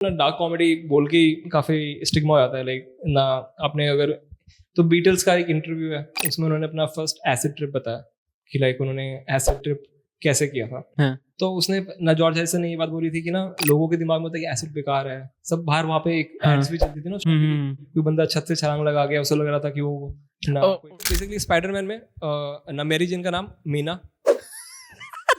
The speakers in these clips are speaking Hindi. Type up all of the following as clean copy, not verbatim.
ना डार्क कॉमेडी बोल के ही काफ़ी स्टिग्मा हो जाता है। लाइक ना आपने अगर तो बीटल्स का एक इंटरव्यू है, उसमें उन्होंने अपना फर्स्ट एसिड ट्रिप बताया कि लाइक उन्होंने एसिड ट्रिप कैसे किया था। हाँ। तो उसने ना जॉर्ज हैरिसन ने ये बात बोली थी कि ना लोगों के दिमाग में होता है कि एसिड बेकार है। सब बाहर वहाँ पे एक हाँ। एड्स भी चलती थी ना, कोई बंदा छत से छलांग लगा गया, उसे लग रहा था कि वो ना बेसिकली स्पाइडरमैन में ना मेरी जेन का नाम मीना,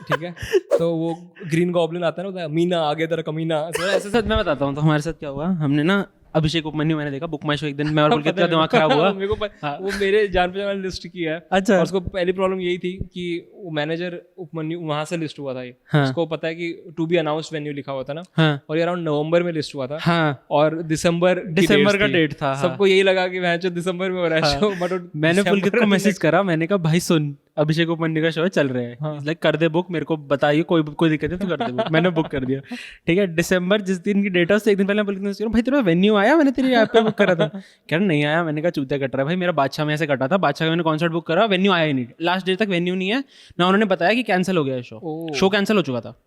ठीक है, तो वो ग्रीन गॉब्लिन आता है ना, मीना आगे तेरा कमीना। ऐसे सच मैं बताता हूँ तो हमारे साथ क्या हुआ, हमने ना अभिषेक उपमन्यु मैंने देखा बुक माई शो एक दिन, मैं और बोल के तेरा दिमाग खराब हुआ। मेरे को वो मेरे जान पहचान वाली लिस्ट की है। अच्छा। और उसको पहली प्रॉब्लम यही थी कि वो मैनेजर उपमन्यु वहां से लिस्ट हुआ था ये। हाँ। उसको पता है कि टू बी अनाउंस्ड वेन्यू लिखा हुआ था ना। हाँ। और ये अराउंड नवंबर में लिस्ट हुआ था। हाँ। और दिसंबर का डेट था। सबको यही लगा कि मैं जो दिसंबर में हो रहा है शो, बट मैंने पुलकित को मैसेज करा, मैंने कहा भाई सुन अभिषेक उपमन्यु का शो चल रहा है, हाँ। लाइक कर दे बुक, मेरे को बताइए कोई दिक्कत नहीं तो कर दे बुक। मैंने बुक कर दिया, ठीक है। दिसंबर जिस दिन की डेट है उससे एक दिन पहले पुलकित ने भाई तेरा वेन्यू आया, मैंने तेरी ऐप पे बुक करा था। कह रहा नहीं आया। मैंने कहा चूतिया कट रहा है भाई, मेरा बादशाह में ऐसे कटा था, बादशाह का मैंने कॉन्सर्ट बुक करा, वेन्यू आया ही नहीं, लास्ट डेट तक वेन्यू नहीं है ना। उन्होंने बताया कि कैंसिल हो गया शो कैंसिल हो चुका था,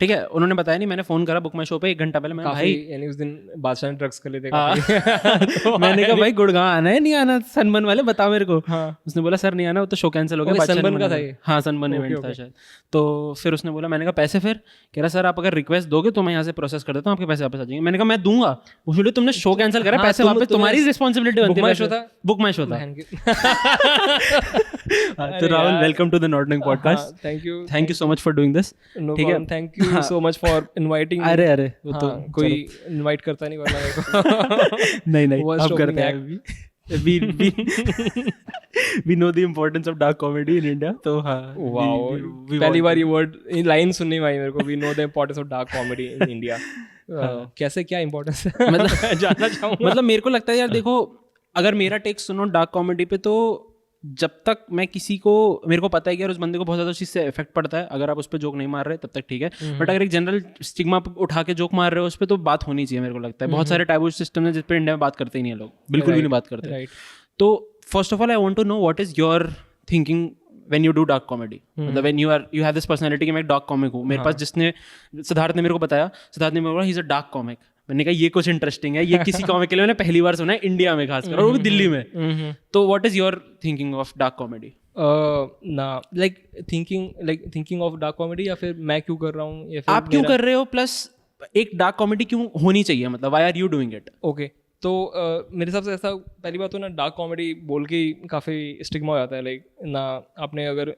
ठीक है, उन्होंने बताया नहीं। मैंने फोन करा बुक माई शो पे 1 घंटा पहले, मैंने भाई यानी उस दिन बादशाह ने ड्रग्स कर लिए थे तो मैंने कहा भाई गुड़गांव आना है नहीं आना, सनबर्न वाले बताओ मेरे को। हाँ। उसने बोला सर नहीं आना, वो तो शो कैंसिल हो गया। सनबर्न का था ये? हाँ सनबर्न इवेंट था शायद। तो फिर उसने बोला, मैंने कहा पैसे, फिर कह रहा सर आप अगर रिक्वेस्ट दोगे तो मैं यहाँ से प्रोसेस कर देता हूँ, आपके पैसे वापस आ जाएंगे। मैंने कहा मैं दूंगा, उसने तुमने शो कैंसिल करा, पैसे वापस, तुम्हारी रिस्पॉन्सिबिलिटी बनती है। बुक माई शो था। तो राहुल वेलकम टू द नॉर्टनिंग podcast. Thank you so much for doing this. ठीक है, thank you so much for inviting. अरे वो तो कोई इनवाइट करता नहीं वरना मेरे को। नहीं आप करते हैं अभी। we know the importance of dark comedy in India, तो हाँ पहली बार ये वर्ड लाइन सुनने में आई मेरे को, we know the importance of dark comedy in India। कैसे क्या इम्पोर्टेंस है मतलब जानना चाहूँगा। मतलब मेरे को लगता है यार देखो, अगर मेरा टेक सुनो डार्क कॉमेडी पे, तो जब तक मैं किसी को, मेरे को पता है कि यार उस बंदे को बहुत ज़्यादा उस चीज़ से इफेक्ट पड़ता है, अगर आप उस पर जोक नहीं मार रहे तब तक ठीक है, बट अगर एक जनरल स्टिग्मा उठा के जोक मार रहे हो उस पर, तो बात होनी चाहिए। मेरे को लगता है बहुत सारे टैबू सिस्टम है जिस पर इंडिया में बात करते ही नहीं है लोग, बिल्कुल भी नहीं बात करते। तो first of all I want to know what is your thinking when you do dark comedy. मतलब when you have this personality कि मैं एक डार्क कॉमिक हूँ। मेरे पास जिसने, सिद्धार्थ ने मेरे को बताया, सिद्धार्थ ने मेरे को बोला he is a dark comic. मैंने कहा ये कुछ इंटरेस्टिंग है, ये किसी कॉमिक के लिए मैंने पहली बार सुना है इंडिया में खासकर, और वो भी दिल्ली में। तो what is your thinking of dark comedy? ना like thinking of dark comedy, या फिर मैं क्यों कर रहा हूँ, या फिर आप क्यों कर रहे हो, प्लस एक डार्क कॉमेडी क्यों होनी चाहिए, मतलब why are you doing it? Okay, तो मेरे हिसाब से ऐसा, पहली बात तो ना डार्क कॉमेडी बोल के ही काफ़ी स्टिग्मा हो जाता है। लाइक ना आपने अगर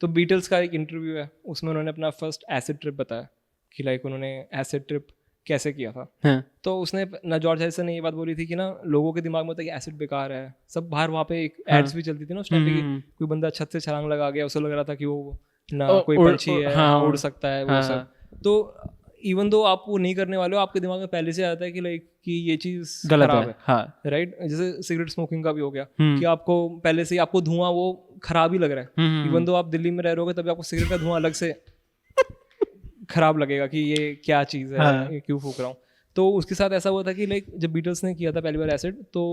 तो बीटल्स का एक इंटरव्यू है, उसमें उन्होंने अपना फर्स्ट एसिड ट्रिप बताया कि लाइक उन्होंने एसिड ट्रिप कैसे किया था। हाँ। तो उसने ना जॉर्ज हैरिसन ने ये बात बोली थी कि ना लोगों के दिमाग में होता है कि एसिड बेकार है। सब बाहर वहाँ पे एक एड्स भी चलती थी ना उस टाइम पे कि कोई बंदा छत से छलांग लगा गया, उसे लग रहा था कि वो ना कोई पंछी है, उड़ सकता है वो सब। तो इवन दो आप वो नहीं करने वाले हो, आपके दिमाग में पहले से आता है कि लाइक कि ये चीज खराब है। हाँ। राइट, जैसे सिगरेट स्मोकिंग का भी हो गया कि आपको पहले से आपको धुआं वो खराब ही लग रहा है। इवन दो आप दिल्ली में रह रहे होगे तभी आपको सिगरेट का धुआं अलग से खराब लगेगा कि ये क्या चीज़ है। हाँ। ये क्यों फूक रहा हूँ। तो उसके साथ ऐसा हुआ था कि लाइक जब बीटल्स ने किया था पहली बार एसिड, तो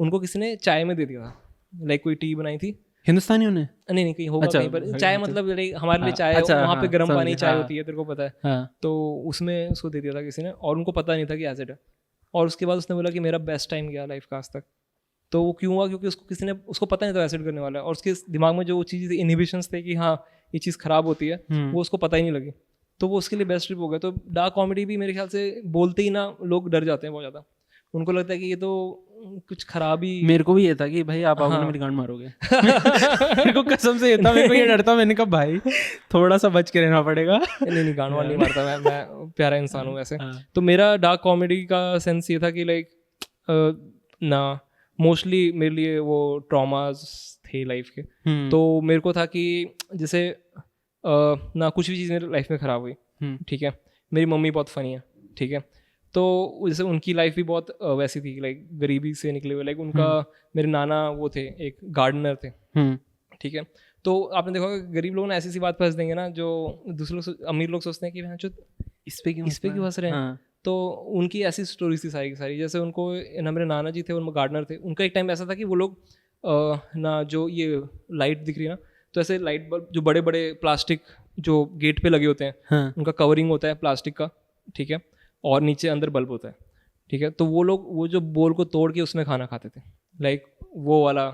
उनको किसी ने चाय में दे दिया था। लाइक कोई टी बनाई थी हिंदुस्तानियों ने, नहीं कहीं होगा कहीं पर चाय, मतलब हमारे लिए चाय वहाँ पे गर्म पानी चाय होती है, तेरे को पता है। तो उसमें उसको दे दिया था किसी ने, और उनको पता नहीं था कि एसिड है। और उसके बाद उसने बोला कि मेरा बेस्ट टाइम गया लाइफ का आज तक। तो वो क्यों हुआ? क्योंकि उसको किसी ने, उसको पता नहीं था एसिड करने वाला है, और उसके दिमाग में जो चीज़ इनहिबिशंस थे कि हाँ ये चीज़ खराब होती है, वो उसको पता ही नहीं लगी। तो वो उसके लिए बेस्ट ट्रिप हो गया। तो डार्क कॉमेडी भी मेरे ख्याल से बोलते ही ना लोग डर जाते हैं बहुत ज़्यादा। उनको लगता है कि ये तो कुछ खराब ही। मेरे को भी ये था कि भाई आप आओगे मेरी गांड मारोगे। मेरे को कसम से ये था, मेरे को ये डर था। मैंने कहा भाई थोड़ा सा बच के रहना पड़ेगा। नहीं गांड वाड़ नहीं मारता मैं प्यारा इंसान हूँ वैसे। तो मेरा डार्क कॉमेडी का सेंस ये था कि लाइक ना मोस्टली मेरे लिए वो ट्रॉमास थे लाइफ के। तो मेरे को था कि जैसे ना कुछ भी चीज़ मेरी लाइफ में ख़राब हुई, ठीक है। मेरी मम्मी बहुत फ़नी है, ठीक है। तो जैसे उनकी लाइफ भी बहुत वैसी थी, लाइक गरीबी से निकले हुए। लाइक उनका मेरे नाना वो थे, एक गार्डनर थे, ठीक है। तो आपने देखा होगा गरीब लोग ना ऐसी सी बात फंस देंगे ना, जो दूसरे लोग, अमीर लोग सोचते हैं कि भैया इस पे क्यों फंस रहे हैं। तो उनकी ऐसी स्टोरीज थी सारी की सारी। जैसे उनको ना, मेरे नाना जी थे, उनमें गार्डनर थे। उनका एक टाइम ऐसा था कि वो लोग ना जो ये लाइट दिख रही है ना, तो ऐसे लाइट बल्ब जो बड़े बड़े प्लास्टिक जो गेट पे लगे होते हैं, उनका कवरिंग होता है प्लास्टिक का, ठीक है। और नीचे अंदर बल्ब होता है, ठीक है। तो वो लोग वो जो बोल को तोड़ के उसमें खाना खाते थे, लाइक वो वाला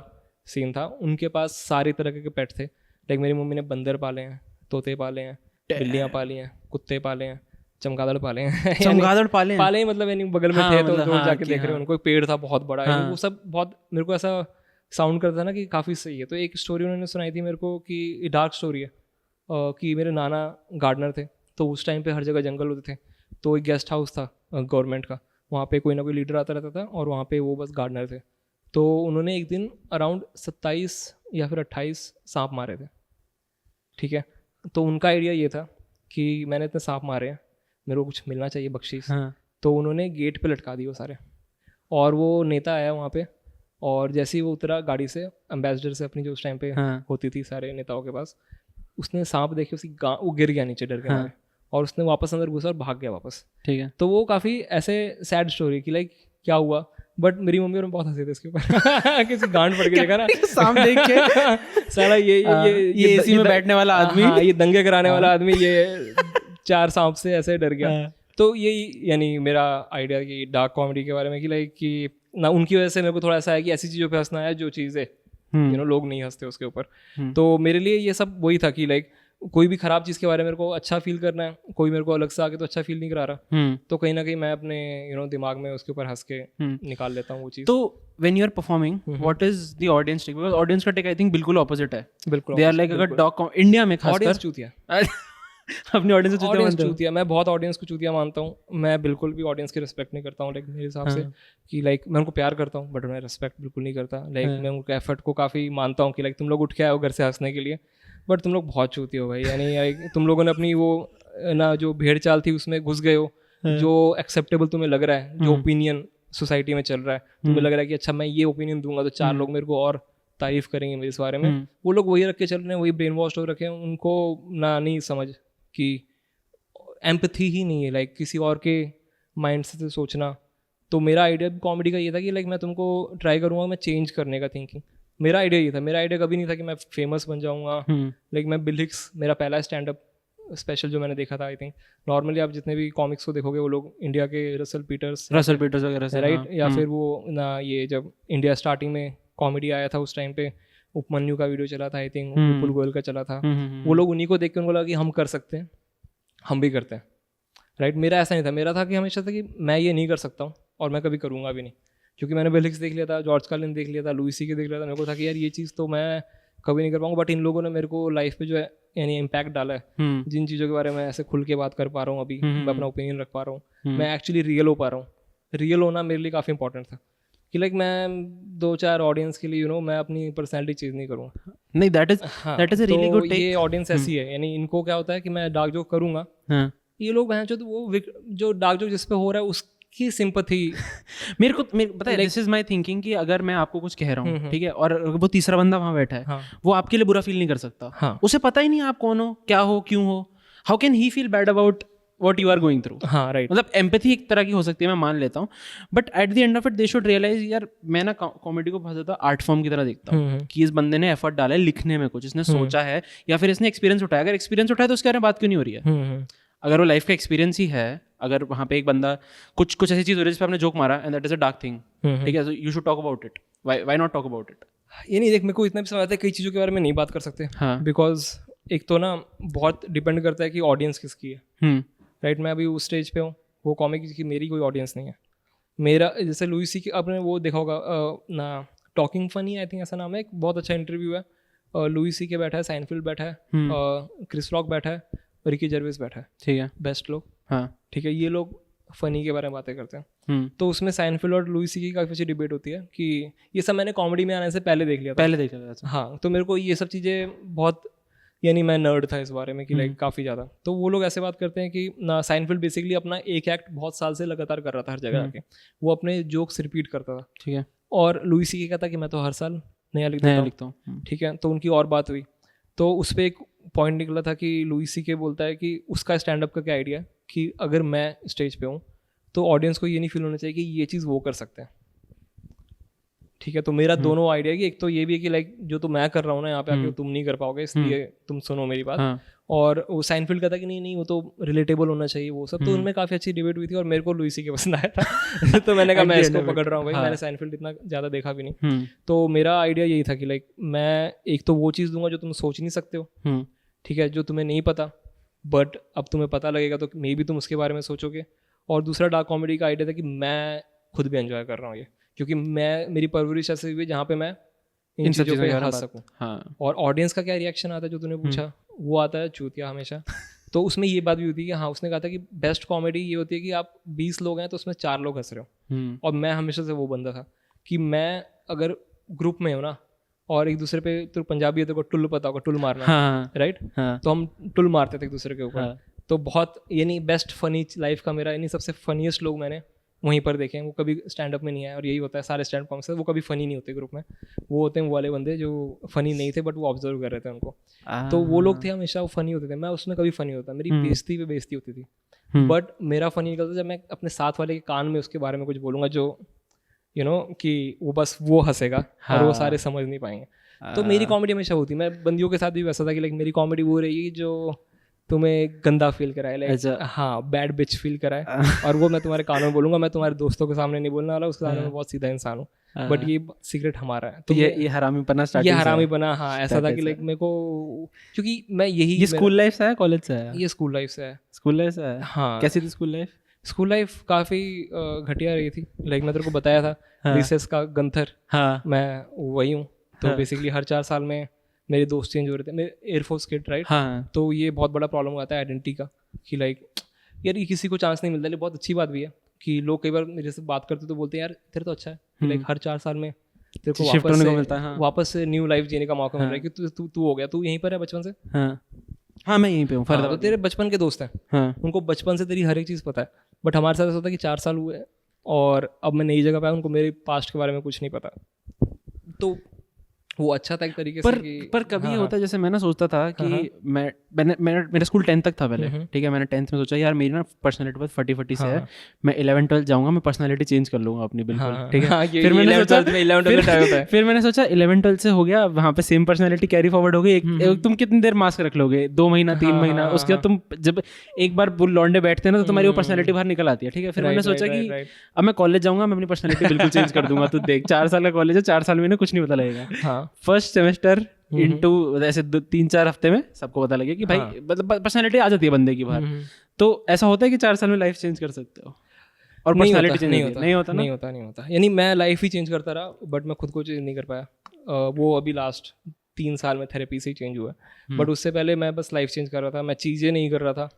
सीन था। उनके पास सारी तरह के पेट थे, लाइक मेरी मम्मी ने बंदर पाले हैं, तोते पाले हैं, बिल्लियाँ पाली हैं, कुत्ते पाले हैं, चमगादड़ पाले हैं। चमगादड़ पाले हैं? पाले ही मतलब यानी बगल में थे तो मतलब दूर जाके देख रहे हैं उनको। एक पेड़ था बहुत बड़ा, यानी वो सब बहुत मेरे को ऐसा साउंड करता था ना कि काफ़ी सही है। तो एक स्टोरी उन्होंने सुनाई थी मेरे को कि डार्क स्टोरी है कि मेरे नाना गार्डनर थे, तो उस टाइम पे हर जगह जंगल होते थे। तो एक गेस्ट हाउस था गवर्नमेंट का, वहाँ पे कोई ना कोई लीडर आता रहता था और वहाँ पे वो बस गार्डनर थे। तो उन्होंने एक दिन अराउंड 27 या फिर 28 सांप मारे थे, ठीक है। तो उनका आइडिया ये था कि मैंने इतने सांप मारे हैं, मेरे को कुछ मिलना चाहिए बख्शीश। तो उन्होंने गेट पे लटका दिए वो सारे, और वो नेता आया वहाँ पे, और जैसे ही वो उतरा गाड़ी से, एम्बेसडर से अपनी जो उस टाइम पे होती थी सारे नेताओं के पास, उसने सांप देखे उसकी वो गिर गया नीचे डर के मारे, और उसने वापस अंदर घुसा और भाग गया वापस, ठीक है। तो वो काफ़ी ऐसे सैड स्टोरी कि लाइक क्या हुआ, बट मेरी मम्मी और मैं बहुत हंसे थे इसके ऊपर। किसी गांड पड़ के देखा ना सांप देख के साला ये एसी में बैठने वाला आदमी, ये दंगे कराने वाला आदमी, ये 4 सांप से ऐसे डर गया। तो यही यानी मेरा आइडिया कि डार्क कॉमेडी के बारे में कि लाइक कि ना उनकी वजह से मेरे को थोड़ा ऐसा है कि ऐसी चीज़ों पे हंसना है जो चीज़ें लोग नहीं हंसते उसके ऊपर। तो मेरे लिए ये सब वही था कि लाइक कोई भी खराब चीज़ के बारे में मेरे को अच्छा फील करना है, कोई मेरे को अलग से आके तो अच्छा फील नहीं करा रहा, तो कहीं ना कहीं मैं अपने दिमाग में उसके ऊपर हंस के निकाल लेता हूँ वो चीज़। तो when you are performing what is the audience take? Because audience का टेक आई थिंक बिल्कुल ऑपोजिट है। बिल्कुल दे आर लाइक अगर डॉग इंडिया में खासकर ऑडियंस चूतिया अपनी ऑडियंस को चूतिया, मैं बहुत ऑडियंस को चूतिया मानता हूँ। मैं बिल्कुल भी ऑडियंस की रिस्पेक्ट नहीं करता हूँ, लाइक मेरे हिसाब से कि लाइक मैं उनको प्यार करता हूँ बट मैं रिस्पेक्ट बिल्कुल नहीं करता। लाइक मैं उनके एफर्ट को काफ़ी मानता हूँ कि लाइक तुम लोग उठ के आए हो घर से हंसने के लिए, बट तुम लोग बहुत चूती हो भाई। यानी तुम लोगों ने अपनी वो ना जो भेड़ चाल थी उसमें घुस गए हो, जो एक्सेप्टेबल तुम्हें लग रहा है, जो ओपिनियन सोसाइटी में चल रहा है, तुम्हें लग रहा है कि अच्छा मैं ये ओपिनियन दूंगा तो 4 लोग मेरे को और तारीफ करेंगे मेरे इस बारे में, वो लोग वही रख के चल रहे हैं, वही ब्रेन वॉश हो रखे हैं। उनको ना नहीं समझ कि एम्पैथी ही नहीं है, लाइक किसी और के माइंड से सोचना। तो मेरा आइडिया कॉमेडी का ये था कि लाइक मैं तुमको ट्राई करूँगा मैं चेंज करने का थिंकिंग। मेरा आइडिया ये था, मेरा आइडिया कभी नहीं था कि मैं फेमस बन जाऊँगा। लाइक मैं बिल हिक्स मेरा पहला स्टैंड अप स्पेशल जो मैंने देखा था, आई थिंक नॉर्मली आप जितने भी कॉमिक्स को देखोगे वो लोग इंडिया के रसल पीटर्स वगैरह से, राइट, या फिर वो ना ये जब इंडिया स्टार्टिंग में कॉमेडी आया था उस टाइम पे उपमन्यु का वीडियो चला था, आई थिंक विपुल गोयल का चला था, वो लोग उन्हीं को देख के उनको लगा कि हम कर सकते हैं, हम भी करते हैं, राइट। मेरा ऐसा नहीं था, मेरा था कि हमेशा था कि मैं ये नहीं कर सकता हूँ और मैं कभी करूँगा भी नहीं, क्योंकि मैंने बिल हिक्स देख लिया था, जॉर्ज कार्लिन देख लिया था, लुई सी के देख लिया था। मेरे को था कि यार ये चीज़ तो मैं कभी नहीं कर पाऊंगा, बट इन लोगों ने मेरे को लाइफ पे जो है यानी इम्पैक्ट डाला है, जिन चीज़ों के बारे में ऐसे खुल के बात कर पा रहा हूँ अभी, मैं अपना ओपिनियन रख पा रहा हूँ, मैं एक्चुअली रियल हो पा रहा हूँ। रियल होना मेरे लिए काफ़ी इंपॉर्टेंट था कि लाइक मैं 2-4 ऑडियंस के लिए मैं अपनी पर्सनैलिटी चीज़ नहीं करूँगा। नहीं, that is a really good take. ये ऑडियंस ऐसी है, यानी इनको क्या होता है कि मैं डार्क जोक करूँगा, ये लोग हैं जो डार्क जोक जिस पे हो रहा है उसकी सिंपैथी मेरे को पता है, दिस इज माय थिंकिंग कि अगर मैं आपको कुछ कह रहा हूँ, ठीक है, और वो तीसरा बंदा वहाँ बैठा है, वो आपके लिए बुरा फील नहीं कर सकता, उसे पता ही नहीं आप कौन हो, क्या हो, क्यों हो, how can he feel bad about what you are going through? हाँ, राइट। मतलब एम्पैथी एक तरह की हो सकती है, मैं मान लेता हूँ, but at the end of it they should realise, यार मैं ना कॉमेडी को बहुत ज़्यादा आर्ट फॉर्म की तरह देखता हूँ कि इस बंदे ने एफर्ट डाला है लिखने में, कुछ इसने सोचा है, या फिर इसने एक्सपीरियंस उठाया। अगर एक्सपीरियंस उठाया तो उसके बारे में बात क्यों नहीं हो रही है? अगर वो लाइफ का एक्सपीरियंस ही है, अगर वहाँ पे एक बंदा कुछ ऐसी चीज़ हो रही है जिस पर आपने जोक मारा and that is a dark thing, ठीक है, you should talk about it. Why not talk about it? ये नहीं, देख मेरे को इतना भी समझ आता है कई चीज़ों के बारे में नहीं बात कर सकते, बिकॉज एक तो ना बहुत डिपेंड करता है कि ऑडियंस किसकी है, राइट। मैं अभी उस स्टेज पे हूँ, वो कॉमिक की मेरी कोई ऑडियंस नहीं है। मेरा जैसे लुई सी की आपने वो देखा होगा ना, टॉकिंग फनी आई थिंक ऐसा नाम है, एक बहुत अच्छा इंटरव्यू है। लुई सी के बैठा है, साइनफील्ड बैठा है, क्रिस रॉक बैठा है, रिकी जर्वेस बैठा है, ठीक है, बेस्ट लोग, हाँ ठीक है, ये लोग फनी के बारे में बातें करते हैं। तो उसमें साइनफील्ड और लुई सी की काफ़ी अच्छी डिबेट होती है कि ये सब मैंने कॉमेडी में आने से पहले देख लिया था। हाँ, तो मेरे को ये सब चीज़ें बहुत, यानी मैं नर्ड था इस बारे में कि लाइक काफ़ी ज़्यादा। तो वो लोग ऐसे बात करते हैं कि ना साइनफील्ड बेसिकली अपना एक एक्ट बहुत साल से लगातार कर रहा था हर जगह आके, वो अपने जोक्स रिपीट करता था, ठीक है, और लुई सी कहता कि मैं तो हर साल नया लिखता हूँ, ठीक है। तो उनकी और बात हुई, तो उस पर एक पॉइंट निकला था कि लुई सी के बोलता है कि उसका स्टैंड अप का क्या आइडिया कि अगर मैं स्टेज पे हूँ तो ऑडियंस को ये नहीं फील होना चाहिए कि ये चीज़ वो कर सकते हैं, ठीक है। तो मेरा दोनों आइडिया कि एक तो ये भी है कि लाइक जो तो मैं कर रहा हूँ ना यहाँ पे आके तुम नहीं कर पाओगे, इसलिए तुम सुनो मेरी बात, और वो साइनफील्ड का था कि नहीं वो तो रिलेटेबल होना चाहिए वो सब, तो उनमें काफ़ी अच्छी डिबेट हुई थी और मेरे को लुई सीके पसंद आया था तो मैंने कहा मैं इसको पकड़ रहा हूँ भाई, मैंने साइनफील्ड इतना ज़्यादा देखा भी नहीं, तो मेरा आइडिया यही था कि लाइक मैं एक तो वो चीज़ दूंगा जो तुम सोच नहीं सकते हो, ठीक है, जो तुम्हें नहीं पता बट अब तुम्हें पता लगेगा तो मे भी तुम उसके बारे में सोचोगे। और दूसरा डार्क कॉमेडी का आइडिया था कि मैं खुद भी एंजॉय कर रहा हूँ ये, क्योंकि मेरी परवरिश ऐसे हुई जहाँ पे मैं इन चीज़ों पे हंस सकूँ। हाँ। और ऑडियंस का क्या रिएक्शन आता है जो तूने पूछा, वो आता है चूतिया हमेशा तो उसमें ये बात भी होती है कि हाँ उसने कहा था कि बेस्ट कॉमेडी ये होती है कि आप 20 लोग हैं तो उसमें 4 लोग हंस रहे हो, और मैं हमेशा से वो बंदा था कि मैं अगर ग्रुप में हूँ ना और एक दूसरे पे, तो पंजाबी है तो टुल पता होगा, टुल मारना, हाँ, राइट, हाँ, तो हम टुल मारते थे एक दूसरे के ऊपर, हाँ, तो बहुत यानी बेस्ट फनी लाइफ का मेरा यानी सबसे फनीस्ट लोग मैंने वहीं पर देखे हैं, वो कभी स्टैंड अप में नहीं आए, और यही होता है सारे स्टैंड कॉमिक्स, वो कभी फनी नहीं होते ग्रुप में, वो होते हैं वो वाले बंदे जो फनी नहीं थे बट वो ऑब्जर्व कर रहे थे उनको, तो वो लोग थे हमेशा वो फनी होते थे, मैं उसमें कभी फनी होता, मेरी बेइज्जती पे बेइज्जती होती थी, बट मेरा फनी निकलता जब मैं अपने साथ वाले के कान में उसके बारे में कुछ बोलूँगा जो कि वो बस वो हंसेगा, हाँ, और वो सारे समझ नहीं पाएंगे, तो मेरी कॉमेडी हमेशा होती, मैं बंदियों के साथ भी वैसा था कि लाइक मेरी कॉमेडी वो रहेगी जो तुम्हें गंदा फील कराए, लाइक हाँ बैड बिच फील कराए, और वो मैं तुम्हारे कानों में बोलूंगा, मैं तुम्हारे दोस्तों के सामने नहीं बोलने वाला, उसके सामने मैं बहुत सीधा इंसान हूँ, बट ये सीक्रेट हमारा है, तो ये हरामीपना, ये हरामीपना, हाँ ऐसा था कि लाइक मेरे को, क्योंकि मैं यही, स्कूल लाइफ से है कॉलेज से है, ये स्कूल लाइफ से है, स्कूल लाइफ से है, हाँ, कैसी थी स्कूल लाइफ? स्कूल लाइफ काफ़ी घटिया रही थी, लाइक मैं तेरे को बताया था, हाँ, रिसेस का गंथर, हाँ, मैं वही हूँ, तो हाँ, बेसिकली हर 4 साल में मेरे दोस्त चेंज हो रहे थे, मेरे एयरफोर्स किड, राइट, हाँ, तो ये बहुत बड़ा प्रॉब्लम आता है आइडेंटिटी का, कि लाइक यार ये किसी को चांस नहीं मिलता, लेकिन बहुत अच्छी बात भी है कि लोग कई बार मेरे से बात करते तो बोलते हैं यार तेरे तो अच्छा है, लाइक हर 4 साल में तेरे को वापस से मिलता है, हाँ, वापस से न्यू लाइफ जीने का मौका मिल रहा है, कि तू हो गया, तू यहीं पर है बचपन से, हाँ मैं यहीं पे हूँ, तो तेरे बचपन के दोस्त हैं, हाँ, उनको बचपन से तेरी हर एक चीज़ पता है, बट हमारे साथ ऐसा होता है कि 4 साल हुए और अब मैं नई जगह पे आया, उनको मेरे पास्ट के बारे में कुछ नहीं पता, तो वो अच्छा था एक तरीके से पर कभी हाँ, होता है, जैसे मैं ना सोचता था कि मैंने मेरा स्कूल 10th तक था पहले, ठीक है, मैंने 10th में सोचा यार मेरी ना पर्सनालिटी बहुत फटी से है, मैं 11th-12th जाऊंगा, मैं पर्सनालिटी चेंज कर लूंगा अपनी, बिल्कुल, ठीक है, फिर मैंने सोचा फिर मैंने सोचा 11th-12th से हो गया, वहाँ पे सेम पर्सनालिटी कैरी फॉरवर्ड हो गई, तुम कितनी देर मास्क रख लोगे, 2 महीना 3 महीना, उसके बाद तुम जब एक बार लौंडे बैठते हैं ना तो तुम्हारी वो पर्सनालिटी बाहर निकल आती है, ठीक है, फिर मैंने सोचा कि अब मैं कॉलेज जाऊंगा, मैं अपनी पर्सनालिटी बिल्कुल चेंज कर दूंगा, तू देख 4 साल का कॉलेज है, 4 साल में कुछ नहीं पता लगेगा, फर्स्ट सेमेस्टर इनटू ऐसे 3-4 हफ्ते में सबको पता लगे कि भाई मतलब पर्सनालिटी आ जाती है बंदे की बाहर, तो ऐसा होता है कि 4 साल में लाइफ चेंज कर सकते हो, और पर्सनालिटी चेंज नहीं होता, यानी मैं लाइफ ही चेंज करता रहा बट मैं खुद को चेंज नहीं कर पाया, वो अभी लास्ट 3 साल में थेरेपी से ही चेंज हुआ, बट उससे पहले मैं बस लाइफ चेंज कर रहा था, मैं चीज़ें नहीं कर रहा था,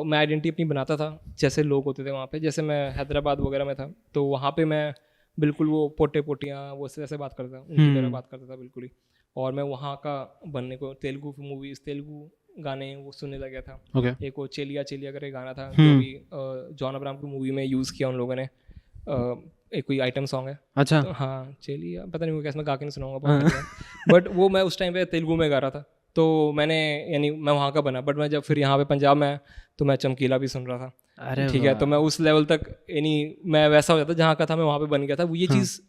मैं आइडेंटिटी अपनी बनाता था जैसे लोग होते थे वहाँ पे, जैसे मैं हैदराबाद वगैरह में था तो वहाँ पे मैं बिल्कुल वो पोटियाँ वो ऐसे बात करता था, उनकी तरह बात करता था बिल्कुल ही, और मैं वहाँ का बनने को तेलुगु मूवीज़, तेलुगु गाने वो सुनने लगा था, एक वो चेलिया चेलिया करके गाना था जो भी जॉन अब्राहम की मूवी में यूज़ किया उन लोगों ने, एक कोई आइटम सॉन्ग है, अच्छा, तो हाँ चेलिया, पता नहीं वो कैसे, मैं गा के नहीं सुनाऊंगा, बट वो मैं उस टाइम पे तेलुगु में गा रहा था, तो मैंने यानी मैं वहाँ का बना, बट मैं जब फिर यहाँ पे पंजाब में तो मैं चमकीला भी सुन रहा था, ठीक है, तो मैं उस लेवल तक यानी मैं वैसा हो जाता जहाँ का था मैं वहाँ पे बन गया था, वो ये चीज़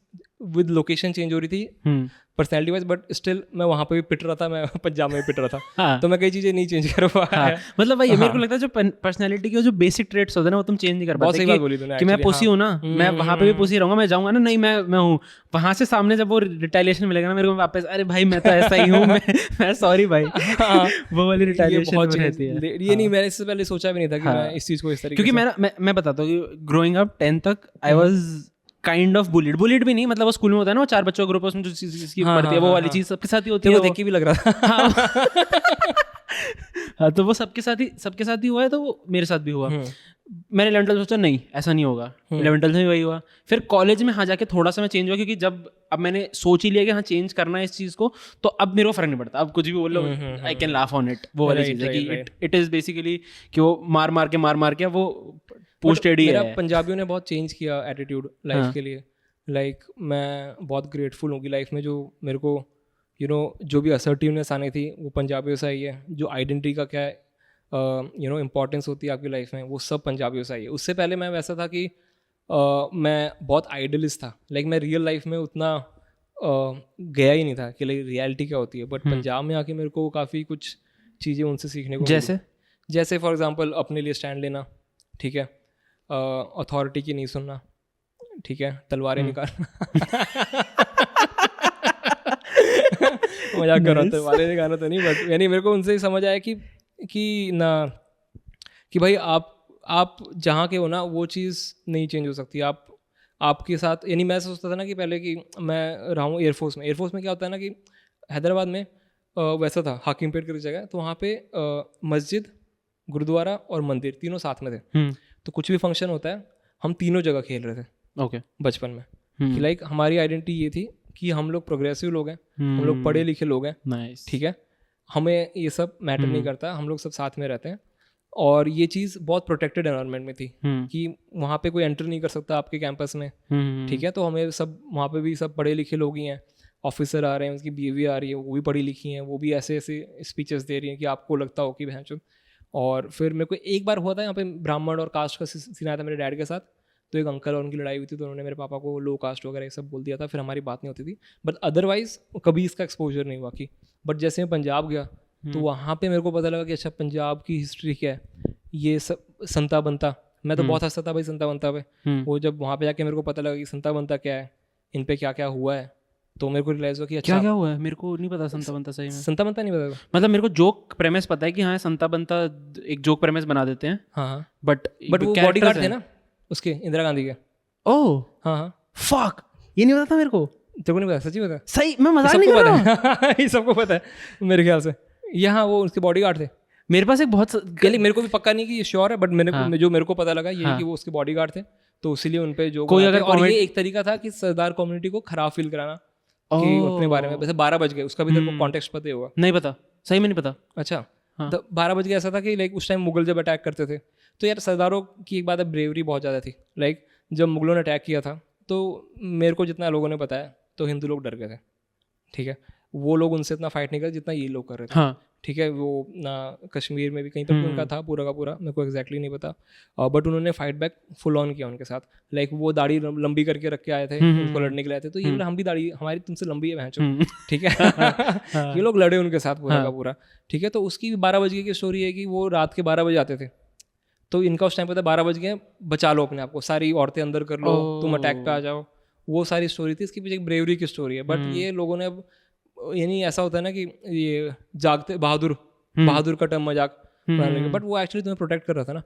विद लोकेशन चेंज हो रही थी पर्सनैलिटी वाइज, बट स्टिल मैं वहाँ पे भी पिट रहा था, मैं पंजाब में भी पिट रहा था, हाँ, तो मैं कई चीज़ें नहीं चेंज कर पाया, हाँ, मतलब भाई मेरे को लगता है जो पर्सनैलिटी के जो बेसिक ट्रेट्स होते हैं ना वो तुम चेंज नहीं कर पाते, बहुत सही बात बोली तूने कि मैं पुसी हूँ ना, मैं वहाँ पे भी पुसी रहूँगा, मैं जाऊँगा ना, नहीं मैं हूँ वहाँ से, सामने जब वो रिटेलिएशन मिलेगा ना मेरे को वापस, अरे भाई मैं तो ऐसा ही हूँ, मैं सॉरी भाई, वो वाली रिटेलिएशन रहती है, ये नहीं, मैंने इससे पहले सोचा भी नहीं था कि मैं इस चीज़ को इस तरीके, क्योंकि मैं बताता हूँ कि ग्रोइंग अप 10th तक I was kind of bullied भी नहीं, मतलब वो स्कूल में होता है ना वो 4 बच्चों का ग्रुप, उसमें जो चीज़ की पढ़ती है वो वाली चीज़ सबके साथ ही होती है, वो देख के भी लग रहा था, हाँ, तो वो सबके साथ ही हुआ है, तो वो मेरे साथ भी हुआ, मैंने 11th सोचा नहीं ऐसा नहीं होगा, 11th में वही हुआ, फिर कॉलेज में हाँ जाके थोड़ा सा मैं चेंज हुआ, क्योंकि जब अब मैंने सोच ही लिया कि हाँ चेंज करना है इस चीज़ को, तो अब मेरे को फर्क नहीं पड़ता, अब कुछ भी बोल लो I can laugh on it, वो वाली चीज़ है कि इट इज़ बेसिकली कि वो मार के वो पोस्टेड ही है। पंजाबियों ने बहुत चेंज किया एटीट्यूड लाइफ के लिए, लाइक मैं बहुत ग्रेटफुल हूँ कि लाइफ में जो मेरे को जो भी असर्टिवनेस आनी थी वो पंजाबियों से आई है, जो आइडेंटिटी का क्या है इम्पोर्टेंस होती है आपकी लाइफ में, वो सब पंजाबियों से आई है। उससे पहले मैं वैसा था कि मैं बहुत आइडलिस्ट था, लाइक मैं रियल लाइफ में उतना गया ही नहीं था कि लाइक रियलिटी क्या होती है, बट पंजाब में आके मेरे को काफ़ी कुछ चीज़ें उनसे सीखने को जैसे फॉर एग्जांपल अपने लिए स्टैंड लेना, ठीक है, अथॉरिटी की नहीं सुनना, ठीक है, तलवारें निकालना मजाक कर रहा था, तलवारें निकालना तो नहीं, बट यानी मेरे को उनसे ही समझ आया कि ना कि भाई आप जहाँ के हो ना वो चीज़ नहीं चेंज हो सकती। आपके साथ, यानी मैं सोचता था ना कि पहले कि मैं रहा हूँ एयरफोर्स में क्या होता है ना कि हैदराबाद में वैसा था, हाकिमपेट की जगह, तो वहाँ पे मस्जिद, गुरुद्वारा और मंदिर तीनों साथ में थे। तो कुछ भी फंक्शन होता है हम तीनों जगह खेल रहे थे। ओके। बचपन में कि लाइक हमारी आइडेंटिटी ये थी कि हम लोग प्रोग्रेसिव लोग हैं, हम लोग पढ़े लिखे लोग हैं, ठीक है, हमें ये सब मैटर नहीं करता, हम लोग सब साथ में रहते हैं। और ये चीज़ बहुत प्रोटेक्टेड एनवायरनमेंट में थी कि वहाँ पे कोई एंटर नहीं कर सकता आपके कैंपस में, ठीक है। तो हमें सब वहाँ पे भी सब पढ़े लिखे लोग ही हैं, ऑफिसर आ रहे हैं, उसकी बीवी आ रही है, वो भी पढ़ी लिखी हैं, वो भी ऐसे ऐसे स्पीचेस दे रही हैं कि आपको लगता हो कि भैंचोद। और फिर मेरे को एक बार हुआ था यहाँ पे ब्राह्मण और कास्ट का सीन आया था मेरे डैड के साथ, तो एक अंकल और उनकी लड़ाई हुई थी, तो उन्होंने मेरे पापा को लो कास्ट वगैरह ये सब बोल दिया था, फिर हमारी बात नहीं होती थी। बट अदरवाइज कभी इसका एक्सपोजर नहीं हुआ कि, बट जैसे मैं पंजाब गया तो वहाँ पे मेरे को पता लगा कि अच्छा पंजाब की हिस्ट्री क्या है, ये सब संता बनता, मैं तो बहुत हंसता था भाई संता बनता पे। वो जब वहाँ पे जाके मेरे को पता लगा कि संता बनता क्या है, इन पे क्या क्या हुआ है, तो मेरे को रियलाइज हुआ कि अच्छा क्या हुआ है। मेरे को नहीं पता संता बनता सही में। संता बनता नहीं पता, मतलब मेरे को जोक प्रेमिस पता है कि हाँ संता बनता एक जोक प्रेमिस बना देते हैं। हाँ बट वो बॉडीगार्ड थे ना उसके, इंदिरा गांधी के। ओह हाँ फक, ये नहीं पता था मेरे को। तेरे को नहीं पता? सच्ची पता? सही, मैं मजाक नहीं कर रहा हूँ। ये सबको पता है मेरे ख्याल से। यहाँ वो उसके बॉडीगार्ड थे। मेरे पास एक बहुत मेरे को भी पक्का नहीं कि ये श्योर है, बट जो मेरे को पता लगा ये कि वो उसके बॉडीगार्ड थे, तो इसीलिए उन पे जो कोई अगर, और ये एक तरीका था कि सरदार कम्युनिटी को खराब फील कराना कि अपने बारे में। वैसे 12 बज गए, उसका भी तेरे को कॉन्टेक्स्ट पता ही होगा। नहीं पता, सही में नहीं पता। अच्छा, तो 12 बज गए ऐसा था कि लाइक उस टाइम मुगल जब अटैक करते थे, तो यार सरदारों की एक बात है, ब्रेवरी बहुत ज़्यादा थी। लाइक जब मुगलों ने अटैक किया था तो मेरे को जितना लोगों ने बताया तो हिंदू लोग डर गए थे, ठीक है, वो लोग उनसे इतना फाइट नहीं कर जितना ये लोग कर रहे थे। हाँ ठीक है, वो ना कश्मीर में भी कहीं पर उनका था पूरा का पूरा, मेरे को एग्जैक्टली नहीं पता, बट उन्होंने फाइट बैक फुल ऑन किया उनके साथ। लाइक वो दाढ़ी लंबी करके रख के आए थे, उनको लड़ने के लिए आए थे, तो ये हम भी दाढ़ी हमारी तुमसे लंबी है भैंचो, ठीक है। ये लोग लड़े उनके साथ पूरा का पूरा, ठीक है। तो उसकी 12 बजे की स्टोरी है कि वो रात के 12 बजे आते थे, तो इनका उस टाइम पे था 12 बज गए, बचा लो अपने आप को, सारी औरतें अंदर कर लो, तुम अटैक पे आ जाओ, वो सारी स्टोरी थी। इसकी पीछे एक ब्रेवरी की स्टोरी है। बट ये लोगों ने अब, यानी ऐसा होता है ना कि ये जागते बहादुर का टर्म मजाक बनाने के, बट वो एक्चुअली तुम्हें प्रोटेक्ट कर रहा था ना,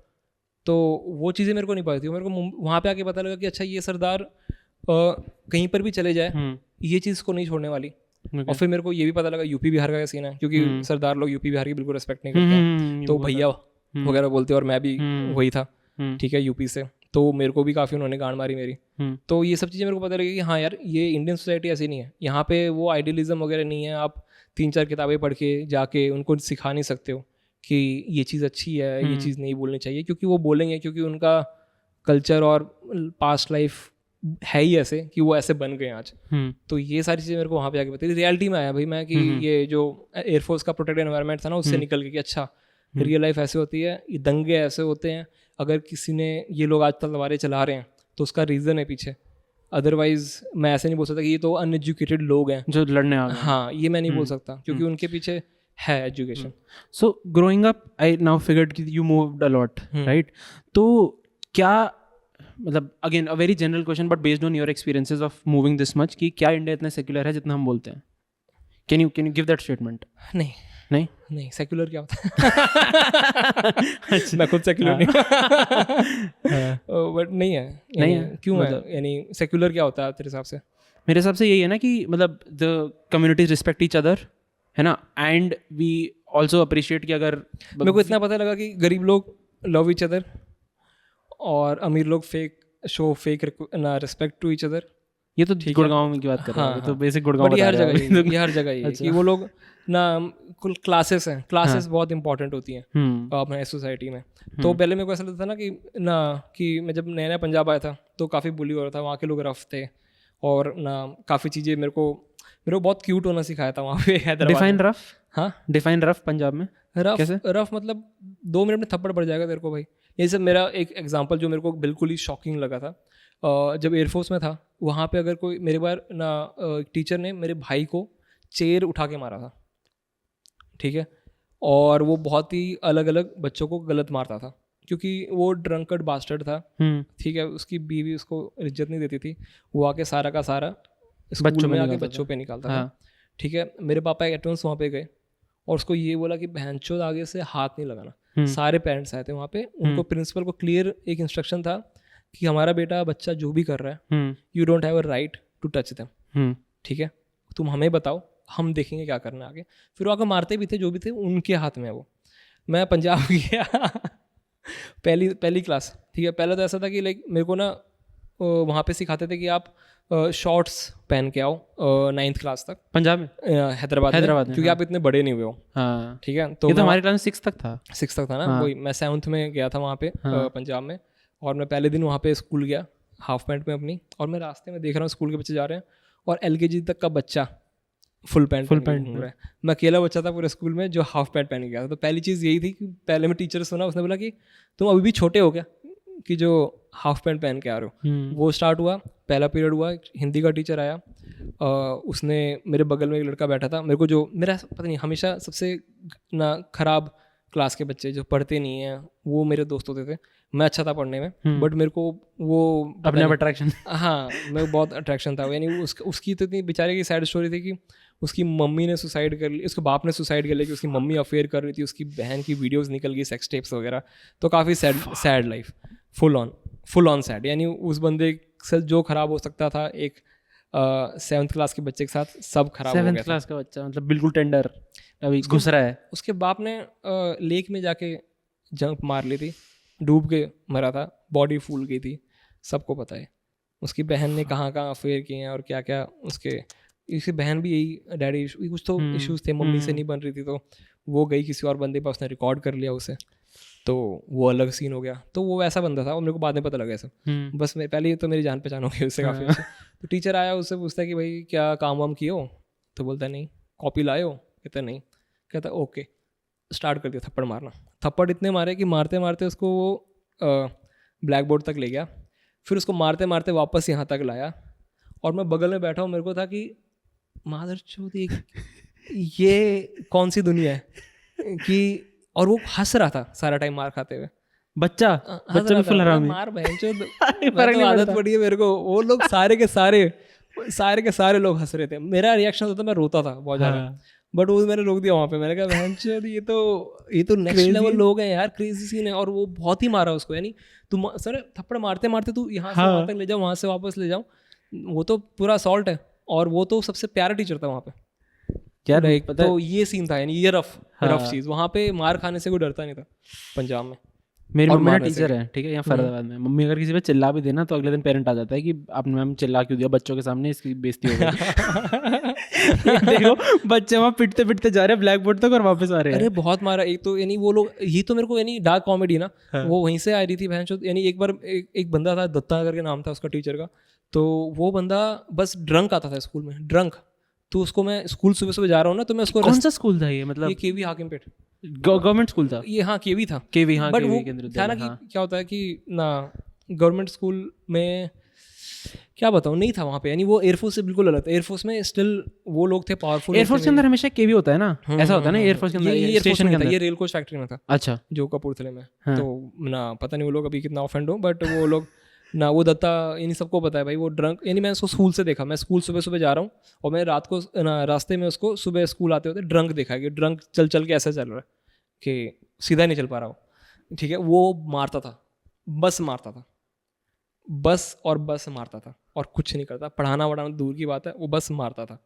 तो वो चीज़ें मेरे को नहीं पता थी। मेरे को वहाँ पे आके पता लगा कि अच्छा ये सरदार कहीं पर भी चले जाए ये चीज़ को नहीं छोड़ने वाली। और फिर मेरे को ये भी पता लगा यूपी बिहार का सीन है, क्योंकि सरदार लोग यूपी बिहार की बिल्कुल रिस्पेक्ट नहीं करते हैं, तो भैया वगैरह बोलते, और मैं भी वही था, ठीक है, यूपी से, तो मेरे को भी काफ़ी उन्होंने गांड मारी मेरी। तो ये सब चीज़ें मेरे को पता लगी कि हाँ यार ये इंडियन सोसाइटी ऐसी नहीं है, यहाँ पे वो आइडियलिज्म वगैरह नहीं है। आप 3-4 किताबें पढ़ के जाके उनको सिखा नहीं सकते हो कि ये चीज़ अच्छी है, ये चीज़ नहीं बोलनी चाहिए, क्योंकि वो बोलेंगे, क्योंकि उनका कल्चर और पास्ट लाइफ है ही ऐसे कि वो ऐसे बन गए आज। तो ये सारी चीज़ें मेरे को वहाँ पे आके बताई, रियलिटी में आया भाई मैं कि ये जो एयरफोर्स का प्रोटेक्टेड एनवायरनमेंट था ना, उससे निकल के कि अच्छा रियल लाइफ ऐसे होती है, ये दंगे ऐसे होते हैं, अगर किसी ने ये लोग आज तलवारें चला रहे हैं तो उसका रीज़न है पीछे। अदरवाइज मैं ऐसे नहीं बोल सकता कि ये तो अनएजुकेटेड लोग हैं जो लड़ने आ गए। हाँ, ये मैं नहीं बोल सकता, क्योंकि उनके पीछे है education. So growing up I now figured कि you moved a lot, right? तो क्या, मतलब again a very general question but based on your experiences of moving this much, कि क्या इंडिया इतना सेक्युलर है जितना हम बोलते हैं? Can you give that statement? नहीं, सेक्युलर क्या होता है? मैं खुद सेक्युलर नहीं, बट नहीं है। क्यों है? यानी सेक्युलर क्या होता है तेरे हिसाब से? मेरे हिसाब से यही है ना कि मतलब the communities respect each other, है ना, एंड वी ऑल्सो अप्रिशिएट कि अगर मेरे को इतना पता लगा कि गरीब लोग लव ईच अदर और अमीर लोग फेक ना रिस्पेक्ट टू ईच अदर। ये तो गुड़गांव की बात कर रहा हूँ, तो बेसिक गुड़गांव, ये हर जगह ये कि वो लोग ना, कुल क्लासेस हैं, क्लासेस बहुत इंपॉर्टेंट होती हैं अपने सोसाइटी में। तो पहले मेरे को ऐसा लगता था ना कि मैं जब नया पंजाब आया था तो काफ़ी बुली हो रहा था, वहाँ के लोग रफ थे, और ना काफ़ी चीज़ें मेरे को बहुत क्यूट होना सिखाया था वहाँ पे हैदराबाद। Define rough? हाँ, डिफाइन रफ पंजाब में रफ कैसे? रफ मतलब 2 मिनट में थप्पड़ पड़ जाएगा तेरे को भाई। ये सब मेरा एक एग्जांपल जो मेरे को बिल्कुल ही शॉकिंग लगा था, जब एयरफोर्स में था, वहाँ पे अगर कोई मेरे बार ना टीचर ने मेरे भाई को चेयर उठा के मारा था, ठीक है, और वो बहुत ही अलग अलग बच्चों को गलत मारता था, क्योंकि वो ड्रंकर्ड बास्टर्ड था, ठीक है, उसकी बीवी उसको इज्जत नहीं देती थी, वो आके सारा का सारा स्कूल में आके बच्चों पे निकालता था, ठीक है। मेरे पापा एटम्स वहाँ पे गए और उसको ये बोला कि बहनचोद आगे से हाथ नहीं लगाना। सारे पेरेंट्स आए थे वहाँ पे, उनको प्रिंसिपल को क्लियर एक इंस्ट्रक्शन था कि हमारा बेटा बच्चा जो भी कर रहा है, you don't have a right to touch them, ठीक है, तुम हमें बताओ, हम देखेंगे क्या करना है आगे। फिर वो आकर मारते भी थे, जो भी थे उनके हाथ में है वो। मैं पंजाब गया पहली क्लास, ठीक है। पहले तो ऐसा था कि लाइक मेरे को ना वहाँ पे सिखाते थे कि आप शॉर्ट्स पहन के आओ 9th क्लास तक, पंजाब में, हैदराबाद में, क्योंकि आप इतने बड़े नहीं हुए हो, हाँ ठीक है। तो हमारे क्लास 6 तक था, 6 तक था ना, वही मैं 7th में गया था वहाँ पे पंजाब में, और मैं पहले दिन वहाँ पे स्कूल गया हाफ पैंट में अपनी, और मैं रास्ते में देख रहा हूँ स्कूल के बच्चे जा रहे हैं और LKG तक का बच्चा फुल पैंट घूम रहा है। मैं अकेला बच्चा था पूरे स्कूल में जो हाफ पैंट पहन के गया था। तो पहली चीज़ यही थी कि पहले मैं टीचर से सुना, उसने बोला कि तुम अभी भी छोटे हो क्या कि जो हाफ पैंट पहन के आ रहे हो। वो स्टार्ट हुआ, पहला पीरियड हुआ, हिंदी का टीचर आया, उसने मेरे बगल में एक लड़का बैठा था, मेरे को जो मेरा पता नहीं हमेशा सबसे ना खराब क्लास के बच्चे जो पढ़ते नहीं हैं वो मेरे दोस्त होते थे। मैं अच्छा था पढ़ने में, बट मेरे को वो अपने अट्रैक्शन, हाँ मैं बहुत अट्रैक्शन था, यानी उसकी तो इतनी बेचारे की सैड स्टोरी थी कि उसकी मम्मी ने सुसाइड कर ली, उसके बाप ने सुसाइड कर लिया कि उसकी मम्मी अफेयर कर रही थी, उसकी बहन की वीडियोस निकल गई, सेक्स टेप्स वगैरह। तो काफ़ी sad life, full on sad. यानी उस बंदे से जो खराब हो सकता था एक 7th क्लास के बच्चे के साथ, सब खराब हो गया। 7th क्लास का बच्चा मतलब बिल्कुल टेंडर अभी घुस रहा है। उसके बाप ने लेक में जाके जंप मार ली थी, डूब के मरा था, बॉडी फूल गई थी, सबको पता है। उसकी बहन ने कहाँ अफेयर किए हैं और क्या क्या, उसकी बहन भी यही डैडी कुछ तो इश्यूज थे, मम्मी से नहीं बन रही थी, तो वो गई किसी और बंदे पर, उसने रिकॉर्ड कर लिया उसे, तो वो अलग सीन हो गया। तो वो वैसा बंदा था और मेरे को बाद में पता लगा सब। बस पहले तो मेरी जान पहचान हो गई उससे काफ़ी अच्छी। तो टीचर आया, उससे पूछता है कि भाई क्या काम वाम किए हो, तो बोलता है नहीं। कॉपी लाए हो, कहता नहीं, कहता ओके। स्टार्ट कर दिया थप्पड़ मारना। थप्पड़ इतने मारे कि मारते मारते उसको वो ब्लैक बोर्ड तक ले गया, फिर उसको मारते मारते वापस यहाँ तक लाया, और मैं बगल में बैठा हूँ। मेरे को था कि मादरचोद ये कौन सी दुनिया है कि, और वो हंस रहा था सारा टाइम मार खाते हुए। बच्चा में फुल हरामी, मार बहनचोद आदत पड़ी है मेरे को। वो लोग सारे के सारे लोग हंस रहे थे, मेरा रिएक्शन होता था मैं रोता था बहुत ज़्यादा, बट वो मैंने रोक दिया वहाँ पे। मैंने कहा बहनचोद ये तो नेक्स्ट लेवल लोग हैं यार, क्रेजी सीन है। और वो बहुत ही मारा उसको, यानी तुम सर थप्पड़ मारते मारते तू यहाँ से वहाँ तक ले जाओ, वहाँ से वापस ले जाओ, वो तो पूरा असॉल्ट है। और वो तो सबसे प्यारा टीचर था वहाँ पे क्या पता। तो ये सीन था, यानी ये रफ चीज़। वहाँ पे मार खाने से कोई डरता नहीं था पंजाब में। मेरी मम्मी ना टीचर है, ठीक है, यहाँ फरीदाबाद में। मम्मी अगर किसी पे चिल्ला भी देना तो अगले दिन पेरेंट आ जाता है कि आपने मैम चिल्ला क्यों दिया बच्चों के सामने, इसकी बेइज्जती हो गई। देखो बच्चे वहाँ पिटते पिटते जा रहे हैं ब्लैक बोर्ड तक और वापस आ रहे हैं। अरे बहुत मारा। एक तो यानी वो लोग, ये तो मेरे को यानी डार्क कॉमेडी ना, वो वहीं से आ रही थी बहनचोद। यानी एक बार एक बंदा था, दत्ता करके नाम था उसका टीचर का, तो वो बंदा बस ड्रंक आता था स्कूल में, ड्रंक। तो उसको मैं स्कूल सुबह सुबह जा रहा हूँ ना, तो मैं उसको, कौन सा स्कूल था ये, मतलब ये केवी हाकिमपेट गवर्नमेंट स्कूल था ये? हाँ केवी था, केवी, हाँ। बट वो था ना कि क्या होता है कि ना गवर्नमेंट स्कूल में क्या बताऊँ, नहीं था वहाँ पे। यानी वो एयरफोर्स से बिल्कुल अलग था। एयरफोर्स में स्टिल वो लोग थे पावरफुल। एयरफोर्स के अंदर हमेशा केवी होता है ना, ऐसा होता है ना एयरफोर्स के अंदर, स्टेशन के अंदर। ये रेल कोच फैक्ट्री में था, अच्छा, जो कपूरथले में। तो ना पता नहीं वो लोग अभी कितना ऑफेंड हो, बट वो लोग ना, वो दत्ता इन सबको पता है भाई वो ड्रंक। यानी मैं उसको स्कूल से देखा, मैं स्कूल सुबह सुबह जा रहा हूँ और मैं रात को ना रास्ते में उसको सुबह स्कूल आते होते ड्रंक देखा कि ड्रंक चल चल के ऐसा चल रहा है कि सीधा नहीं चल पा रहा हो, ठीक है। वो मारता था, बस मारता था, बस और बस मारता था, और कुछ नहीं करता। पढ़ाना वढ़ाना दूर की बात है, वो बस मारता था।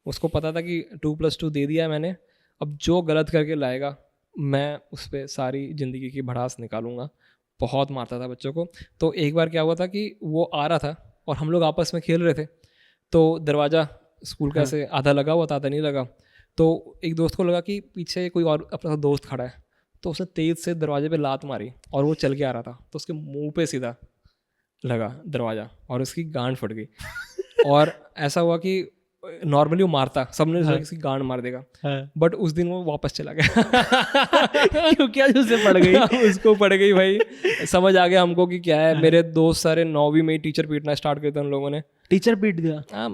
उसको पता था कि 2+2 दे दिया मैंने, अब जो गलत करके लाएगा मैं उस पर सारी ज़िंदगी की भड़ास निकालूंगा। बहुत मारता था बच्चों को। तो एक बार क्या हुआ था कि वो आ रहा था और हम लोग आपस में खेल रहे थे, तो दरवाज़ा स्कूल का ऐसे आधा लगा हुआ था, आधा नहीं लगा। तो एक दोस्त को लगा कि पीछे कोई और अपना दोस्त खड़ा है, तो उसने तेज़ से दरवाजे पे लात मारी और वो चल के आ रहा था, तो उसके मुंह पे सीधा लगा दरवाज़ा और उसकी गांड फट गई। और ऐसा हुआ कि नॉर्मली वो मारता, सबने सोचा इसकी गांड मार देगा, बट उस दिन वो वापस चला गया क्योंकि आज उसे पड़ गई उसको पड़ गई भाई। समझ आ गया हमको कि क्या है। मेरे दोस्त सारे 9वीं में टीचर पीटना स्टार्ट कर दिया उन लोगों ने। टीचर पीट दिया? हाँ,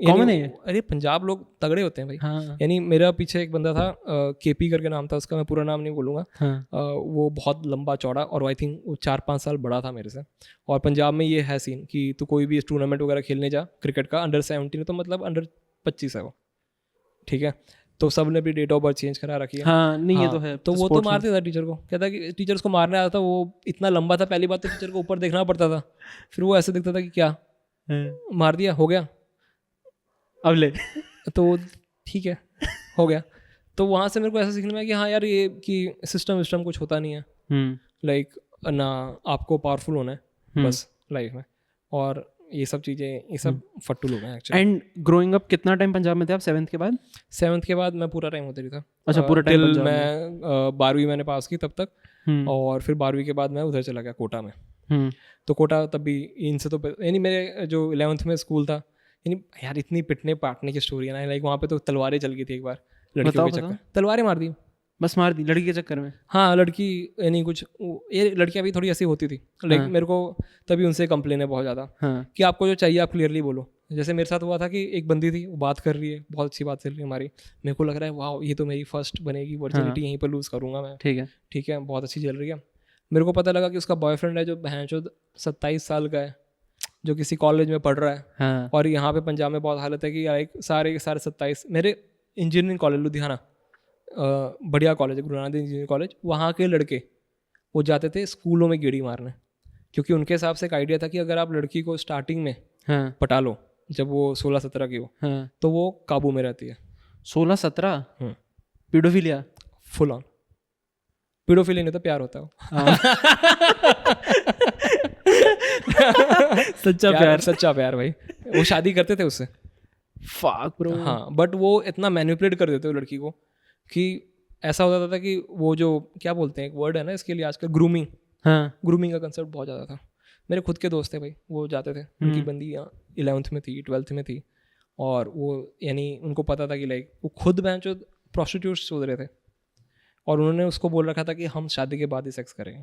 कॉमन है ये? अरे पंजाब लोग तगड़े होते हैं भाई। हाँ यानी मेरा पीछे एक बंदा था, केपी करके नाम था उसका, मैं पूरा नाम नहीं बोलूँगा। हाँ वो बहुत लंबा चौड़ा और आई थिंक वो 4-5 साल बड़ा था मेरे से। और पंजाब में ये है सीन कि तू कोई भी टूर्नामेंट वगैरह खेलने जा क्रिकेट का, अंडर-17 तो मतलब अंडर-25 है वो, ठीक है। तो सब ने भी डेट ऑफ बर्थ चेंज करा रखी है। हाँ नहीं ये तो है। तो वो तो मारते था टीचर को, कहता कि टीचर्स को मारने आता था, वो इतना लंबा था पहली बात तो टीचर को ऊपर देखना पड़ता था, फिर वो ऐसे दिखता था कि क्या मार दिया हो गया अब ले तो ठीक है हो गया। तो वहाँ से मेरे को ऐसा सीखने में कि हाँ यार ये कि सिस्टम कुछ होता नहीं है, लाइक ना आपको पावरफुल होना है बस लाइफ में, और ये सब चीज़ें ये सब फट्टू लोग हैं एक्चुअली। एंड ग्रोइंग अप कितना टाइम पंजाब में थे आप 7th के बाद? 7th के बाद मैं पूरा टाइम उधर ही था। अच्छा पूरा टाइम टिल मैं 12वीं मैंने पास की तब तक, और फिर 12वीं के बाद मैं उधर चला गया कोटा में। तो कोटा तब भी इनसे तो यानी मेरे जो 11th में स्कूल था, यानी यार इतनी पिटने पाटने की स्टोरी है ना, लाइक वहाँ पे तो तलवारें चल गई थी एक बार लड़कियों के चक्कर, तलवारें मार दी, बस मार दी लड़की के चक्कर में। हाँ लड़की यानी कुछ ये लड़कियाँ भी थोड़ी ऐसी होती थी, लाइक मेरे को तभी उनसे कंप्लेन है बहुत ज़्यादा कि आपको जो चाहिए आप क्लियरली बोलो। जैसे मेरे साथ हुआ था कि एक बंदी थी, वो बात कर रही है, बहुत अच्छी बात चल रही है हमारी, मेरे को लग रहा है वाह ये तो मेरी फर्स्ट बनेगी, वर्जिनिटी यहीं पर लूज़ करूँगा मैं, ठीक है बहुत अच्छी चल रही है। मेरे को पता लगा कि उसका बॉयफ्रेंड है जो बहनचोद 27 साल का है, जो किसी कॉलेज में पढ़ रहा है। हाँ। और यहाँ पे पंजाब में बहुत हालत है कि लाइक सारे 27, मेरे इंजीनियरिंग कॉलेज लुधियाना बढ़िया कॉलेज है, गुरु नानक देव इंजीनियरिंग कॉलेज, वहाँ के लड़के वो जाते थे स्कूलों में गेड़ी मारने, क्योंकि उनके हिसाब से एक आइडिया था कि अगर आप लड़की को स्टार्टिंग में पटा लो जब वो 16-17 की हो, तो वो काबू में रहती है। 16-17 पीडोफिलिया फुल ऑन पीडोफिलिया नहीं तो प्यार होता है सच्चा प्यार भाई, वो शादी करते थे उससे। Fuck bro. हाँ बट वो इतना मैनिपुलेट कर देते लड़की को कि ऐसा होता था कि वो जो क्या बोलते हैं एक वर्ड है ना इसके लिए आजकल, ग्रूमिंग। हाँ ग्रूमिंग का कंसेप्ट बहुत ज़्यादा था। मेरे खुद के दोस्त थे भाई, वो जाते थे, उनकी बंदी 11th में थी 12th में थी, और वो यानी उनको पता था कि लाइक वो खुद जो प्रोस्टिट्यूट्स शोध रहे थे, और उन्होंने उसको बोल रखा था कि हम शादी के बाद ही सेक्स करेंगे।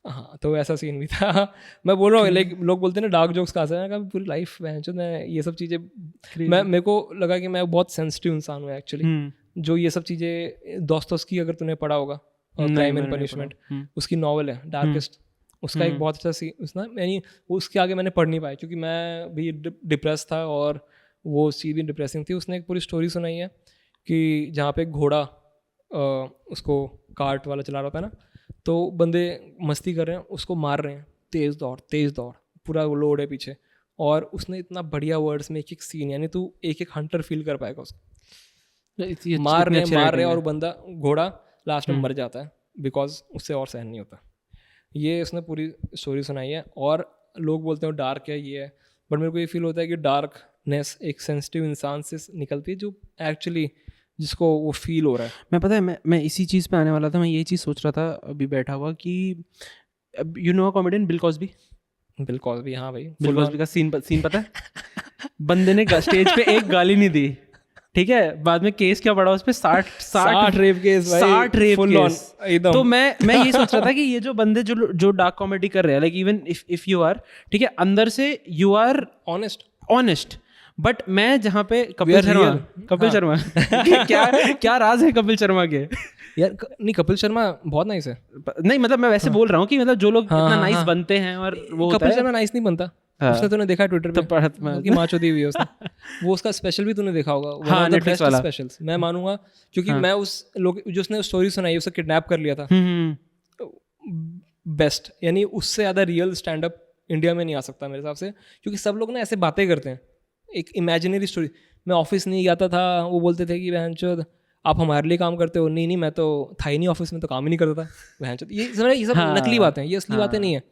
हाँ तो ऐसा सीन भी था। मैं बोल रहा हूँ लाइक लोग बोलते हैं ना डार्क जोक्स कहाँ से है, पूरी लाइफ मैं ये सब चीज़ें मेरे को लगा कि मैं बहुत सेंसिटिव इंसान हूँ एक्चुअली, जो ये सब चीज़ें दोस्तोस्की अगर तूने पढ़ा होगा, क्राइम एंड पनिशमेंट, उसकी नॉवल है डार्केस्ट, उसका एक बहुत अच्छा सीन उसना, यानी उसके आगे मैंने पढ़ नहीं पाया क्योंकि मैं भी डिप्रेस था और वो चीज़ भी डिप्रेसिंग थी। उसने एक पूरी स्टोरी सुनाई है कि जहाँ पे एक घोड़ा उसको कार्ट वाला चला रहा था ना, तो बंदे मस्ती कर रहे हैं, उसको मार रहे हैं, तेज़ दौड़ पूरा वो लोड है पीछे, और उसने इतना बढ़िया वर्ड्स में एक एक सीन, यानी तू एक एक हंटर फील कर पाएगा उसको, मार रहे और बंदा घोड़ा लास्ट में मर जाता है बिकॉज उससे और सहन नहीं होता। ये उसने पूरी स्टोरी सुनाई है, और लोग बोलते हैं डार्क है ये है, बट मेरे को ये फील होता है कि डार्कनेस एक सेंसिटिव इंसान से निकलती है जो एक्चुअली जिसको वो फील हो रहा है। मैं पता है मैं इसी चीज़ पे आने वाला था, मैं यही चीज़ सोच रहा था अभी बैठा हुआ कि you know comedian bill Cosby. हाँ भाई, बिल कॉस्बी का सीन पता है बंदे ने स्टेज पे एक गाली नहीं दी, ठीक है, बाद में केस क्या पड़ा उस पे 60 रेप केस भाई, 60 रेप केस। तो मैं ये सोच रहा था कि ये जो बंदे जो डार्क कॉमेडी कर रहे हैं, like even if you are, ठीक है, अंदर से यू आर ऑनेस्ट, बट मैं जहाँ पे कपिल शर्मा क्या राज है कपिल शर्मा के यार? नहीं कपिल शर्मा बहुत नाइस है, नहीं मतलब मैं वैसे बोल रहा हूँ कि मतलब जो लोग इतना नाइस बनते हैं, और वो कपिल शर्मा नाइस नहीं बनता। उसने तूने देखा ट्विटर पे कि माचो दी हुई है उसने, वो उसका स्पेशल भी तूने देखा होगा, हाँ नेटफ्लिक्स वाला स्पेशल्स मैं मानूंगा, क्योंकि मैं उस लोग जो उसने स्टोरी सुनाई उसे किडनैप कर लिया था, बेस्ट, यानी उससे ज़्यादा रियल स्टैंड अप इंडिया में नहीं आ सकता मेरे हिसाब से, क्योंकि सब लोग ना ऐसे बातें करते हैं, एक इमेजिनरी स्टोरी। मैं ऑफिस नहीं जाता था, वो बोलते थे कि बहनचोद आप हमारे लिए काम करते हो, नहीं मैं तो था ही नहीं ऑफिस में, तो काम ही नहीं करता था बहनचोद। ये सब नकली बातें हैं, ये असली बातें नहीं है,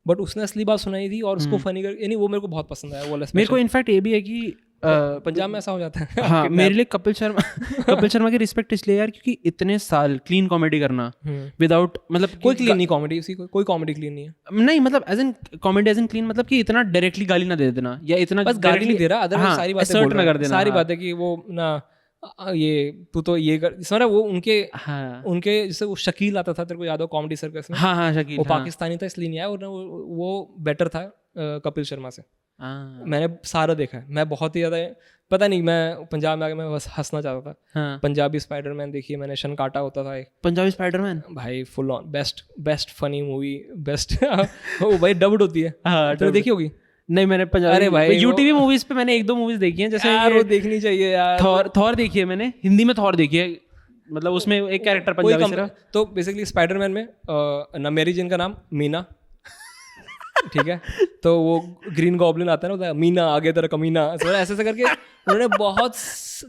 बट उसने असली बात सुनाई थी और उसको फनी कर, यानी वो मेरे को बहुत पसंद आया। वो मेरे को इनफैक्ट ये भी है कि पंजाब में ऐसा हो जाता है। हाँ मेरे लिए कपिल शर्मा की रिस्पेक्ट इसलिए यार क्योंकि इतने साल क्लीन कॉमेडी करना विदाउट, मतलब कोई क्लीन नहीं कॉमेडी, कोई कॉमेडी क्लीन नहीं है, नहीं मतलब edge in comedy edge in clean, मतलब कि इतना डायरेक्टली गाली ना दे देना, या इतना बस गाली नहीं दे रहा, अदरवाइज सारी बातें बोल रहा है, सारी बातें कि वो ना ये तू तो ये कर, समझ वो उनके जैसे वो शकील आता था, तेरे को याद हो कॉमेडी सर्कस में? हाँ शकील, वो पाकिस्तानी था इसलिए नहीं आया, वो बेटर था कपिल शर्मा से, मैंने सारा देखा है। मैं बहुत ही ज़्यादा, पता नहीं, मैं पंजाब में आके मैं बस हंसना चाहता था। पंजाबी स्पाइडरमैन देखी है मैंने, शनकाटा होता था एक पंजाबी स्पाइडरमैन, भाई full on best funny movie, best वो भाई डब्ड होती है। तो देखी होगी? नहीं मैंने पंजाबी, अरे भाई यूटीवी मूवीज पे मैंने 1-2 मूवीज देखी हैं, जैसे यार वो देखनी चाहिए यार। थॉर देखी है मैंने, हिंदी में थॉर देखी है, मतलब उसमें एक कैरेक्टर पंजाबी से। तो बेसिकली स्पाइडरमैन में ना मेरी जिन का नाम मीना, ठीक है, तो वो ग्रीन गॉब्लिन आता है ना, मीना आगे तेरा कमीना, ऐसे ऐसे करके उन्होंने बहुत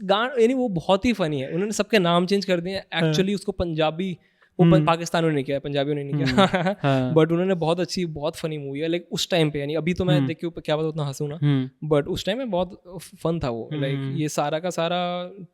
यानी वो बहुत ही फनी है। उन्होंने सबके नाम चेंज कर दिए एक्चुअली, उसको पंजाबी, वो पाकिस्तानियों ने किया, पंजाबियों ने नहीं किया, बट उन्होंने बहुत अच्छी, बहुत फनी मूवी है। लाइक उस टाइम पे, यानी अभी तो मैं देख के क्या पता उतना हंसूं ना, बट उस टाइम में बहुत फन था वो। लाइक ये सारा का सारा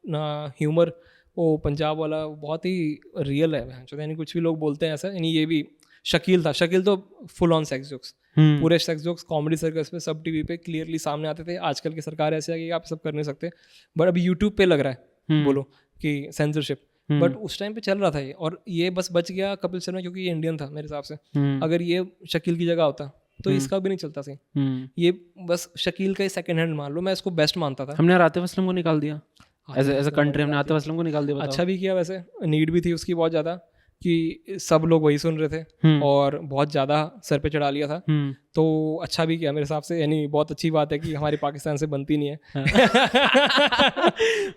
ना ह्यूमर, वो पंजाब वाला बहुत ही रियल है, यानी कुछ भी लोग बोलते हैं ऐसा। यानी ये भी शकील था, शकील तो फुल ऑन सेक्स जोक्स, पूरे सेक्स जोक्स कॉमेडी सर्कस पे सब टीवी पे क्लियरली सामने आते थे। आजकल की सरकार ऐसे है कि आप सब कर नहीं सकते, बट अभी यूट्यूब पे लग रहा है बोलो कि सेंसरशिप, बट उस टाइम पे चल रहा था ये। और ये बस बच गया कपिल शर्मा, क्योंकि ये इंडियन था मेरे हिसाब से। अगर ये शकील की जगह होता तो इसका भी नहीं चलता सही। ये बस शकील का ही सेकंड हैंड मान लो, मैं इसको बेस्ट मानता था। हमने आतिफ असलम को निकाल दिया एज अ कंट्री, हमने आतिफ असलम को निकाल दिया। अच्छा भी किया वैसे, नीड भी थी उसकी बहुत ज़्यादा, कि सब लोग वही सुन रहे थे और बहुत ज़्यादा सर पे चढ़ा लिया था, तो अच्छा भी किया मेरे हिसाब से। यानी बहुत अच्छी बात है कि हमारी पाकिस्तान से बनती नहीं है।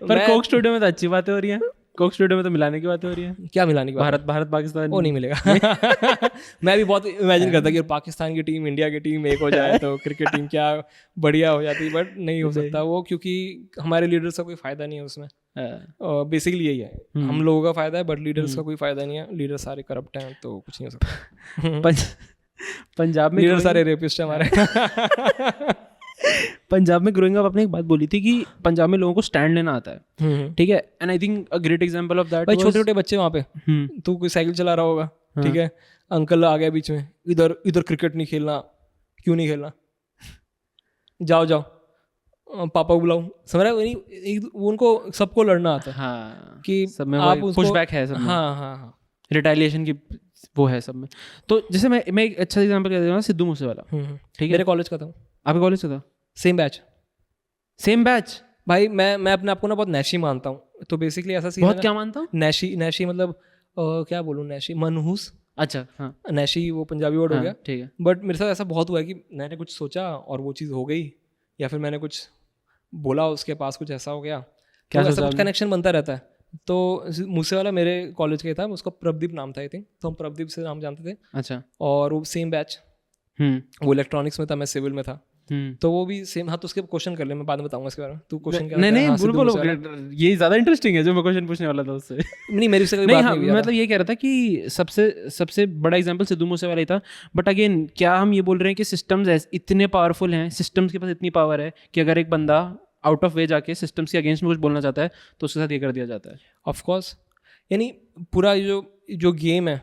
पर कोक स्टूडियो में तो अच्छी बातें हो रही हैं, कोक स्टूडियो में तो मिलाने की बातें हो रही है। क्या मिलाने की बात? भारत पाकिस्तान वो नहीं मिलेगा। मैं भी बहुत इमेजिन करता कि पाकिस्तान की टीम इंडिया की टीम एक हो जाए तो क्रिकेट टीम क्या बढ़िया हो जाती, बट नहीं हो सकता वो, क्योंकि हमारे लीडर्स का कोई फायदा नहीं है उसमें। बेसिकली यही है, हम लोगों का फायदा है बट लीडर्स का कोई फायदा नहीं है। लीडर सारे करप्ट हैं तो कुछ नहीं हो सकता। पंजाब में लीडर सारे रेपिस्ट हैं हमारे। पंजाब में ग्रोइंग अप आपने एक बात बोली थी कि पंजाब में लोगों को स्टैंड लेना आता है, ठीक है, and I think a great example of that, भाई छोटे छोटे बच्चे वहाँ पे, तू कोई साइकिल चला रहा होगा, ठीक है, अंकल आ गया बीच में, इधर इधर क्रिकेट नहीं खेलना, क्यों नहीं खेलना, जाओ जाओ पापा को बुलाओ, समझ रहे हो? उनको सबको लड़ना आता है कि सब में आप पुशबैक है सब में। हाँ रिटेलिएशन की वो है सब में। तो जैसे मैं एक अच्छा एग्जांपल दे दूंगा, सिद्धू मूसेवाला, ठीक है, मेरे कॉलेज का था। आपके कॉलेज का था? सेम बैच भाई। मैं अपने आप को ना बहुत नैशी मानता हूँ, तो बेसिकली ऐसा सीन बहुत क्या मानता हूँ? नैशी मतलब क्या बोलूँ, नैशी मनहूस। अच्छा हाँ, नैशी वो पंजाबी वर्ड हो गया, ठीक है। बट मेरे साथ ऐसा बहुत हुआ है कि मैंने कुछ सोचा और वो चीज़ हो गई, या फिर मैंने कुछ बोला उसके पास कुछ ऐसा हो गया, क्या तो ऐसा कुछ कनेक्शन बनता रहता है। तो मूसेवाला मेरे कॉलेज का ही था, उसका प्रभदीप नाम था आई थिंक, तो हम प्रभदीप से नाम जानते थे। अच्छा। और वो सेम बैच, वो इलेक्ट्रॉनिक्स में था, मैं सिविल में था, तो वो भी सेम। हाँ तो उसके क्वेश्चन कर ले, मैं बाद में बताऊंगा इसके बारे में। तू क्वेश्चन क्या? नहीं बोलो, ये ज्यादा इंटरेस्टिंग है जो मैं क्वेश्चन पूछने वाला था उससे। नहीं मेरे से कोई बात नहीं, मतलब ये कह रहा था कि सबसे बड़ा एग्जांपल सिद्धू मूसेवाला ही था। बट अगेन क्या हम ये बोल रहे हैं कि सिस्टम्स इतने पावरफुल हैं, सिस्टम्स के पास इतनी पावर है कि अगर एक बंदा आउट ऑफ वे जाके सिस्टम्स के अगेंस्ट में कुछ बोलना चाहता है तो उसके साथ ये कर दिया जाता है? ऑफकोर्स, यानी पूरा जो गेम है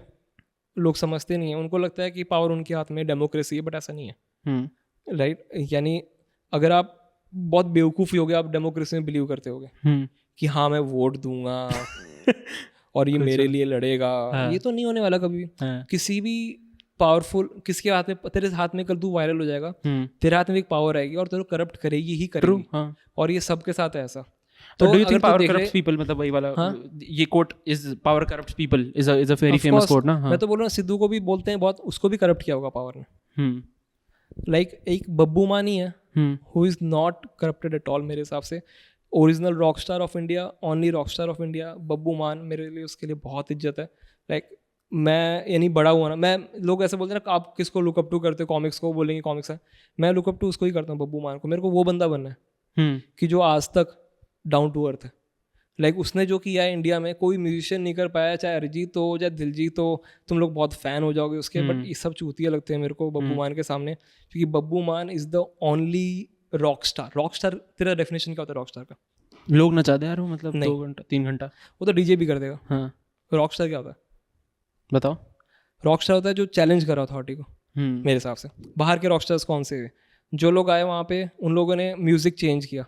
लोग समझते नहीं है, उनको लगता है कि पावर उनके हाथ में, डेमोक्रेसी है, बट ऐसा नहीं है, राइट? यानी अगर आप बहुत बेवकूफ़ी हो गए, आप डेमोक्रेसी में बिलीव करते होगे कि हाँ मैं वोट दूंगा और ये मेरे लिए लड़ेगा, ये तो नहीं होने वाला कभी भी। किसी भी पावरफुल, किसके हाथ में, तेरे हाथ में कल तू वायरल हो जाएगा, तेरे हाथ में एक पावर आएगी और तेरे को करप्ट करेगी ही करेगी, और ये सबके साथ है ऐसा। तो do you think power corrupts people, मतलब वही वाला ये quote is power corrupts people is a very famous quote ना? मैं तो बोल रहा हूँ सिद्धू को भी बोलते हैं बहुत, उसको भी करप्ट किया होगा पावर ने। लाइक एक बब्बू मान ही है who is not corrupted at all मेरे हिसाब से। Original rock star of India, only rock star of India Babbu मान, मेरे लिए उसके लिए बहुत इज्जत है। लाइक मैं यानी बड़ा हुआ ना, मैं लोग ऐसे बोलते हैं ना आप किसको लुकअप टू करते हो, कॉमिक्स को बोलेंगे कॉमिक्स है, मैं लुकअप टू उसको ही करता हूँ, बब्बू मान को। मेरे को वो बंदा बनना है कि जो आज तक डाउन टू अर्थ है। लाइक उसने जो किया है इंडिया में कोई म्यूजिशियन नहीं कर पाया, चाहे अरिजीत हो चाहे दिलजीत हो, तुम लोग बहुत फैन हो जाओगे उसके, बट ये सब चूतिया लगते हैं मेरे को बब्बू मान के सामने, क्योंकि बब्बू मान is the only rock star. Rock star तेरा डेफिनेशन क्या होता है रॉक स्टार का? लोग नचा दे यार, मतलब 2 घंटा 3 घंटा, वो तो डीजे भी कर देगा। हाँ, रॉक स्टार क्या होता है बताओ? रॉक स्टार होता है जो चैलेंज कर अथॉरिटी को, मेरे हिसाब से। बाहर के रॉक स्टार्स कौन से हैं? जो लोग आए वहाँ पे, उन लोगों ने म्यूज़िक चेंज किया,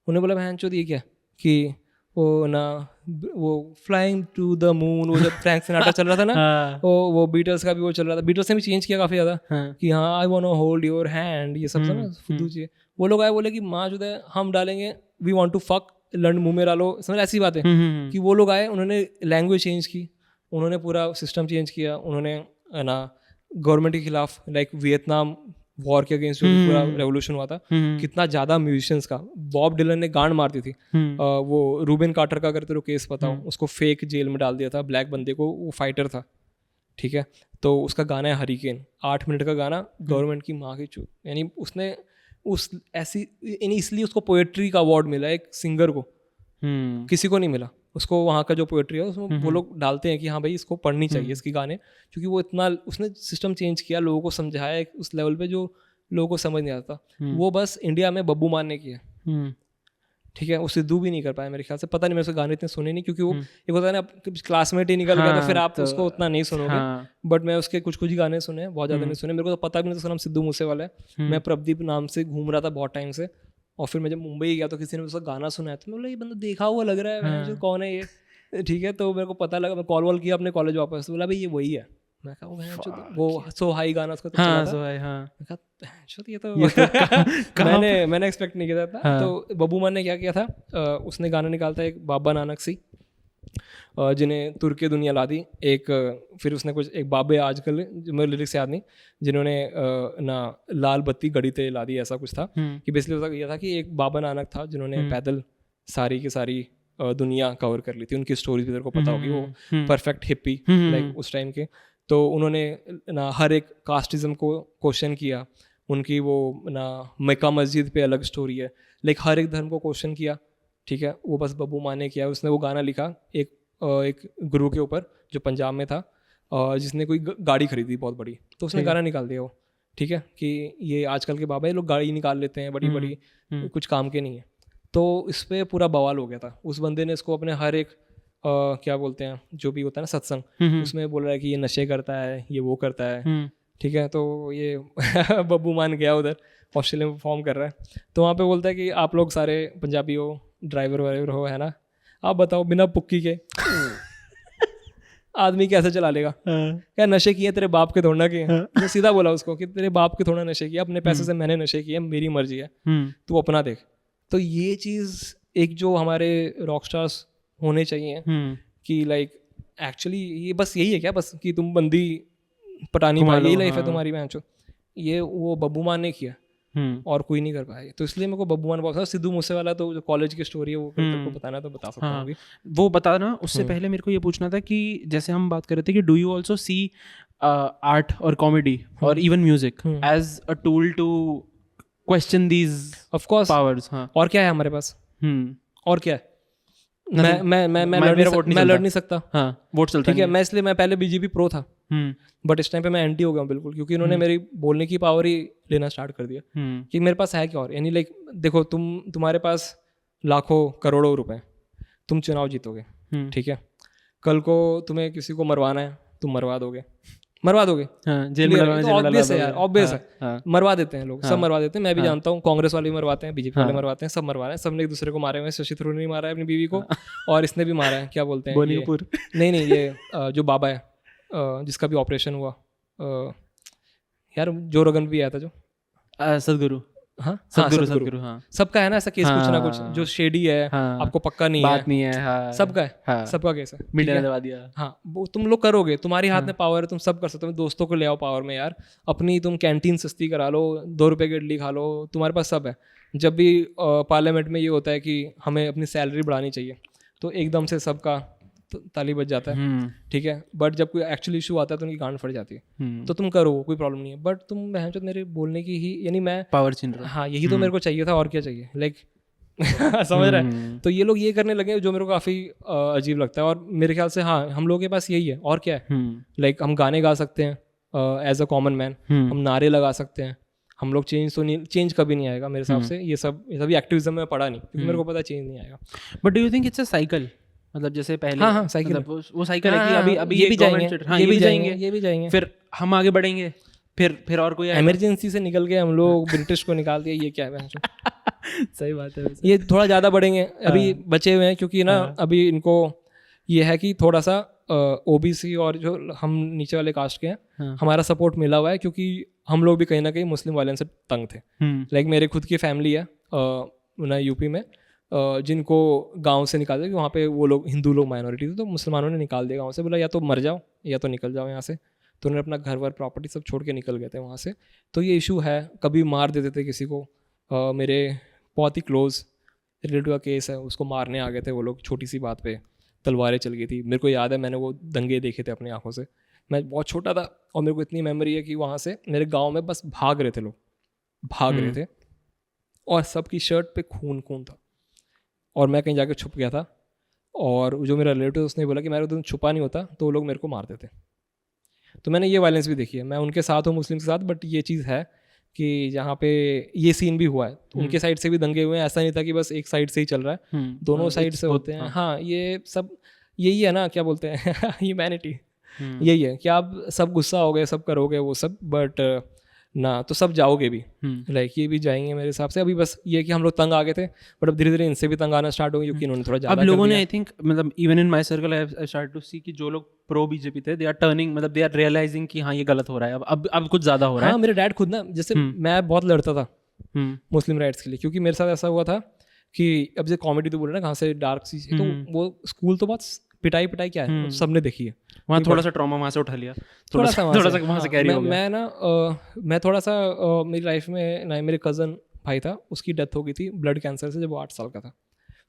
उन्हें बोला बहन चोद ये क्या कि वो ना वो फ्लाइंग टू द मून, वो जब फ्रैंक सिनाट्रा चल रहा था ना, वो बीटल्स का भी वो चल रहा था, बीटल्स ने भी चेंज किया काफ़ी ज़्यादा कि हाँ I want to hold your hand, ये सब था ना फुद्दू चाहिए। वो लोग आए बोले कि माँ जो है हम डालेंगे, वी वांट टू फक, लंड मुंह में डालो, समझ ऐसी बात है कि वो लोग आए, उन्होंने लैंग्वेज चेंज की, उन्होंने पूरा सिस्टम चेंज किया, उन्होंने ना गवर्नमेंट के खिलाफ लाइक वियतनाम वॉर के अगेंस्ट जो पूरा रेवोल्यूशन हुआ था, कितना ज़्यादा म्यूजिशियंस का, बॉब डिलन ने गांड मार दी थी। वो रूबेन कार्टर का अगर तेरे को केस पता हो, उसको फेक जेल में डाल दिया था, ब्लैक बंदे को, वो फाइटर था, ठीक है, तो उसका गाना है हरिकेन, 8 मिनट का गाना, गवर्नमेंट की माँ की चूत, यानी उसने उस ऐसी, यानी इसलिए उसको पोएट्री का अवार्ड मिला एक सिंगर को, किसी को नहीं मिला। उसको वहाँ का जो पोएट्री है उसमें वो लोग डालते हैं कि हाँ भाई इसको पढ़नी चाहिए इसकी गाने, क्योंकि वो इतना उसने सिस्टम चेंज किया, लोगों को समझाया उस लेवल पे जो लोगों को समझ नहीं आता। वो बस इंडिया में बब्बू मान ने किया, ठीक है, वो सिद्धू भी नहीं कर पाया मेरे ख्याल से, पता नहीं, मेरे से गाने इतने सुने नहीं, क्योंकि वो एक होता है ना क्लासमेट ही निकल गया तो फिर आप उसको उतना नहीं सुनोगे, बट मैं उसके कुछ ही गाने सुने, बहुत ज़्यादा नहीं सुने, मेरे को तो पता भी नहीं था उसका नाम सिद्धू मूसेवाला है। मैं प्रदीप नाम से घूम रहा था बहुत टाइम से, और फिर मैं जब मुंबई गया तो किसी ने उसका गाना सुना, तो मैं बोला ये बंदा देखा हुआ लग रहा है, जो कौन है ये, ठीक है, तो मेरे को पता लगा, मैं कॉल वॉल किया अपने कॉलेज वापस, तो बोला भाई ये वही है। मैं कहा वो सो हाई गाना उसका तो चला था, मैं कहा ये तो मैंने एक्सपेक्ट नहीं किया था। तो बब्बू मान ने क्या किया था, उसने गाना निकाला था एक बाबा नानक सी, जिन्हें तुर्की दुनिया ला दी, एक फिर उसने कुछ एक बाबे आजकल जो मेरे लिरिक्स याद नहीं, जिन्होंने ना लाल बत्ती गड़ी ते ला दी, ऐसा कुछ था कि बेसिकली उसका ये था कि एक बाबा नानक था जिन्होंने पैदल सारी की सारी दुनिया कवर कर ली थी, उनकी स्टोरीज भी तेरे को पता होगी, वो परफेक्ट हिप्पी लाइक उस टाइम के, तो उन्होंने ना हर एक कास्टिज्म को क्वेश्चन किया, उनकी वो ना मक्का मस्जिद पे अलग स्टोरी है, लाइक हर एक धर्म को क्वेश्चन किया, ठीक है, वो बस बब्बू मान ने किया। उसने वो गाना लिखा एक गुरु के ऊपर जो पंजाब में था, जिसने कोई गाड़ी खरीदी बहुत बड़ी, तो उसने गाना निकाल दिया वो, ठीक है, कि ये आजकल के बाबा ये लोग गाड़ी निकाल लेते हैं बड़ी बड़ी, कुछ काम के नहीं है। तो इस पर पूरा बवाल हो गया था, उस बंदे ने इसको अपने हर एक क्या बोलते हैं जो भी होता है ना सत्संग, उसमें बोल रहा है कि ये नशे करता है, ये वो करता है, ठीक है, तो ये बब्बू मान गया उधर ऑस्ट्रेलिया में परफॉर्म कर रहा है, तो वहाँ पे बोलता है कि आप लोग सारे पंजाबी हो, ड्राइवर वाइवर हो, है ना, आप बताओ बिना पुक्की के आदमी कैसे चला लेगा, क्या नशे किए तेरे बाप के थोड़ा किए, मैं सीधा बोला उसको कि तेरे बाप के थोड़ा नशे किए, अपने पैसे से मैंने नशे किए, मेरी मर्जी है, तू अपना देख। तो ये चीज़ एक जो हमारे रॉक स्टार्स होने चाहिए कि लाइक एक्चुअली ये बस यही है क्या, बस कि तुम बंदी पटानी पाई, यही लाइफ है तुम्हारी मैच, ये वो बब्बू मान ने किया और कोई नहीं कर पाया, तो इसलिए मेरे को बब्बू मान बहुत पसंद। सिद्धू मूसेवाला तो जो कॉलेज की स्टोरी है वो तेरे को बताना तो बता सकता हूँ, वो बताना। उससे पहले मेरे को ये पूछना था कि जैसे हम बात कर रहे थे कि do you also see art और कॉमेडी और even music as a tool to question these of course powers? और क्या है हमारे पास, और क्या है, मैं लड़ नहीं सकता, वोट चलता ठीक है, मैं इसलिए मैं पहले बीजेपी प्रो था, बट इस टाइम पे मैं एंटी हो गया बिल्कुल, क्योंकि इन्होंने मेरी बोलने की पावर ही लेना स्टार्ट कर दिया कि मेरे पास है क्या और, यानी लाइक देखो तुम्हारे पास लाखों करोड़ों रुपए, तुम चुनाव जीतोगे, ठीक है, कल को तुम्हें किसी को मरवाना है, तुम मरवा दोगे, जेल में लगाना, ऑब्वियस है यार, ऑब्वियस है, मरवा देते हैं लोग, सब मरवा देते हैं, मैं भी जानता हूँ, कांग्रेस वाले भी मरवाते हैं, बीजेपी वाले मरवाते हैं, सब मरवा रहे हैं, सबने एक दूसरे को मारे हुए हैं, शशि थरूर ने मारा है अपनी बीवी को, और इसने भी मारा है, क्या बोलते हैं नहीं ये जो बाबा है जिसका भी ऑपरेशन हुआ, यार जो रोगन भी आया था, जो सदगुरु, सदगुरु, सबका है ना ऐसा केस, कुछ ना कुछ जो शेडी है, आपको पक्का नहीं बात नहीं है, सबका है, सबका केस है, मीडिया ने दबा दिया, हाँ, वो तुम लोग करोगे, तुम्हारे हाथ में पावर है, तुम सब कर सकते हो, दोस्तों को ले आओ पावर में यार, अपनी तुम कैंटीन सस्ती करा लो, 2 रुपए की इडली खा लो, तुम्हारे पास सब है। जब भी पार्लियामेंट में ये होता है कि हमें अपनी सैलरी बढ़ानी चाहिए, तो एकदम से सबका ताली बज जाता है, ठीक है, बट जब कोई एक्चुअल इशू आता है तो उनकी गांड फट जाती है, तो तुम करो, कोई प्रॉब्लम नहीं है, बट तुम मेरे बोलने की ही, यानी मैं पावर छीन रहा, हाँ यही तो मेरे को चाहिए था, और क्या चाहिए, लाइक समझ रहा है, तो ये लोग ये करने लगे जो मेरे को काफ़ी अजीब लगता है, और मेरे ख्याल से हाँ हम लोगों के पास यही है, और क्या है, लाइक हम गाने गा सकते हैं एज अ कॉमन मैन, हम नारे लगा सकते हैं, हम लोग चेंज कभी नहीं आएगा मेरे हिसाब से, ये सभी एक्टिविज्म में पढ़ा नहीं, क्योंकि मेरे को पता चेंज नहीं आएगा। But do you think it's a cycle, मतलब जैसे पहले हाँ साइकिल, मतलब वो साइकिल है कि अभी ये भी जाएंगे, ये भी जाएंगे, फिर हम आगे बढ़ेंगे, फिर और कोई इमरजेंसी से निकल के हम लोग ब्रिटिश को निकाल दिया, ये क्या है सही बात है वैसे। ये थोड़ा ज़्यादा बढ़ेंगे, अभी बचे हुए हैं क्योंकि ना अभी इनको ये है कि थोड़ा सा ओबीसी और जो हम नीचे वाले कास्ट के हैं हमारा सपोर्ट मिला हुआ है, क्योंकि हम लोग भी कहीं ना कहीं मुस्लिम वाले से तंग थे। लाइक मेरे खुद की फैमिली है ना यूपी में, जिनको गांव से निकाल दिया कि वहाँ पे वो लोग हिंदू लोग माइनॉरिटी थे, तो मुसलमानों ने निकाल दिया गांव से, बोला या तो मर जाओ या तो निकल जाओ यहाँ से। तो उन्होंने अपना घर वर प्रॉपर्टी सब छोड़ के निकल गए थे वहाँ से। तो ये इशू है, कभी मार देते थे किसी को। मेरे बहुत ही क्लोज रिलेटिव का केस है, उसको मारने आ गए थे वो लोग, छोटी सी बात पे तलवारें चल गई थी। मेरे को याद है मैंने वो दंगे देखे थे अपनी आंखों से, मैं बहुत छोटा था और मेरे को इतनी मेमोरी है कि वहाँ से मेरे गांव में बस भाग रहे थे लोग, भाग रहे थे और सबकी शर्ट पे खून खून था और मैं कहीं जाके छुप गया था। और जो मेरा रिलेटिव उसने बोला कि मैं उधर छुपा नहीं होता तो वो लोग मेरे को मारते थे। तो मैंने ये वायलेंस भी देखी है, मैं उनके साथ हूँ मुस्लिम के साथ, बट ये चीज़ है कि जहाँ पे ये सीन भी हुआ है, उनके साइड से भी दंगे हुए हैं, ऐसा नहीं था कि बस एक साइड से ही चल रहा है, दोनों साइड से होते हैं। हाँ, ये सब यही है ना, क्या बोलते हैं ह्यूमैनिटी, यही है कि आप सब गुस्सा हो गए, सब करोगे वो सब, बट ना तो सब जाओगे भी, लाइक ये भी जाएंगे मेरे हिसाब से। अभी बस ये कि हम लोग तंग आ गए थे, बट अब धीरे धीरे इनसे भी तंग आना स्टार्ट हो गई, क्योंकि इन्होंने थोड़ा ज़्यादा अब लोगों ने आई थिंक मतलब even in my circle I start to see कि जो लोग प्रो बीजेपी थे दे आर टर्निंग, मतलब दे आर रियलाइजिंग कि हाँ ये गलत हो रहा है, अब कुछ ज़्यादा हो रहा है। हाँ, मेरे डैड खुद ना, जैसे मैं बहुत लड़ता था मुस्लिम राइट्स के लिए, क्योंकि मेरे साथ ऐसा हुआ था कि अब जैसे कॉमेडी तो बोल रहे ना कहाँ से डार्क सी, तो वो स्कूल तो बहुत पिटाई पिटाई क्या है सबने देखी है, वहाँ थोड़ा सा ट्रॉमा वहाँ से उठा लिया, थोड़ा सा वहाँ से कैरी हो गया। मैं ना मैं थोड़ा सा मेरी लाइफ में ना, मेरे कज़न भाई था, उसकी डेथ हो गई थी ब्लड कैंसर से जब वो 8 साल का था।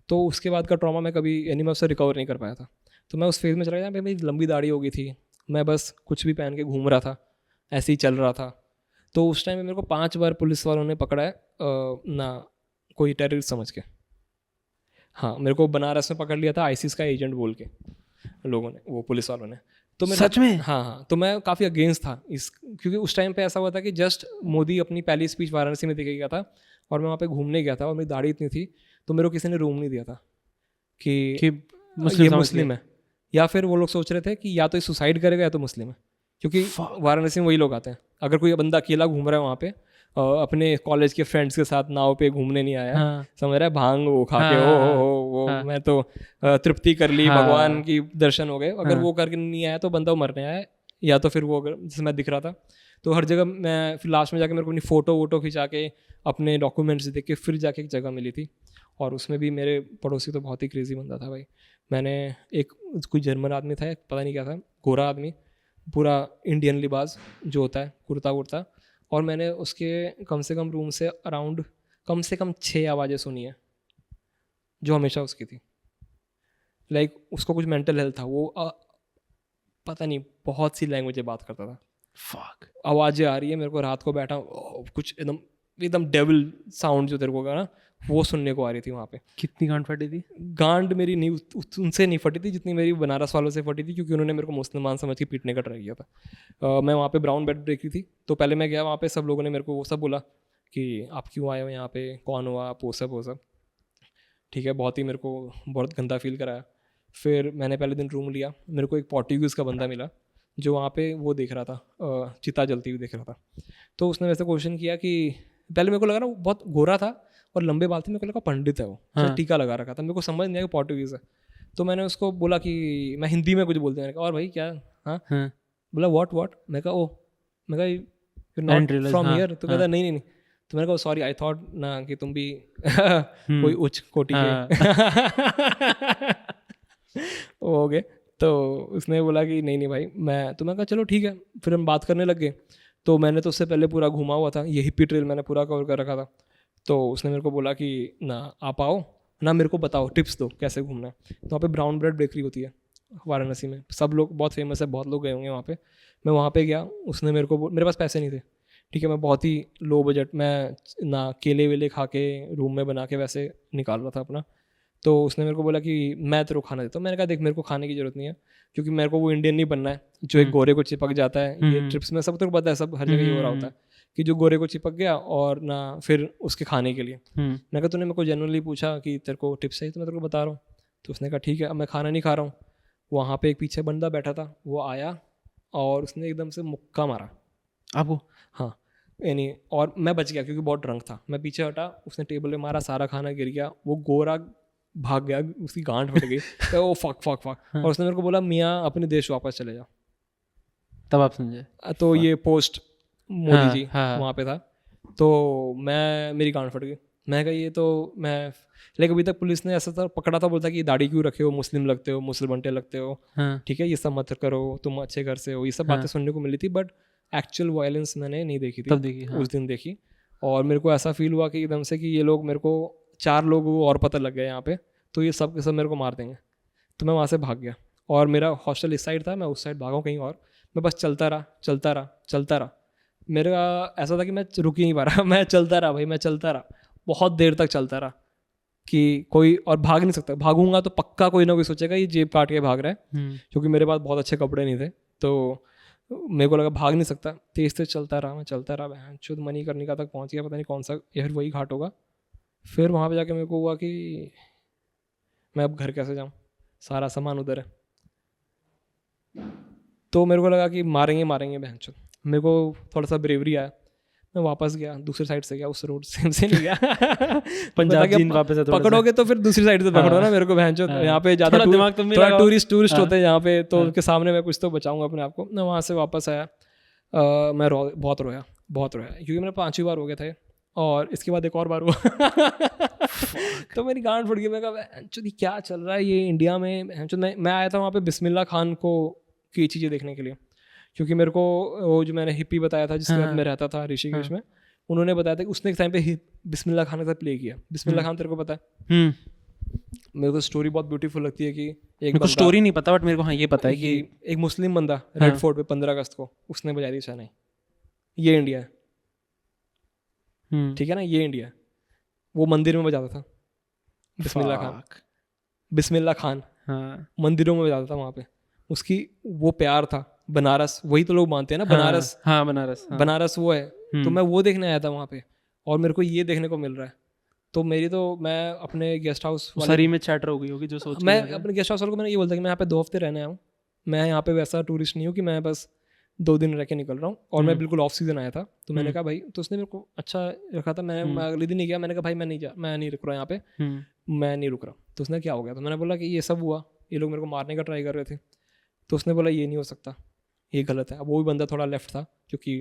तो उसके बाद का ट्रॉमा मैं कभी यानी मैं उससे रिकवर नहीं कर पाया था। तो मैं उस फेज़ में चला गया, मेरी लंबी दाढ़ी हो गई थी, मैं बस कुछ भी पहन के घूम रहा था, ऐसे ही चल रहा था। तो उस टाइम में मेरे को 5 बार पुलिस वालों ने पकड़ा है ना, कोई टेररिस्ट समझ के। हाँ, मेरे को बनारस में पकड़ लिया था आईसिस का एजेंट बोल के लोगों ने, वो पुलिस वालों ने। तो मैं सच में? हाँ, तो मैं काफ़ी अगेंस्ट था इस, क्योंकि उस टाइम पे ऐसा हुआ था कि जस्ट मोदी अपनी पहली स्पीच वाराणसी में देके गया था और मैं वहाँ पे घूमने गया था और मेरी दाढ़ी इतनी थी, तो मेरे को किसी ने रूम नहीं दिया था कि ये मुस्लिम है, या फिर वो लोग सोच रहे थे कि या तो ये सुसाइड करेगा या तो मुस्लिम है, क्योंकि वाराणसी में वही लोग आते हैं। अगर कोई बंदा अकेला घूम रहा है वहाँ पे अपने कॉलेज के फ्रेंड्स के साथ नाव पे घूमने नहीं आया, समझ रहा है, भांग वो खा के वो मैं तो तृप्ति कर ली, भगवान की दर्शन हो गए, अगर वो करके नहीं आया तो बंदा वो मरने आया, या तो फिर वो अगर जैसे मैं दिख रहा था तो हर जगह मैं फिर लास्ट में जाके मेरे को अपनी फ़ोटो वोटो खिंचा के अपने डॉक्यूमेंट्स देख के फिर जाके एक जगह मिली थी, और उसमें भी मेरे पड़ोसी तो बहुत ही क्रेजी बंदा था भाई। मैंने एक कोई जर्मन आदमी था, पता नहीं क्या था, गोरा आदमी, पूरा इंडियन लिबास जो होता है, कुर्ता वुर्ता, और मैंने उसके कम से कम रूम से अराउंड कम से कम 6 आवाज़ें सुनी है जो हमेशा उसकी थी। लाइक उसको कुछ मेंटल हेल्थ था, वो पता नहीं बहुत सी लैंग्वेजें बात करता था। फक, आवाज़ें आ रही है मेरे को, रात को बैठा कुछ एकदम एकदम डेविल साउंड जो तेरे को ना वो सुनने को आ रही थी वहाँ पे। कितनी गांड फटी थी? गांड मेरी नहीं उनसे नहीं फटी थी जितनी मेरी बनारस वालों से फटी थी, क्योंकि उन्होंने मेरे को मुसलमान समझ के पीटने का ट्राई किया था। मैं वहाँ पे ब्राउन बेड देखी थी, तो पहले मैं गया वहाँ पे, सब लोगों ने मेरे को वो सब बोला कि आप क्यों आए हो यहाँ पे, कौन हो आप, वो सब ठीक है, बहुत ही मेरे को बहुत गंदा फील कराया। फिर मैंने पहले दिन रूम लिया, मेरे को एक पोर्टुगीज़ का बंदा मिला जो वहाँ पे वो देख रहा था, चिता जलती हुई देख रहा था। तो उसने वैसे क्वेश्चन किया कि पहले मेरे को लगा ना वो बहुत गोरा था और लंबे बाल थे, मेरे को लगा पंडित है वो, हाँ। टीका लगा रखा था, मेरे को समझ नहीं आया कि पोर्टुगीज़ है। तो मैंने उसको बोला कि मैं हिंदी में कुछ बोलते हैं, मैंने कहा और भाई क्या, हाँ, बोला व्हाट, मैं कहा ओ, मैं कहा यू नॉट फ्रॉम हियर, तो कहता नहीं, तो मैंने कहा सॉरी आई थॉट ना कि तुम भी कोई उच्च कोटि के हो गए। तो उसने बोला कि नहीं भाई तो मैं कहा चलो ठीक है, फिर हम बात करने लग गए। तो मैंने तो उससे पहले पूरा घुमा हुआ था, ये हिप्पी ट्रेल मैंने पूरा कवर कर रखा था। तो उसने मेरे को बोला कि ना आप आओ ना, मेरे को बताओ, टिप्स दो कैसे घूमना है। तो वहाँ पे ब्राउन ब्रेड बेकरी होती है वाराणसी में, सब लोग बहुत फेमस है, बहुत लोग गए होंगे वहाँ पे। मैं वहाँ पे गया, उसने मेरे को मेरे पास पैसे नहीं थे, ठीक है, मैं बहुत ही लो बजट में ना केले वेले खा के रूम में बना के वैसे निकाल रहा था अपना। तो उसने मेरे को बोला कि मैं तेरे को खाना देता हूँ। मैंने कहा देख मेरे को खाने की ज़रूरत नहीं है, क्योंकि मेरे को वो इंडियन नहीं बनना है जो एक गोरे को चिपक जाता है। ये ट्रिप्स में सब तेरे को पता है, सब हर जगह ये हो रहा होता है कि जो गोरे को चिपक गया और ना फिर उसके खाने के लिए। मैंने कहा तूने मेरे को जनरली पूछा कि तेरे को टिप्स चाहिए तो मैं तेरे को बता रहा हूँ। तो उसने कहा ठीक है, अब मैं खाना नहीं खा रहा हूँ। वहाँ पे एक पीछे बंदा बैठा था, वो आया और उसने एकदम से मुक्का मारा आपको। हाँ, यानी और मैं बच गया क्योंकि बहुत ड्रंक था। मैं पीछे हटा, उसने टेबल पे मारा, सारा खाना गिर गया, वो गोरा भाग गया, उसकी गांठ फट गई। तो वो फक और उसने मेरे को बोला मियाँ अपने देश वापस चले जाओ। तब आप समझे? तो ये पोस्ट मोदी जी हाँ। वहाँ पे था। तो मेरी गांठ फट गई। मैं कहा ये तो मैं, लेकिन अभी तक पुलिस ने ऐसा था पकड़ा था, बोलता कि दाढ़ी क्यों रखे हो, मुस्लिम लगते हो, मुस्लिम बंटे लगते हो, ठीक है ये सब मत करो, तुम अच्छे घर से हो, ये सब बातें सुनने को मिली थी। बट एक्चुअल वायलेंस मैंने नहीं देखी थी, तब देखी, उस दिन देखी। और मेरे को ऐसा फील हुआ कि एकदम से कि ये लोग मेरे को 4 लोग और पता लग गया यहाँ पे, तो ये सब के सब मेरे को मार देंगे। तो मैं वहाँ से भाग गया और मेरा हॉस्टल इस साइड था, मैं उस साइड भागा कहीं और। मैं बस चलता रहा। मेरा ऐसा था कि मैं रुक ही नहीं पा रहा। मैं चलता रहा भाई, मैं चलता रहा, बहुत देर तक चलता रहा कि कोई और भाग नहीं सकता। भागूंगा तो पक्का कोई ना कोई सोचेगा ये जेब काट के भाग रहा है, क्योंकि मेरे पास बहुत अच्छे कपड़े नहीं थे। तो मेरे को लगा भाग नहीं सकता, तेज तेज चलता रहा। मैं चलता रहा, शुद्ध मणिकर्णिका तक पहुंच गया, पता नहीं कौन सा, या फिर वही घाट होगा। फिर वहाँ पे जाके मेरे को हुआ कि मैं अब घर कैसे जाऊँ, सारा सामान उधर है। तो मेरे को लगा कि मारेंगे बहनचोद। मेरे को थोड़ा सा ब्रेवरी आया, मैं वापस गया, दूसरी साइड से गया, उस रोड से नहीं गया। पंजाब जीन वापस पकड़ोगे तो फिर दूसरी साइड से पकड़ो ना मेरे को बहनचोद। यहाँ पे ज़्यादा थोड़ा टूरिस्ट होते हैं यहाँ पे, तो उनके सामने मैं कुछ तो बचाऊंगा अपने आप को। मैं वहाँ से वापस आया, मैं बहुत रोया क्योंकि मैंने 5वीं बार हो गया था और इसके बाद एक और बार हुआ। तो मेरी गांड फट गई। मैं कहा क्या चल रहा है ये इंडिया में। मैं आया था वहाँ पे बिस्मिल्लाह खान को की चीज़ें देखने के लिए, क्योंकि मेरे को वो जो मैंने हिप्पी बताया था जिसके साथ मैं रहता था ऋषिकेश में, उन्होंने बताया था कि उसने एक टाइम पे बिस्मिल्लाह खान के साथ प्ले किया। बिस्मिल्लाह खान तेरे को पता है? मेरे को स्टोरी बहुत ब्यूटीफुल लगती है कि एक स्टोरी नहीं पता, बट मेरे को हाँ ये पता है कि एक मुस्लिम बंदा रेड फोर्ट पे 15 अगस्त को उसने बजाई थी शहनाई। ये इंडिया है, ठीक है ना, ये इंडिया है। वो मंदिर में बजाता था बिस्मिल्लाह खान मंदिरों में बजाता था वहाँ पे। उसकी वो प्यार था, बनारस, वही तो लोग मानते हैं ना, बनारस। हाँ, बनारस वो है। तो मैं वो देखने आया था वहाँ पे और मेरे को ये देखने को मिल रहा है। तो मैं अपने गेस्ट हाउस सरी में चैटर हो गई होगी जो सोच, मैं अपने गेस्ट हाउस वाले को मैंने ये बोलता कि मैं यहाँ पे 2 हफ्ते रहने आया हूँ, मैं यहाँ पे वैसा टूरिस्ट नहीं हूँ कि मैं बस 2 दिन रह के निकल रहा हूँ। और मैं बिल्कुल ऑफ सीजन आया था। तो मैंने कहा भाई, तो उसने मेरे को अच्छा रखा था। मैं अगले दिन नहीं गया, मैंने कहा भाई मैं नहीं रुक रहा यहाँ पे, मैं नहीं रुक रहा। तो उसने क्या हो गया, तो मैंने बोला कि ये सब हुआ, ये लोग मेरे को मारने का ट्राई कर रहे थे। तो उसने बोला ये नहीं हो सकता, ये गलत है। अब वो भी बंदा थोड़ा लेफ्ट था क्योंकि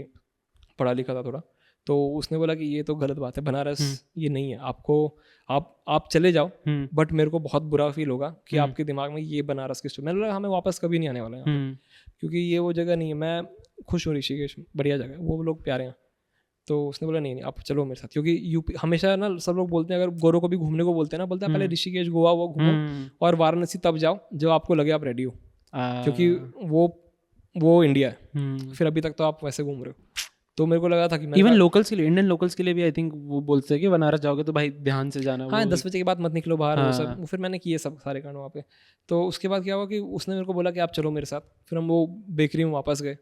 पढ़ा लिखा था थोड़ा। तो उसने बोला कि ये तो गलत बात है, बनारस ये नहीं है, आपको आप चले जाओ, बट मेरे को बहुत बुरा फील होगा कि आपके दिमाग में ये बनारस की स्टोरी। मैंने बोला हमें वापस कभी नहीं आने वाला है क्योंकि ये वो जगह नहीं है। मैं खुश हूँ ऋषिकेश, बढ़िया जगह, वो लोग प्यारे हैं। तो उसने बोला नहीं आप चलो मेरे साथ, क्योंकि यूपी हमेशा ना सब लोग बोलते हैं, अगर गोरों को भी घूमने को बोलते हैं ना, बोलते हैं पहले ऋषिकेश गोवा वो घूमो और वाराणसी तब जाओ जब आपको लगे आप रेडी हो, क्योंकि वो इंडिया है। फिर अभी तक तो आप वैसे घूम रहे हो। तो मेरे को लगा था कि इवन लोकल्स के लिए, इंडियन लोकल्स के लिए भी आई थिंक वो बोलते हैं कि बनारस जाओगे तो भाई ध्यान से जाना। हाँ, 10 बजे के बाद मत निकलो बाहर। वो सब फिर मैंने किए सब सारे कांड वहाँ पे। तो उसके बाद क्या हुआ कि उसने मेरे को बोला कि आप चलो मेरे साथ। फिर हम वो बेकरी में वापस गए।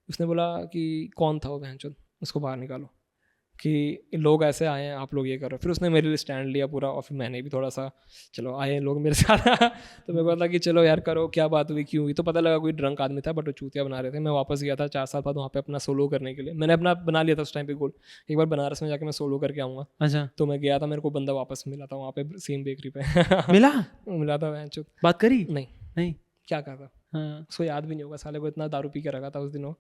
उसने बोला कि कौन था वो बहनचोद, उसको बाहर निकालो, कि लोग ऐसे आए हैं, आप लोग ये कर रहे हो। फिर उसने मेरे लिए स्टैंड लिया पूरा, और फिर मैंने भी थोड़ा सा चलो आए लोग मेरे साथ। तो मेरे को लगा कि चलो यार करो, क्या बात हुई, क्यों हुई। तो पता लगा कोई ड्रंक आदमी था, बट वो चूतिया बना रहे थे। मैं वापस गया था 4 साल बाद वहाँ पे अपना सोलो करने के लिए। मैंने अपना बना लिया था उस टाइम पे गोल, एक बार बनारस में जाके मैं सोलो करके आऊँगा। अच्छा। तो मैं गया था, मेरे को बंदा वापस मिला था वहाँ पे सेम बेकरी पे। मिला था। मैं चुप बात करी नहीं क्या कहा था उसको याद भी नहीं होगा, साले को इतना दारू पी के रखा था उस दिन।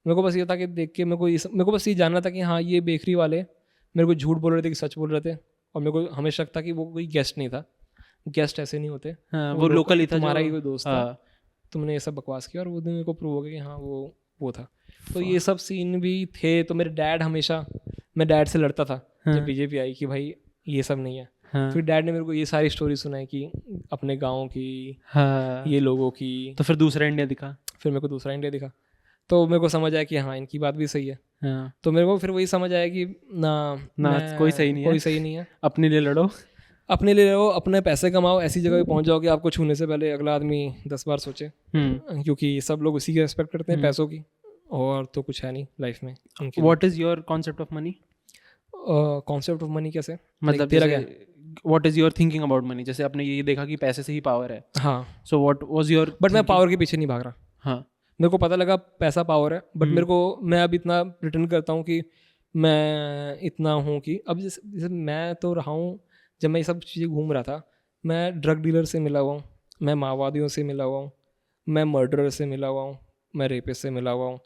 मेरे को बस ये था कि देख के मेरे को बस ये जानना था कि हाँ ये बेकरी वाले मेरे को झूठ बोल रहे थे कि सच बोल रहे थे। और मेरे को हमेशा शक था कि वो कोई गेस्ट नहीं था, गेस्ट ऐसे नहीं होते। वो लोकल ही था, तुम्हारा ही कोई दोस्त था, तुमने ये सब बकवास किया। और वो दिन मेरे को प्रूव हो गया कि हाँ वो था। तो ये सब सीन भी थे। तो मेरे डैड हमेशा, मैं डैड से लड़ता था जब बीजेपी आई कि भाई ये सब नहीं है। फिर डैड ने मेरे को ये सारी स्टोरी सुनाई कि अपने गाँव की, ये लोगों की। तो फिर दूसरा इंडिया दिखा। फिर मेरे को दूसरा इंडिया दिखा, तो मेरे को समझ आया कि हाँ इनकी बात भी सही है। तो मेरे को फिर वही समझ आया कि ना कोई सही नहीं है। अपने लिए लड़ो, अपने पैसे कमाओ, ऐसी जगह पे पहुंच जाओ कि आपको छूने से पहले अगला आदमी 10 बार सोचे, क्योंकि सब लोग उसी की रिस्पेक्ट करते हैं, पैसों की। और तो कुछ है नहीं लाइफ में। What is your concept of money? Concept of money कैसे, मतलब तेरा क्या, what is your thinking about money? जैसे आपने ये देखा कि पैसे से ही पावर है। हाँ। So what was your? But मैं पावर के पीछे नहीं भाग रहा। हाँ, मेरे को पता लगा पैसा पावर है, बट मैं अभी इतना प्रिटेंड करता हूँ कि मैं इतना हूँ कि अब जैसे मैं तो रहा हूँ, जब मैं ये सब चीज़ें घूम रहा था, मैं ड्रग डीलर से मिला हुआ हूँ, मैं माओवादियों से मिला हुआ हूँ, मैं मर्डरर से मिला हुआ हूँ, मैं रेपिस्ट से मिला हुआ हूँ,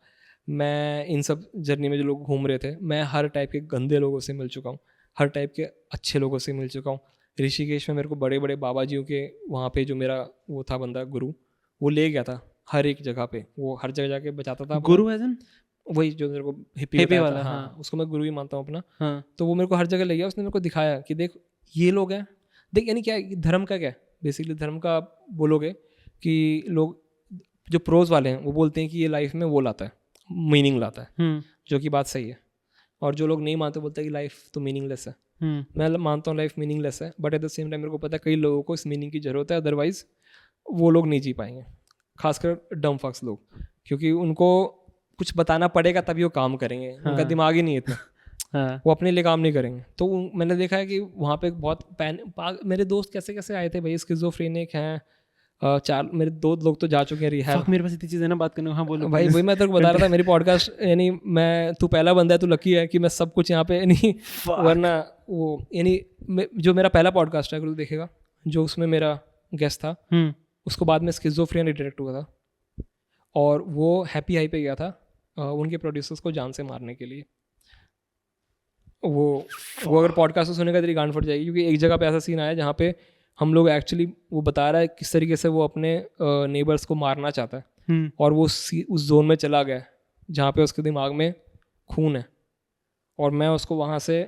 मैं इन सब जर्नी में जो लोग घूम रहे थे, मैं हर टाइप के गंदे लोगों से मिल चुका हूँ, हर टाइप के अच्छे लोगों से मिल चुका हूँ। ऋषिकेश में मेरे को बड़े बड़े बाबा जियों के वहाँ पे जो मेरा वो था बंदा गुरु, वो ले गया था हर एक जगह पे, वो हर जगह जाके बचाता था। गुरु एज इन वही जो मेरे को हिप्पी वाला, हाँ, हाँ। उसको मैं गुरु ही मानता हूँ अपना। हाँ। तो वो मेरे को हर जगह ले गया, उसने मेरे को दिखाया कि देख ये लोग हैं, देख यानी क्या है, धर्म का क्या है बेसिकली, धर्म का आप बोलोगे कि लोग जो प्रोज वाले हैं वो बोलते हैं कि ये लाइफ में वो लाता है, मीनिंग लाता है, जो कि बात सही है। और जो लोग नहीं मानते बोलते हैं कि लाइफ तो मीनिंगलेस है। मैं मानता हूँ लाइफ मीनिंगलेस है, but at the same time मेरे को पता है कई लोगों को इस मीनिंग की ज़रूरत है, अदरवाइज वो लोग नहीं जी पाएंगे, खासकर डम फक्स लोग, क्योंकि उनको कुछ बताना पड़ेगा तभी वो काम करेंगे। उनका दिमाग ही नहीं है इतना, वो अपने लिए काम नहीं करेंगे। तो मैंने देखा है कि वहाँ पे बहुत मेरे दोस्त कैसे कैसे आए थे भाई, स्किज़ोफ्रेनिक हैं, 4 मेरे 2 लोग तो जा चुके हैं रिहैब। मेरे पास इतनी चीज़ें ना बात करने को। हाँ बोलो भाई, वही मैं तेरे को बता रहा था, मेरी पॉडकास्ट यानी मैं, तू पहला बंदा है, तू लकी है कि मैं सब कुछ यहाँ पे यानी, वरना वो यानी जो मेरा पहला पॉडकास्ट है अगर तू देखेगा, जो उसमें मेरा गेस्ट था, उसको बाद में स्किज़ोफ्रेनिया डिटेक्ट हुआ था, और वो हैप्पी हाई पे गया था उनके प्रोड्यूसर्स को जान से मारने के लिए। वो अगर पॉडकास्ट को सुनेगा तेरी गांड फट जाएगी, क्योंकि एक जगह पे ऐसा सीन आया जहाँ पे हम लोग एक्चुअली, वो बता रहा है किस तरीके से वो अपने नेबर्स को मारना चाहता है, और वो उस जोन में चला गया जहाँ पे उसके दिमाग में खून है, और मैं उसको वहाँ से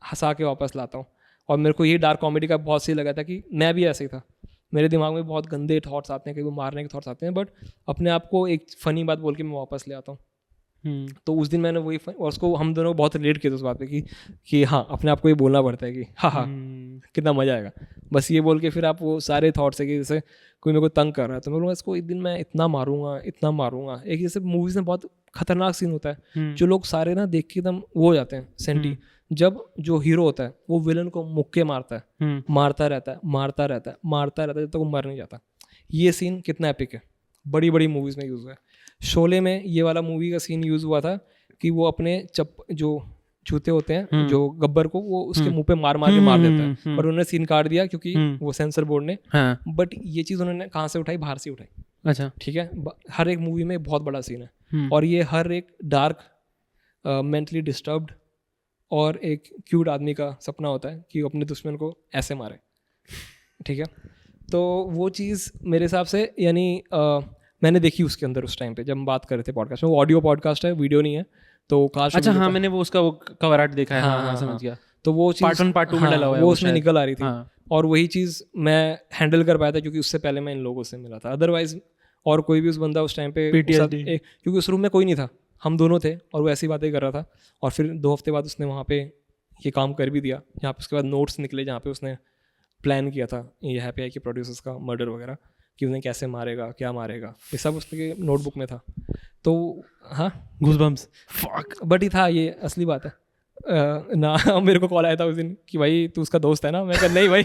हंसा के वापस लाता हूँ। और मेरे को ये डार्क कॉमेडी का बहुत सही लगा था कि मैं भी ऐसे ही था, मेरे दिमाग में बहुत गंदे थॉट्स आते हैं, कहीं वो मारने के थॉट्स आते हैं, बट अपने आप को एक फ़नी बात बोल के मैं वापस ले आता हूँ। तो उस दिन मैंने वही, और उसको हम दोनों को बहुत रिलेट किया था उस बात पे कि हाँ, अपने आप को ये बोलना पड़ता है कि हाँ कितना मज़ा आएगा, बस ये बोल के फिर आप वो सारे थॉट्स है कि जैसे कोई मेरे को तंग कर रहा है तो मैं बोलूँगा इसको एक दिन मैं इतना मारूंगा। एक जैसे मूवीज़ में बहुत खतरनाक सीन होता है जो लोग सारे ना देख के एकदम वो हो जाते हैं सेंटी, जब जो हीरो होता है वो विलन को मुक्के मारता है, मारता रहता है जब तक वो मर नहीं जाता। ये सीन कितना एपिक है, बड़ी बड़ी मूवीज़ में यूज़ हुआ है। शोले में ये वाला मूवी का सीन यूज़ हुआ था कि वो अपने जो जूते होते हैं जो गब्बर को, वो उसके मुंह पे मार के मार देता है, पर उन्होंने सीन काट दिया क्योंकि वो सेंसर बोर्ड ने। बट ये चीज़ उन्होंने कहाँ से उठाई, बाहर से उठाई। अच्छा, ठीक है, हर एक मूवी में बहुत बड़ा सीन है, और ये हर एक डार्क मेंटली डिस्टर्ब्ड और एक क्यूट आदमी का सपना होता है कि वो अपने दुश्मन को ऐसे मारे। ठीक है, तो वो चीज़ मेरे हिसाब से यानी मैंने देखी उसके अंदर उस टाइम पे जब हम बात कर रहे थे पॉडकास्ट में। वो ऑडियो पॉडकास्ट है, वीडियो नहीं है, तो काश। अच्छा, हाँ, मैंने वो उसका वो कवर आर्ट देखा है। हाँ, समझ गया। तो वो चीज़ पार्ट 1 पार्ट 2 में डला हुआ है, वो उसमें निकल आ रही थी, और वही चीज़ मैं हैंडल कर पाया था क्योंकि उससे पहले मैं इन लोगों से मिला था। अदरवाइज और कोई भी उस बंदा उस टाइम पे, क्योंकि उस रूम में कोई नहीं था, हम दोनों थे, और वो ऐसी बातें कर रहा था। और फिर 2 हफ्ते बाद उसने वहाँ पे ये काम कर भी दिया, जहाँ पे उसके बाद नोट्स निकले जहाँ पे उसने प्लान किया था ये हैप्पी आई के प्रोड्यूसर्स का मर्डर वगैरह, कि उन्हें कैसे मारेगा, क्या मारेगा, ये सब उसके नोटबुक में था। तो हाँ, गूज़बम्प्स, बट ही था, ये असली बात है। ना मेरे को कॉल आया था उस दिन कि भाई तू उसका दोस्त है ना, मैं कहा नहीं भाई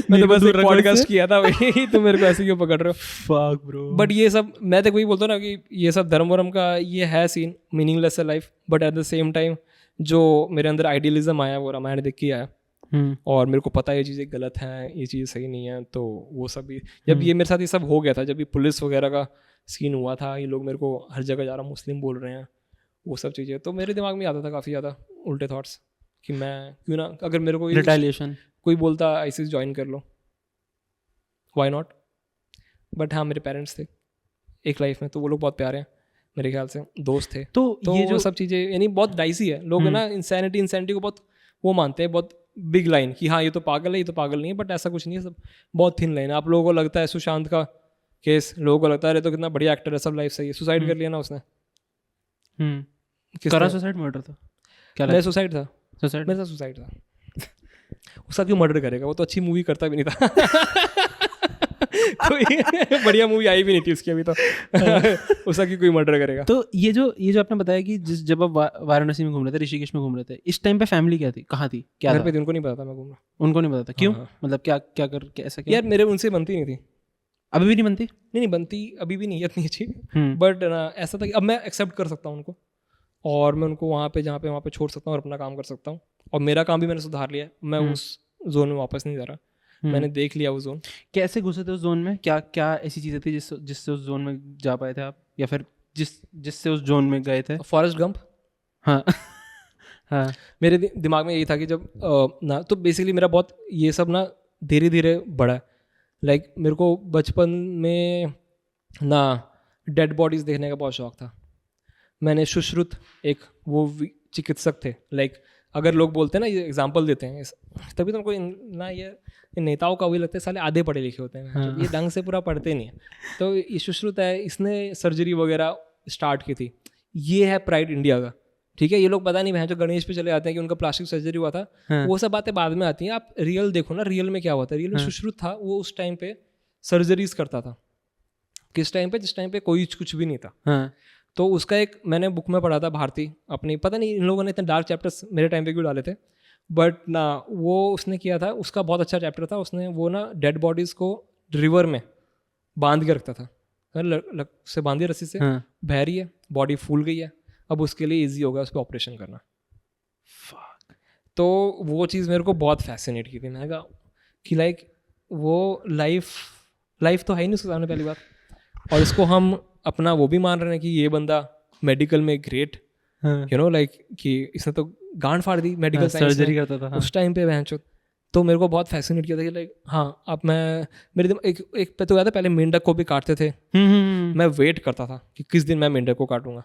मैं तो बस एक पॉडकास्ट किया था भाई, तुम मेरे को ऐसे क्यों पकड़ रहे हो, फक ब्रो। बट ये सब मैं तो वही बोलता हूँ ना कि ये सब धर्म वरम का ये है सीन, मीनिंगलेस है life, but at the same time जो मेरे अंदर आइडियलिज्म आया वो रामायण देख के आया, और मेरे को पता है ये चीज़ें गलत हैं, ये चीज़ सही नहीं है। तो वो सब भी जब ये मेरे साथ ये सब हो गया था, जब ये पुलिस वगैरह का सीन हुआ था, ये लोग मेरे को हर जगह जा रहा मुस्लिम बोल रहे हैं, वो सब चीज़ें, तो मेरे दिमाग में आता था काफ़ी ज़्यादा उल्टे थॉट्स कि मैं क्यों ना, अगर मेरे को रिटेलिएशन कोई बोलता आईसिस ज्वाइन कर लो, व्हाई नॉट। बट हाँ, मेरे पेरेंट्स थे एक लाइफ में, तो वो लोग बहुत प्यारे हैं मेरे ख्याल से, दोस्त थे। तो ये जो सब चीज़ें यानी बहुत डाइसी है, लोग है ना इंसैनिटी को बहुत वो मानते हैं, बहुत बिग लाइन कि हाँ ये तो पागल है, ये तो पागल नहीं है, बट ऐसा कुछ नहीं है, सब बहुत थिन लाइन है। आप लोगों को लगता है सुशांत का केस, लोगों को लगता है अरे तो कितना बढ़िया एक्टर है, सब लाइफ सही है, सुसाइड कर लिया ना उसने। करा सुसाइड, मर्डर था क्या? मेरा सुसाइड था, सुसाइड था। उसका क्यों मर्डर करेगा, वो तो अच्छी मूवी करता भी नहीं था कोई बढ़िया मूवी आई भी नहीं थी उसकी अभी तो उसका क्यों कोई मर्डर करेगा। तो ये जो आपने बताया कि जब आप वाराणसी में घूम रहे थे, ऋषिकेश में घूम रहे थे, इस टाइम पे फैमिली क्या थी, कहाँ थी, क्या घर पे थी? उनको नहीं पता था मैं घूम रहा, उनको नहीं पता था। क्यों? मतलब क्या कर ऐसा क्या? यार मेरे उनसे बनती नहीं थी, अभी भी नहीं बनती? नहीं बनती अभी भी नहीं, इतनी अच्छी, बट ऐसा था कि अब मैं एक्सेप्ट कर सकता हूँ उनको, और मैं उनको वहाँ पे छोड़ सकता हूँ और अपना काम कर सकता हूँ। और मेरा काम भी मैंने सुधार लिया है, मैं उस जोन में वापस नहीं जा रहा, मैंने देख लिया वो जोन। कैसे घुसे थे उस जोन में? क्या क्या ऐसी चीज़ें थी जिससे उस जोन में जा पाए थे आप, या फिर जिससे उस जोन में गए थे? Forrest Gump. हाँ हाँ मेरे दिमाग में यही था कि जब ना, तो बेसिकली मेरा बहुत ये सब ना धीरे धीरे बढ़ा है। लाइक मेरे को बचपन में ना डेड बॉडीज देखने का बहुत शौक था। मैंने सुश्रुत, एक वो चिकित्सक थे, लाइक अगर लोग बोलते हैं ना, ये एग्जांपल देते हैं तभी तो उनको ना ये नेताओं का वही लगता है, साले आधे पढ़े लिखे होते हैं, हाँ। ये ढंग से पूरा पढ़ते नहीं है। तो ये सुश्रुत है, इसने सर्जरी वगैरह स्टार्ट की थी। ये है प्राइड इंडिया का, ठीक है। ये लोग पता नहीं वहाँ जो गणेश पे चले जाते हैं कि उनका प्लास्टिक सर्जरी हुआ था, हाँ। वो सब बातें बाद में आती हैं। आप रियल देखो ना, रियल में क्या हुआ था। रियल में सुश्रुत था, वो उस टाइम पे सर्जरीज करता था। किस टाइम पे? जिस टाइम पे कोई कुछ भी नहीं था, हाँ। तो उसका एक मैंने बुक में पढ़ा था, भारती अपनी, पता नहीं इन लोगों ने इतने डार्क चैप्टर्स मेरे टाइम पे क्यों डाले थे, बट ना वो उसने किया था, उसका बहुत अच्छा चैप्टर था। उसने वो ना डेड बॉडीज को रिवर में बांध के रखता था, से बांधी रस्सी से, हाँ। बह रही है, बॉडी फूल गई है, अब उसके लिए ईजी होगा उस पर ऑपरेशन करना। तो वो चीज़ मेरे को बहुत फैसिनेट की थी। मैंने कहा कि लाइक वो लाइफ तो है ही नहीं उसके सामने, पहली बात, और इसको हम अपना वो भी मान रहे हैं कि ये बंदा मेडिकल में ग्रेट, यू नो, लाइक कि इसने तो गांड फाड़ दी मेडिकल साइंस, सर्जरी करता था, हाँ। उस टाइम पे बहनचोद। तो मेरे को बहुत फैसिनेट किया था कि लाइक हाँ, अब मैं मेरे एक पे तो याद है, पहले मेंढक को भी काटते थे, मैं वेट करता था कि किस दिन मैं मेंढक को काटूंगा,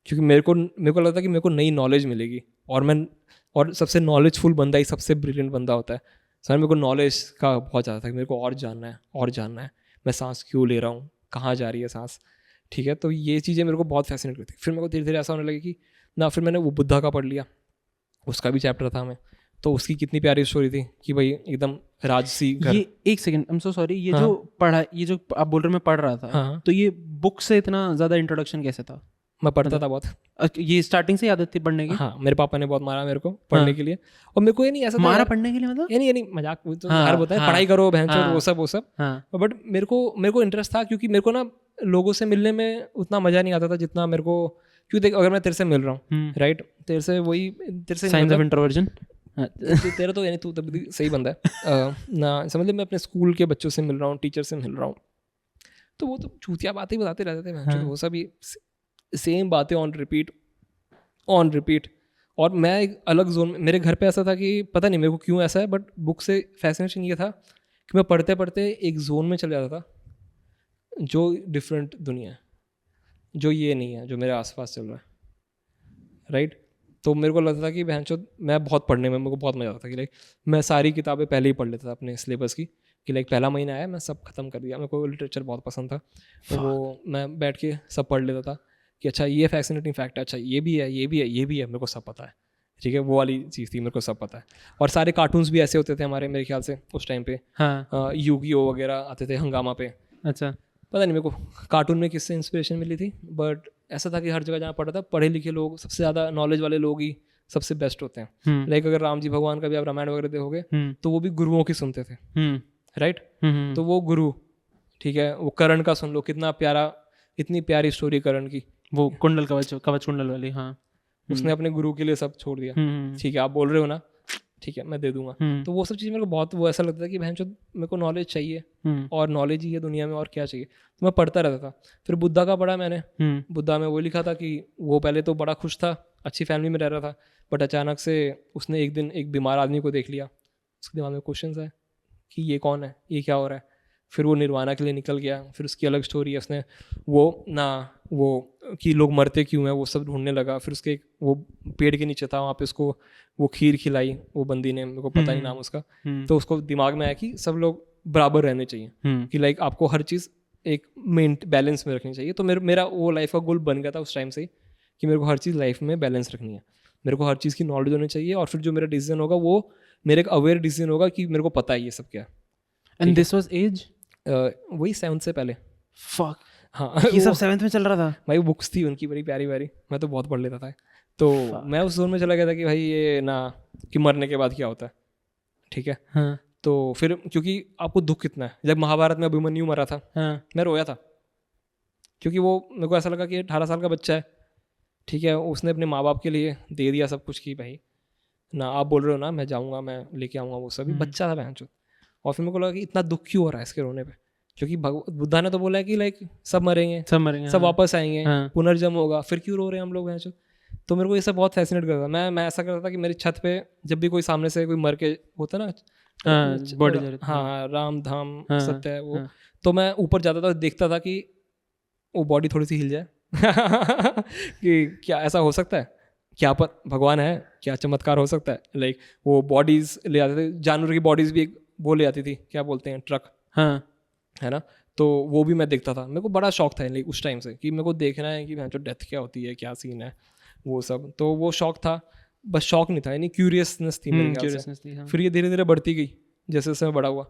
क्योंकि मेरे को लगता कि मेरे को नई नॉलेज मिलेगी। और सबसे नॉलेजफुल बंदा ही सबसे ब्रिलियंट बंदा होता है। सर मेरे को नॉलेज का बहुत ज़्यादा था कि मेरे को और जानना है, मैं सांस क्यों ले रहा हूँ, कहाँ जा रही है सांस, ठीक है। तो ये चीज़ें मेरे को बहुत फैसिनेट करती। फिर मेरे को धीरे धीरे ऐसा होने लगा कि ना, फिर मैंने वो बुद्धा का पढ़ लिया, उसका भी चैप्टर था मैं, तो उसकी कितनी प्यारी स्टोरी थी कि भाई एकदम राजसी घर। ये एक second, I am so sorry, ये हाँ? ये जो आप बोल रहे हो मैं पढ़ रहा था, हाँ? तो ये बुक से इतना ज़्यादा इंट्रोडक्शन कैसे था? मैं पढ़ता था बहुत। ये स्टार्टिंग से आदत थी पढ़ने की? हाँ, मेरे पापा ने बहुत मारा मेरे को पढ़ने हाँ। के लिए। और मेरे को ये नहीं ऐसा मारा पढ़ने के लिए, मतलब ये नहीं मजाक, तो हर होता है, पढ़ाई करो बहनचोद, वो सब। बट मेरे को इंटरेस्ट था, क्योंकि मेरे को ना लोगों से मिलने में उतना मजा नहीं आता था जितना मेरे को, क्यों देख, अगर मैं तेरे से मिल रहा हूँ, राइट, तेरे से साइंस ऑफ इंट्रोवर्जन, तेरा तो यानी तू तब सही बंदा है ना, समझ ले। मैं अपने स्कूल के बच्चों से मिल रहा हूँ, टीचर से मिल रहा हूँ, तो वो तो चूतिया बातें बताते रहते थे, वो सब सेम बातें ऑन रिपीट। और मैं एक अलग जोन में, मेरे घर पे ऐसा था कि पता नहीं मेरे को क्यों ऐसा है, बट बुक से फैसिनेशन ये था कि मैं पढ़ते पढ़ते एक जोन में चले जाता था, जो डिफरेंट दुनिया है, जो ये नहीं है जो मेरे आसपास चल रहा है, राइट। तो मेरे को लगता था कि बहनचोद मैं बहुत पढ़ने में, मेरे को बहुत मजा आता था कि लाइक मैं सारी किताबें पहले ही पढ़ लेता था अपने सिलेबस की, कि लाइक पहला महीना आया मैं सब खत्म कर दिया। मेरे को लिटरेचर बहुत पसंद था, तो वो मैं बैठ के सब पढ़ लेता था कि अच्छा ये फैसिनेटिंग फैक्ट है, अच्छा ये भी है, मेरे को सब पता है, ठीक है। वो वाली चीज़ थी, मेरे को सब पता है। और सारे कार्टून्स भी ऐसे होते थे हमारे, मेरे ख्याल से उस टाइम पे, हाँ, यूगी-ओ वगैरह आते थे हंगामा पे। अच्छा, पता नहीं मेरे को कार्टून में किससे इंस्पिरेशन मिली थी, बट ऐसा था कि हर जगह जहाँ पढ़ा था, पढ़े लिखे लोग, सबसे ज़्यादा नॉलेज वाले लोग ही सबसे बेस्ट होते हैं। लाइक अगर राम जी भगवान का भी आप रामायण वगैरह देखोगे, तो वो भी गुरुओं की सुनते थे, राइट। तो वो गुरु, ठीक है, वो कर्ण का सुन लो, कितना प्यारा, इतनी प्यारी स्टोरी कर्ण की, वो कुंडल कवच कुंडल वाली, हाँ, उसने अपने गुरु के लिए सब छोड़ दिया, ठीक है। आप बोल रहे हो ना, ठीक है मैं दे दूंगा। तो वो सब चीज़ मेरे को बहुत वो ऐसा लगता था कि बहनचोद मेरे को नॉलेज चाहिए, और नॉलेज ही है दुनिया में, और क्या चाहिए। तो मैं पढ़ता रहता था। फिर बुद्धा का पढ़ा मैंने, बुद्धा में वो लिखा था कि वो पहले तो बड़ा खुश था, अच्छी फैमिली में रह रहा था, बट अचानक से उसने एक दिन एक बीमार आदमी को देख लिया, उसके दिमाग में क्वेश्चन आए कि ये कौन है, ये क्या हो रहा है। फिर वो निर्वाणा के लिए निकल गया, फिर उसकी अलग स्टोरी है, उसने वो कि लोग मरते क्यों हैं वो सब ढूंढने लगा। फिर उसके वो पेड़ के नीचे था, वहाँ पे उसको वो खीर खिलाई वो बंदी ने, मेरे को पता नहीं नाम उसका। तो उसको दिमाग में आया कि सब लोग बराबर रहने चाहिए, कि लाइक आपको हर चीज़ एक बैलेंस में रखनी चाहिए। तो मेरा वो लाइफ का गोल बन गया था उस टाइम से ही, कि मेरे को हर चीज़ लाइफ में बैलेंस रखनी है, मेरे को हर चीज़ की नॉलेज होनी चाहिए, और फिर जो मेरा डिसीजन होगा वो मेरे एक अवेयर डिसीजन होगा कि मेरे को पता है ये सब क्या। एंड दिस वाज एज वही 7th से पहले। फक, हाँ, ये सब 7th में चल रहा था भाई। बुक्स थी उनकी बड़ी प्यारी प्यारी, मैं तो बहुत पढ़ लेता था। तो मैं उस जोन में चला गया था कि भाई ये ना, कि मरने के बाद क्या होता है, ठीक है। हाँ। तो फिर क्योंकि आपको दुख कितना है, जब महाभारत में अभिमन्यु मरा था, हाँ, मैं रोया था, क्योंकि वो मेरे को ऐसा लगा कि 18 साल का बच्चा है, ठीक है, उसने अपने माँ बाप के लिए दे दिया सब कुछ कि भाई ना आप बोल रहे हो ना मैं जाऊँगा, मैं लेके आऊँगा वो सभी, बच्चा था बहन चोद। और फिर मेरे को लगा कि इतना दुख क्यों हो रहा है इसके रोने पे, क्योंकि बुद्धा ने तो बोला है कि लाइक सब मरेंगे, सब वापस आएंगे, पुनर्जन्म होगा, फिर क्यों रो रहे हैं हम लोग बहन चोद। तो मेरे को ये सब बहुत फैसिनेट करता था। मैं ऐसा करता था कि मेरी छत पे जब भी कोई सामने से कोई मर के होता ना, हाँ राम धाम सत्य है वो, तो मैं ऊपर जाता था, देखता था कि वो बॉडी थोड़ी सी हिल जाए कि क्या ऐसा हो सकता है, क्या पर भगवान है, क्या चमत्कार हो सकता है। लाइक वो बॉडीज ले आते थे, जानवर की बॉडीज भी वो ले आती थी, क्या बोलते हैं, ट्रक, हाँ है ना, तो वो भी मैं देखता था। मेरे को बड़ा शौक था लाइक उस टाइम से कि मेरे को देखना है कि जो डेथ क्या होती है, क्या सीन है वो सब। तो वो शौक था, बस शौक नहीं था, यानी क्यूरियसनेस थी मेरे ख्याल से। हाँ। फिर ये धीरे धीरे बढ़ती गई जैसे जैसे मैं बड़ा हुआ,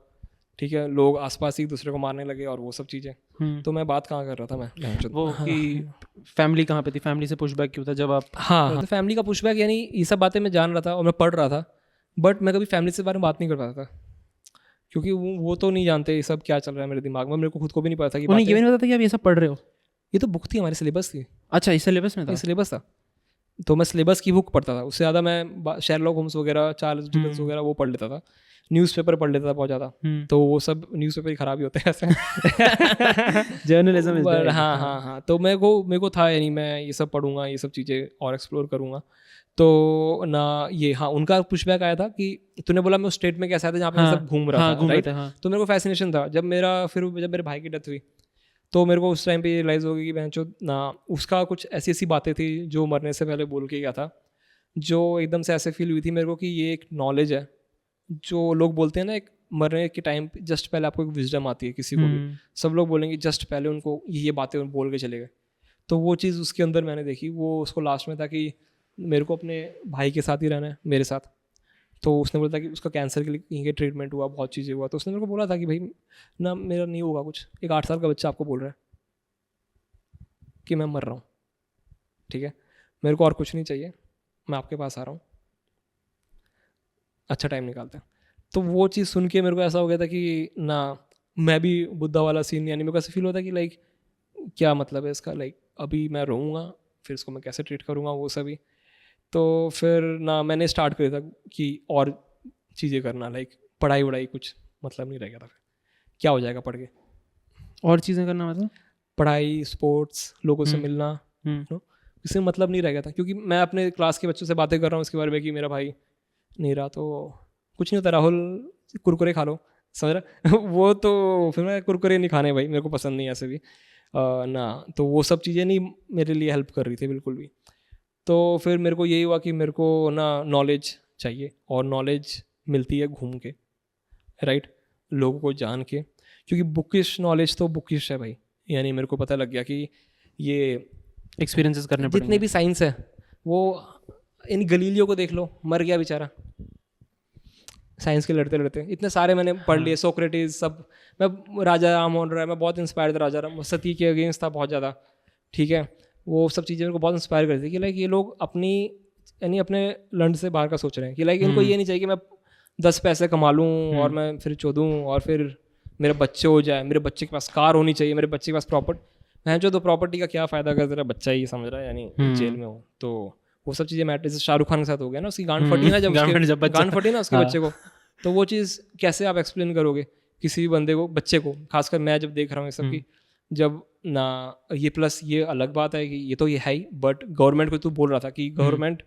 ठीक है, लोग आसपास ही दूसरे को मारने लगे और वो सब चीज़ें। तो मैं बात कहाँ कर रहा था मैं वो कि फैमिली कहाँ पे थी, फैमिली से पुशबैक क्यों था जब आप, हाँ तो फैमिली का पुशबैक, यानी ये सब बातें मैं जान रहा था और मैं पढ़ रहा था, बट मैं कभी फैमिली से बारे में बात नहीं कर पाता था, क्योंकि वो तो नहीं जानते ये सब क्या चल रहा है मेरे दिमाग में। मेरे को खुद को भी नहीं पता था कि उन्हें ये भी नहीं पता था कि आप ये सब पढ़ रहे हो। ये तो बुक थी, हमारी सिलेबस थी। अच्छा, इस सिलेबस में था? ये सिलेबस था, तो मैं सिलेबस की बुक पढ़ता था। उससे ज़्यादा मैं शेरलॉक होम्स वगैरह, चार्ल्स डिकेंस वगैरह वो पढ़ लेता था, न्यूज़पेपर पढ़ लेता था बहुत ज़्यादा। तो वो सब न्यूज़पेपर ही ख़राब ही होते हैं ऐसे जर्नलिज्म। हाँ, तो मेरे को था, यानी मैं ये सब पढ़ूंगा, ये सब चीज़ें और एक्सप्लोर करूँगा। तो ना ये, हाँ, उनका पुशबैक आया था कि तूने बोला मैं उस स्टेट में कैसा था जहाँ पे सब घूम रहा था, राइट? तो मेरे को फैसिनेशन था। जब मेरे भाई की डेथ हुई तो मेरे को उस टाइम पे ये रियलाइज़ हो गई कि बहनचोद ना, उसका कुछ ऐसी ऐसी बातें थी जो मरने से पहले बोल के गया था, जो एकदम से ऐसे फील हुई थी मेरे को कि ये एक नॉलेज है। जो लोग बोलते हैं ना, एक मरने के टाइम जस्ट पहले आपको एक विजडम आती है किसी को भी, सब लोग बोलेंगे जस्ट पहले उनको ये बातें बोल के चले गए। तो वो चीज़ उसके अंदर मैंने देखी। वो उसको लास्ट में था कि मेरे को अपने भाई के साथ ही रहना है, मेरे साथ। तो उसने बोला था कि उसका कैंसर के लिए कहीं के ट्रीटमेंट हुआ, बहुत चीज़ें हुआ। तो उसने मेरे को बोला था कि भाई ना, मेरा नहीं होगा कुछ। एक 8 साल का बच्चा आपको बोल रहा है कि मैं मर रहा हूँ, ठीक है, मेरे को और कुछ नहीं चाहिए, मैं आपके पास आ रहा हूँ, अच्छा टाइम निकालते हैं। तो वो चीज़ सुन के मेरे को ऐसा हो गया था कि ना, मैं भी बुद्धा वाला सीन, यानी मेरे को ऐसा फील होता है कि लाइक क्या मतलब है इसका, लाइक अभी मैं रहूँगा, फिर इसको मैं कैसे ट्रीट करूँगा, वो सभी। तो फिर ना मैंने स्टार्ट किया था कि और चीज़ें करना, लाइक पढ़ाई वढ़ाई कुछ मतलब नहीं रह गया था। फिर क्या हो जाएगा पढ़ के, और चीज़ें करना, मतलब पढ़ाई, स्पोर्ट्स, लोगों से मिलना, इससे मतलब नहीं रह गया था। क्योंकि मैं अपने क्लास के बच्चों से बातें कर रहा हूँ इसके बारे में कि मेरा भाई नहीं रहा, तो कुछ नहीं होता, राहुल कुरकुरे खा लो, समझ रहा वो तो फिर मैं कुरकुरे नहीं खाने भाई, मेरे को पसंद नहीं ऐसे भी ना। तो वो सब चीज़ें नहीं मेरे लिए हेल्प कर रही थी बिल्कुल भी। तो फिर मेरे को यही हुआ कि मेरे को ना नॉलेज चाहिए, और नॉलेज मिलती है घूम के, राइट, लोगों को जान के। क्योंकि बुकिश नॉलेज तो बुकिश है भाई, यानी मेरे को पता लग गया कि ये एक्सपीरियंसेस करने पड़ेंगे। जितने भी साइंस है वो, इन गलीलियो को देख लो, मर गया बेचारा साइंस के लड़ते लड़ते। इतने सारे मैंने पढ़ लिए, सोक्रेटिस सब। मैं राजा राम मोहन राय, मैं बहुत इंस्पायर था राजा राम, सती के अगेंस्ट था बहुत ज़्यादा, ठीक है। वो सब चीज़ें मेरे को बहुत इंस्पायर करती थी कि लाइक ये लोग अपनी, यानी अपने लंड से बाहर का सोच रहे हैं कि लाइक इनको ये नहीं चाहिए कि मैं 10 पैसे कमा लूँ और मैं फिर चोदूँ और फिर मेरे बच्चे हो जाए, मेरे बच्चे के पास कार होनी चाहिए, मेरे बच्चे के पास प्रॉपर्टी। मैं जो, तो प्रॉपर्टी का क्या फ़ायदा अगर तेरा बच्चा ही समझ रहा है, यानी जेल में हो। तो वो सब चीज़ें मैटर। जैसे शाहरुख खान के साथ हो गया ना, उसकी गांड फटी ना, जब गांड फटी ना उसके बच्चे को, तो वो चीज़ कैसे आप एक्सप्लेन करोगे किसी भी बंदे को, बच्चे को, खासकर मैं जब देख रहा हूँ ये सब की, जब ना ये प्लस ये अलग बात है कि ये तो ये है ही, बट गवर्नमेंट को तू बोल रहा था कि गवर्नमेंट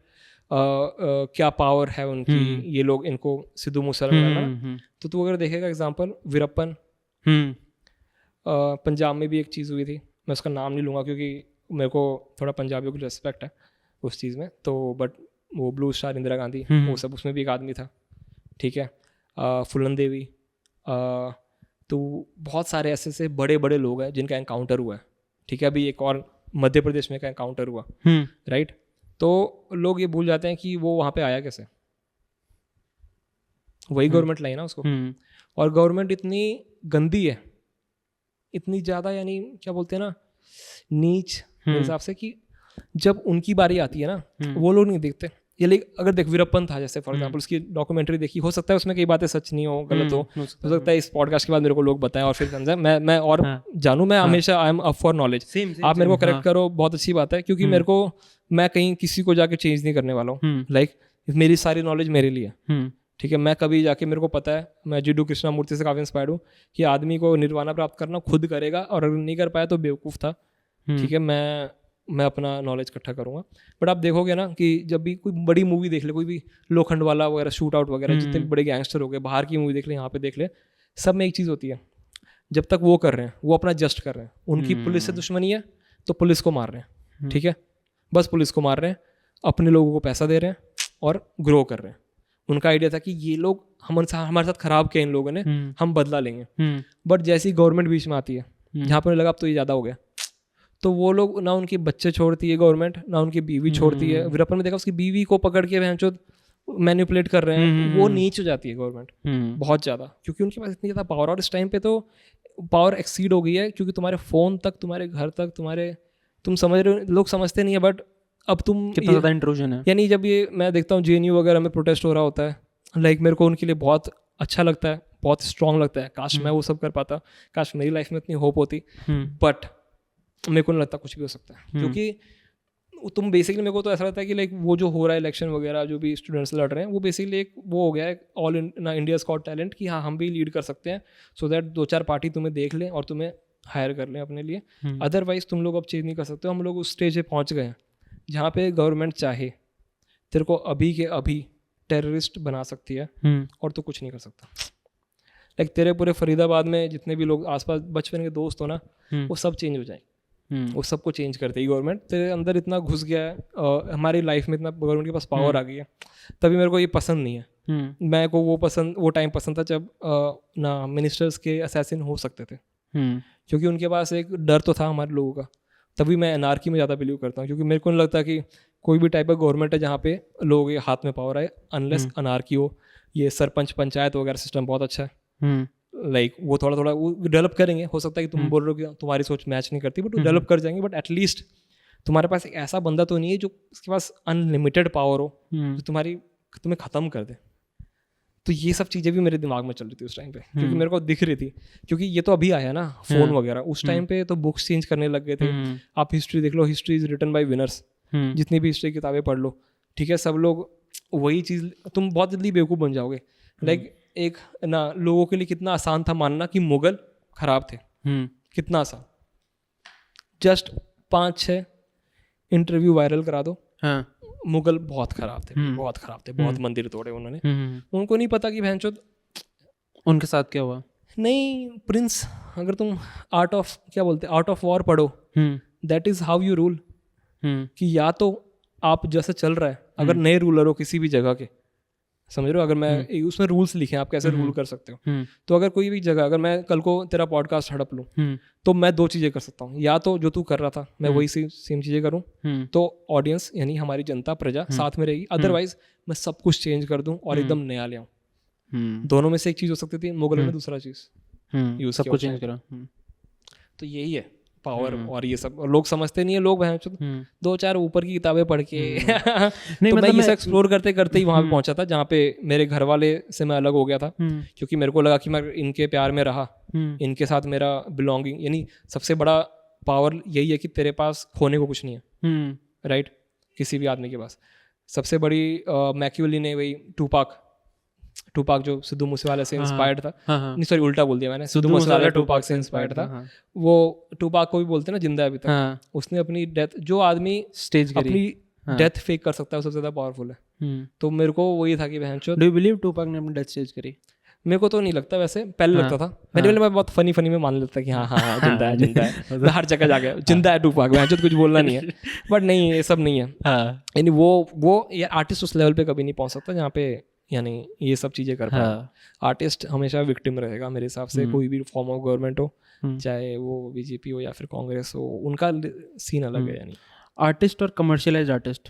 क्या पावर है उनकी, ये लोग इनको सिद्धू मूसेवाला वगैरह। तो तू अगर देखेगा एग्जांपल वीरप्पन, पंजाब में भी एक चीज़ हुई थी, मैं उसका नाम नहीं लूँगा क्योंकि मेरे को थोड़ा पंजाबियों की रिस्पेक्ट है उस चीज़ में। तो बट वो ब्लू स्टार इंदिरा गांधी, वो सब, उसमें भी एक आदमी था, ठीक है, फुलन देवी। तो बहुत सारे ऐसे ऐसे बड़े बड़े लोग हैं जिनका एनकाउंटर हुआ है, ठीक है। अभी एक और मध्य प्रदेश में का एनकाउंटर हुआ, राइट। तो लोग ये भूल जाते हैं कि वो वहाँ पे आया कैसे, वही गवर्नमेंट लाई ना उसको। और गवर्नमेंट इतनी गंदी है, इतनी ज़्यादा, यानी क्या बोलते हैं ना, नीच मेरे हिसाब से, कि जब उनकी बारी आती है ना, वो लोग नहीं देखते ये लाइक अगर देख वीरप्पन था जैसे फॉर एग्जांपल, उसकी डॉक्यूमेंट्री देखी, हो सकता है उसमें कई बातें सच नहीं हो, गलत हो सकता है इस पॉडकास्ट के बाद मेरे को लोग बताएं और फिर समझाएं, मैं और जानूं। मैं हमेशा I am up for knowledge, आप मेरे को करेक्ट करो, बहुत अच्छी बात है, क्योंकि मेरे को, मैं कहीं किसी को जाके चेंज नहीं करने वाला हूँ। लाइक मेरी सारी नॉलेज मेरे लिए, ठीक है। मैं कभी जाके, मेरे को पता है, मैं जिडू कृष्णमूर्ति से काफ़ी इंस्पायर्ड हूँ कि आदमी को निर्वाणा प्राप्त करना खुद करेगा, और अगर नहीं कर पाया तो बेवकूफ़ था, ठीक है। मैं अपना नॉलेज इकट्ठा करूँगा। बट आप देखोगे ना कि जब भी कोई बड़ी मूवी देख ले, कोई भी लोखंड वाला वगैरह, शूट आउट वगैरह, जितने भी बड़े गैंगस्टर हो गए, बाहर की मूवी देख ले, यहाँ पे देख ले, सब में एक चीज़ होती है, जब तक वो कर रहे हैं, वो अपना जस्ट कर रहे हैं, उनकी पुलिस से दुश्मनी है तो पुलिस को मार रहे हैं, ठीक है, बस पुलिस को मार रहे हैं, अपने लोगों को पैसा दे रहे हैं और ग्रो कर रहे हैं। उनका आइडिया था कि ये लोग हमारे साथ खराब किया इन लोगों ने, हम बदला लेंगे। बट जैसी गवर्नमेंट बीच में आती है, जहाँ पर लगा अब तो ये ज़्यादा हो गया, तो वो लोग ना उनके बच्चे छोड़ती है गवर्नमेंट, ना उनकी बीवी छोड़ती है। वीरप्पन में देखा उसकी बीवी को पकड़ के भैंचोद मैनिपुलेट कर रहे हैं, वो नीच हो जाती है गवर्नमेंट बहुत ज़्यादा, क्योंकि उनके पास इतनी ज़्यादा पावर। और इस टाइम पे तो पावर एक्सीड हो गई है, क्योंकि तुम्हारे फ़ोन तक, तुम्हारे घर तक, तुम समझ रहे हो, लोग समझते नहीं है, बट अब तुम कितना ज़्यादा इंट्रूजन है। यानी जब ये मैं देखता हूँ JNU वगैरह में प्रोटेस्ट हो रहा होता है, लाइक मेरे को उनके लिए बहुत अच्छा लगता है, बहुत स्ट्रांग लगता है। काश मैं वो सब कर पाता, काश मेरी लाइफ में इतनी होप होती, बट मेरे को नहीं लगता कुछ भी हो सकता है, क्योंकि तुम बेसिकली, मेरे को तो ऐसा लगता है कि लाइक वो जो हो रहा है इलेक्शन वगैरह, जो भी स्टूडेंट्स लड़ रहे हैं, वो बेसिकली एक वो हो गया है ऑल इंडिया गॉट टैलेंट, कि हाँ हम भी लीड कर सकते हैं, सो दैट 2-4 पार्टी तुम्हें देख लें और तुम्हें हायर कर लें अपने लिए। अदरवाइज तुम लोग अब चेंज नहीं कर सकते हो। हम लोग उस स्टेज पे पहुँच गए हैं जहाँ पे गवर्नमेंट चाहे तेरे को अभी के अभी टेररिस्ट बना सकती है, और तो कुछ नहीं कर सकता। लाइक तेरे पूरे फरीदाबाद में जितने भी लोग आसपास बचपन के दोस्त हो ना, वो सब चेंज हो जाएंगे, वो सबको चेंज कर देगी गवर्नमेंट। तेरे अंदर इतना घुस गया है, हमारी लाइफ में इतना गवर्नमेंट के पास पावर आ गई है, तभी मेरे को ये पसंद नहीं है। मेरे को वो टाइम पसंद था जब ना मिनिस्टर्स के असैसिन हो सकते थे, क्योंकि उनके पास एक डर तो था हमारे लोगों का। तभी मैं एनार्की में ज़्यादा बिलीव करता हूँ, क्योंकि मेरे को नहीं लगता कि कोई भी टाइप का गवर्नमेंट है जहाँ पे लोगों के हाथ में पावर आए, अनलेस अनार्की हो। ये सरपंच पंचायत वगैरह सिस्टम बहुत अच्छा है, लाइक वो थोड़ा वो डेवलप करेंगे। हो सकता है कि तुम बोल रहे हो कि तुम्हारी सोच मैच नहीं करती, बट वो डेवलप कर जाएंगे। बट एटलीस्ट तुम्हारे पास एक ऐसा बंदा तो नहीं है जो उसके पास अनलिमिटेड पावर हो, जो तुम्हें ख़त्म कर दे। तो ये सब चीज़ें भी मेरे दिमाग में चल रही थी उस टाइम पे, क्योंकि मेरे को दिख रही थी, क्योंकि ये तो अभी आया ना फ़ोन वगैरह। उस टाइम पे तो बुक्स चेंज करने लग गए थे। आप हिस्ट्री देख लो, history is written by winners, जितनी भी हिस्ट्री किताबें पढ़ लो, ठीक है, सब लोग वही चीज़। तुम बहुत जल्दी बेवकूफ़ बन जाओगे। लाइक एक ना लोगों के लिए कितना आसान था मानना कि मुगल खराब थे, कितना आसान। जस्ट 5-6 इंटरव्यू वायरल करा दो, मुगल बहुत खराब थे, बहुत खराब थे, बहुत मंदिर तोड़े उन्होंने। उनको नहीं पता कि भैंचोद उनके साथ क्या हुआ। नहीं प्रिंस, अगर तुम आर्ट ऑफ वॉर पढ़ो, that is how you rule. कि या तो आप जैसे चल रहा है, अगर नए रूलर हो किसी भी जगह के, समझ रहे हो, अगर मैं उसमें रूल्स लिखे आप कैसे रूल कर सकते हो, तो अगर कोई भी जगह, अगर मैं कल को तेरा पॉडकास्ट हड़प लूँ, तो मैं 2 चीज़ें कर सकता हूँ। या तो जो तू कर रहा था मैं वही सेम चीज़ें करूँ, तो ऑडियंस यानी हमारी जनता प्रजा साथ में रहेगी। अदरवाइज मैं सब कुछ चेंज कर दूँ और एकदम नया ले आऊँ। दोनों में से एक चीज़ हो सकती थी। मुगलों ने दूसरा चीज़ यूज़ सब कुछ चेंज करा। तो यही है पावर। और ये सब लोग समझते नहीं है। लोग 2-4 ऊपर की किताबें पढ़ के नहीं, तो मतलब मैं ये एक्सप्लोर करते करते ही वहाँ पे पहुँचा था जहाँ पे मेरे घर वाले से मैं अलग हो गया था, क्योंकि मेरे को लगा कि मैं इनके प्यार में रहा, इनके साथ मेरा बिलोंगिंग, यानी सबसे बड़ा पावर यही है कि तेरे पास खोने को कुछ नहीं है, राइट। किसी भी आदमी के पास सबसे बड़ी मैकियावेली ने वही टूपाक जो सिद्धू मूसेवाला से इंस्पायर्ड था, नहीं सॉरी उल्टा बोल दिया मैंने, सिद्धू मूसेवाला टूपाक से इंस्पायर्ड था। वो टूपाक को भी बोलते हैं ना, जिंदा है अभी तक। उसने अपनी डेथ, जो आदमी स्टेज अपनी डेथ फेक कर सकता है, सबसे ज्यादा पावरफुल है। तो मेरे को वही था कि बहनचोद, डू यू बिलीव टूपाक ने अपनी डेथ स्टेज करी? मेरे को तो नहीं लगता, वैसे पहले लगता था। पहले मैं बहुत फनी में मान लेता कि हाँ जिंदा है हर जगह जाके जिंदा है टूपाक, बहनचोद कुछ बोलना नहीं है। बट नहीं, ये सब नहीं है। यानी वो ये आर्टिस्ट उस लेवल पे कभी नहीं पहुंच सकता जहाँ पे यानी ये सब चीज़ें कर पाए। आर्टिस्ट हमेशा विक्टिम रहेगा मेरे हिसाब से, कोई भी फॉर्म ऑफ गवर्नमेंट हो, चाहे वो बीजेपी हो या फिर कांग्रेस हो, उनका सीन अलग है। यानी आर्टिस्ट और कमर्शियलाइज्ड आर्टिस्ट,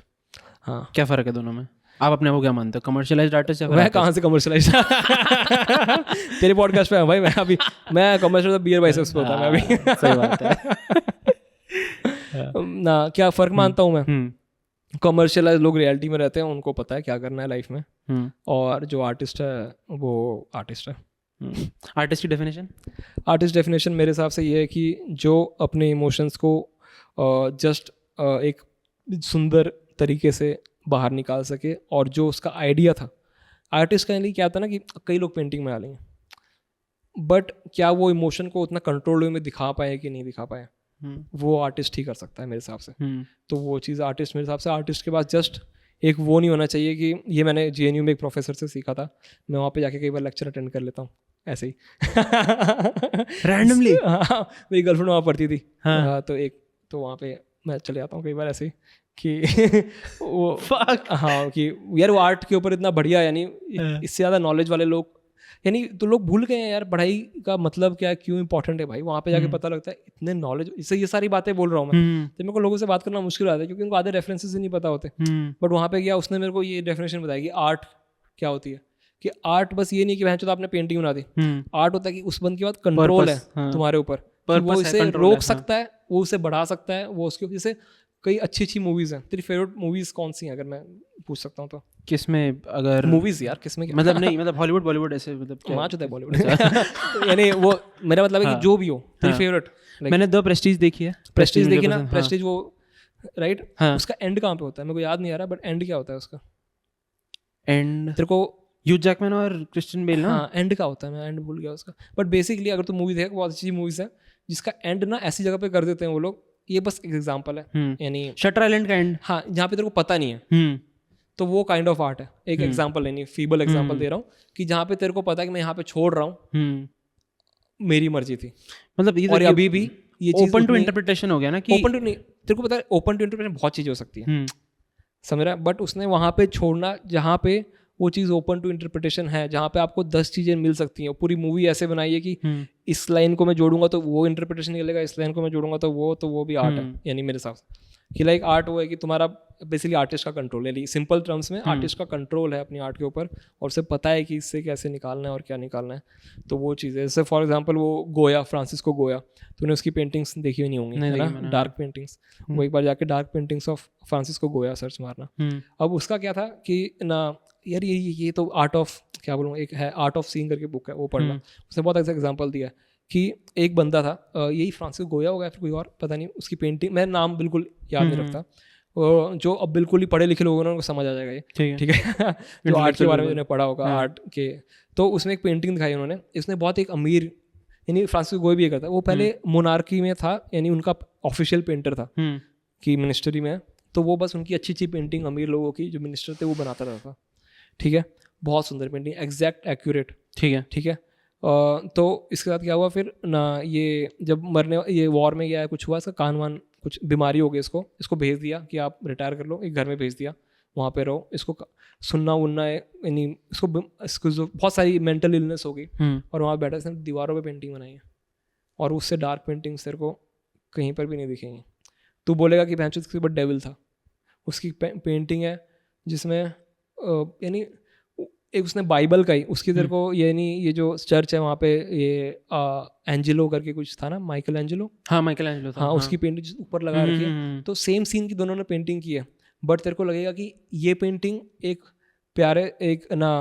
हाँ, क्या फ़र्क है दोनों में? आप अपने को क्या मानते हो, कमर्शियलाइज्ड आर्टिस्ट या? मैं कहाँ से कमर्शियलाइज्ड तेरे पॉडकास्ट पे भाई, मैं कमर्शियल बियर बाइसेप्स पे होता मैं अभी। सही बात है ना। क्या फ़र्क मानता हूँ मैं कमर्शियलाइज लोग रियलिटी में रहते हैं, उनको पता है क्या करना है लाइफ में, और जो आर्टिस्ट है वो आर्टिस्ट है। आर्टिस्ट की डेफिनेशन? आर्टिस्ट डेफिनेशन मेरे हिसाब से ये है कि जो अपने इमोशंस को जस्ट एक सुंदर तरीके से बाहर निकाल सके, और जो उसका आइडिया था। आर्टिस्ट का लिए क्या था ना कि कई लोग पेंटिंग बना लेंगे, बट क्या वो इमोशन को उतना कंट्रोल वे में दिखा पाए कि नहीं दिखा पाए, वो आर्टिस्ट ही कर सकता है मेरे हिसाब से। तो वो चीज़ आर्टिस्ट, मेरे हिसाब से आर्टिस्ट के पास जस्ट एक वो नहीं होना चाहिए कि ये मैंने JNU में एक प्रोफेसर से सीखा था, मैं वहाँ पे जाके कई बार लेक्चर अटेंड कर लेता हूँ ऐसे ही रैंडमली। हाँ, मेरी गर्लफ्रेंड वहाँ पढ़ती थी। हाँ। तो वहाँ पे मैं चले जाता हूँ कई बार ऐसे ही कि वो हाँ कि यार वो आर्ट के ऊपर इतना बढ़िया, यानी इससे ज़्यादा नॉलेज वाले लोग, यानी तो लोग भूल गए हैं यार पढ़ाई का मतलब क्या है, क्यों इंपॉर्टेंट है भाई। वहाँ पे जाके पता लगता है इतने नॉलेज, इससे ये सारी बातें बोल रहा हूँ मैं, तो मेरे को लोगों से बात करना मुश्किल आता है क्योंकि उनको आधे रेफरेंसेस ही नहीं पता होते। बट वहाँ पे गया, उसने मेरे को ये डेफिनेशन बताया कि आर्ट क्या होती है, कि आर्ट बस ये नहीं कि भैंस तो आपने पेंटिंग बना दी, आर्ट होता है कि उस बंद के बाद कंट्रोल है तुम्हारे ऊपर, वो इसे रोक सकता है, वो उसे बढ़ा सकता है, वो उसके जैसे कई अच्छी अच्छी मूवीज हैं। तेरी फेवरेट मूवीज कौन सी हैं अगर मैं पूछ सकता हूँ तो? किसमें? अगर मूवीज यार किसमें क्या? मतलब नहीं, मतलब हॉलीवुड बॉलीवुड ऐसे, मतलब क्या माच होता है बॉलीवुड यानी वो मेरा मतलब है कि जो भी हो तेरी फेवरेट। मैंने द प्रेस्टीज देखी है। प्रेस्टीज देखी ना? प्रेस्टीज वो राइट, उसका एंड कहाँ पे होता है मेरे को याद नहीं आ रहा, बट एंड क्या होता है उसका? एंड तेरे को ह्यू जैकमैन और क्रिश्चियन बेल ना? हाँ, एंड का होता है, मैं एंड भूल गया उसका। बट बेसिकली अगर तुम मूवी देख, बहुत अच्छी मूवीज है जिसका एंड ना ऐसी जगह पे कर देते हैं वो लोग। ये बस एक एग्जांपल है, यानी शटर आइलैंड का एंड, हाँ, जहाँ पे तेरे को पता नहीं है, तो वो काइंड ऑफ आर्ट है। एक एग्जांपल, यानी फीबल एग्जांपल दे रहा हूँ कि जहाँ पे तेरे को पता है कि मैं यहाँ पे छोड़ रहा हूँ, मेरी मर्जी थी, मतलब और अभी भी ये चीज ओपन टू इंटरप्रिटेशन हो गया ना, कि ओपन टू नहीं, तेरे को पता है ओपन टू इंटरप्रिटेशन बहुत चीज़ें हो सकती है, समझ रहा है। बट उसने वहाँ पे छोड़ना जहाँ पे वो चीज़ ओपन टू इंटरप्रिटेशन है, जहाँ पे आपको 10 चीज़ें मिल सकती हैं। पूरी मूवी ऐसे बनाई है कि इस लाइन को मैं जोड़ूंगा तो वो इंटरप्रिटेशन निकलेगा, इस लाइन को मैं जोड़ूंगा तो वो भी आर्ट है। यानी मेरे हिसाब से कि लाइक आर्ट वो है कि तुम्हारा बेसिकली आर्टिस्ट का कंट्रोल है, सिंपल टर्म्स में आर्टिस्ट का कंट्रोल है अपनी आर्ट के ऊपर, और उसे पता है कि इससे कैसे निकालना है और क्या निकालना है। तो वो चीज़ है। जैसे फॉर एग्जांपल वो गोया, फ्रांसिस्को गोया, तूने उसकी पेंटिंग्स देखी हुई नहीं होंगी, है ना, डार्क पेंटिंग्स। वो एक बार जाके डार्क पेंटिंग्स ऑफ फ्रांसिस्को गोया सर्च मारना। अब उसका क्या था कि ना यार ये तो आर्ट ऑफ, क्या बोलूँ, एक है आर्ट ऑफ सीइंग करके बुक है, वो पढ़ना। उसने बहुत अच्छा एग्जाम्पल दिया कि एक बंदा था, यही फ्रांसिस्को गोया होगा फिर कोई और पता नहीं, उसकी पेंटिंग मैं नाम बिल्कुल याद नहीं रखता, जो अब बिल्कुल ही पढ़े लिखे लोगों ने उनको समझ आ जाएगा ये, ठीक है जो आर्ट के बारे में उन्हें पढ़ा होगा आर्ट के। तो उसमें एक पेंटिंग दिखाई उन्होंने, इसने बहुत एक अमीर, यानी फ्रांसिस्को गोया भी ये करता है, वो पहले मोनार्की में था, यानी उनका ऑफिशियल पेंटर था कि मिनिस्ट्री में, तो वो बस उनकी अच्छी अच्छी पेंटिंग अमीर लोगों की जो मिनिस्टर थे वो बनाता रहता था, ठीक है। बहुत सुंदर पेंटिंग, एग्जैक्ट एक्यूरेट, ठीक है। तो इसके साथ क्या हुआ फिर ना, ये जब ये वॉर में गया कुछ हुआ, इसका कान वान कुछ बीमारी हो गई, इसको भेज दिया कि आप रिटायर कर लो, एक घर में भेज दिया, वहाँ पे रहो, इसको सुनना उनना है, यानी इसको जो बहुत सारी मेंटल इलनेस हो गई, और वहाँ बैठा इसने दीवारों पे पेंटिंग बनाई है, और उससे डार्क पेंटिंग तेरे को कहीं पर भी नहीं दिखेंगी। तू बोलेगा कि भैंचो इसके ऊपर डेविल था, उसकी पेंटिंग है जिसमें यानी एक उसने बाइबल का ही, उसकी तेरे को यानी ये जो चर्च है वहाँ पे ये एंजेलो करके कुछ था ना, माइकल एंजेलो, हाँ माइकल एंजेलो था, हाँ उसकी पेंटिंग ऊपर लगा रखी है। तो सेम सीन की दोनों ने पेंटिंग की है, बट तेरे को लगेगा कि ये पेंटिंग एक प्यारे एक ना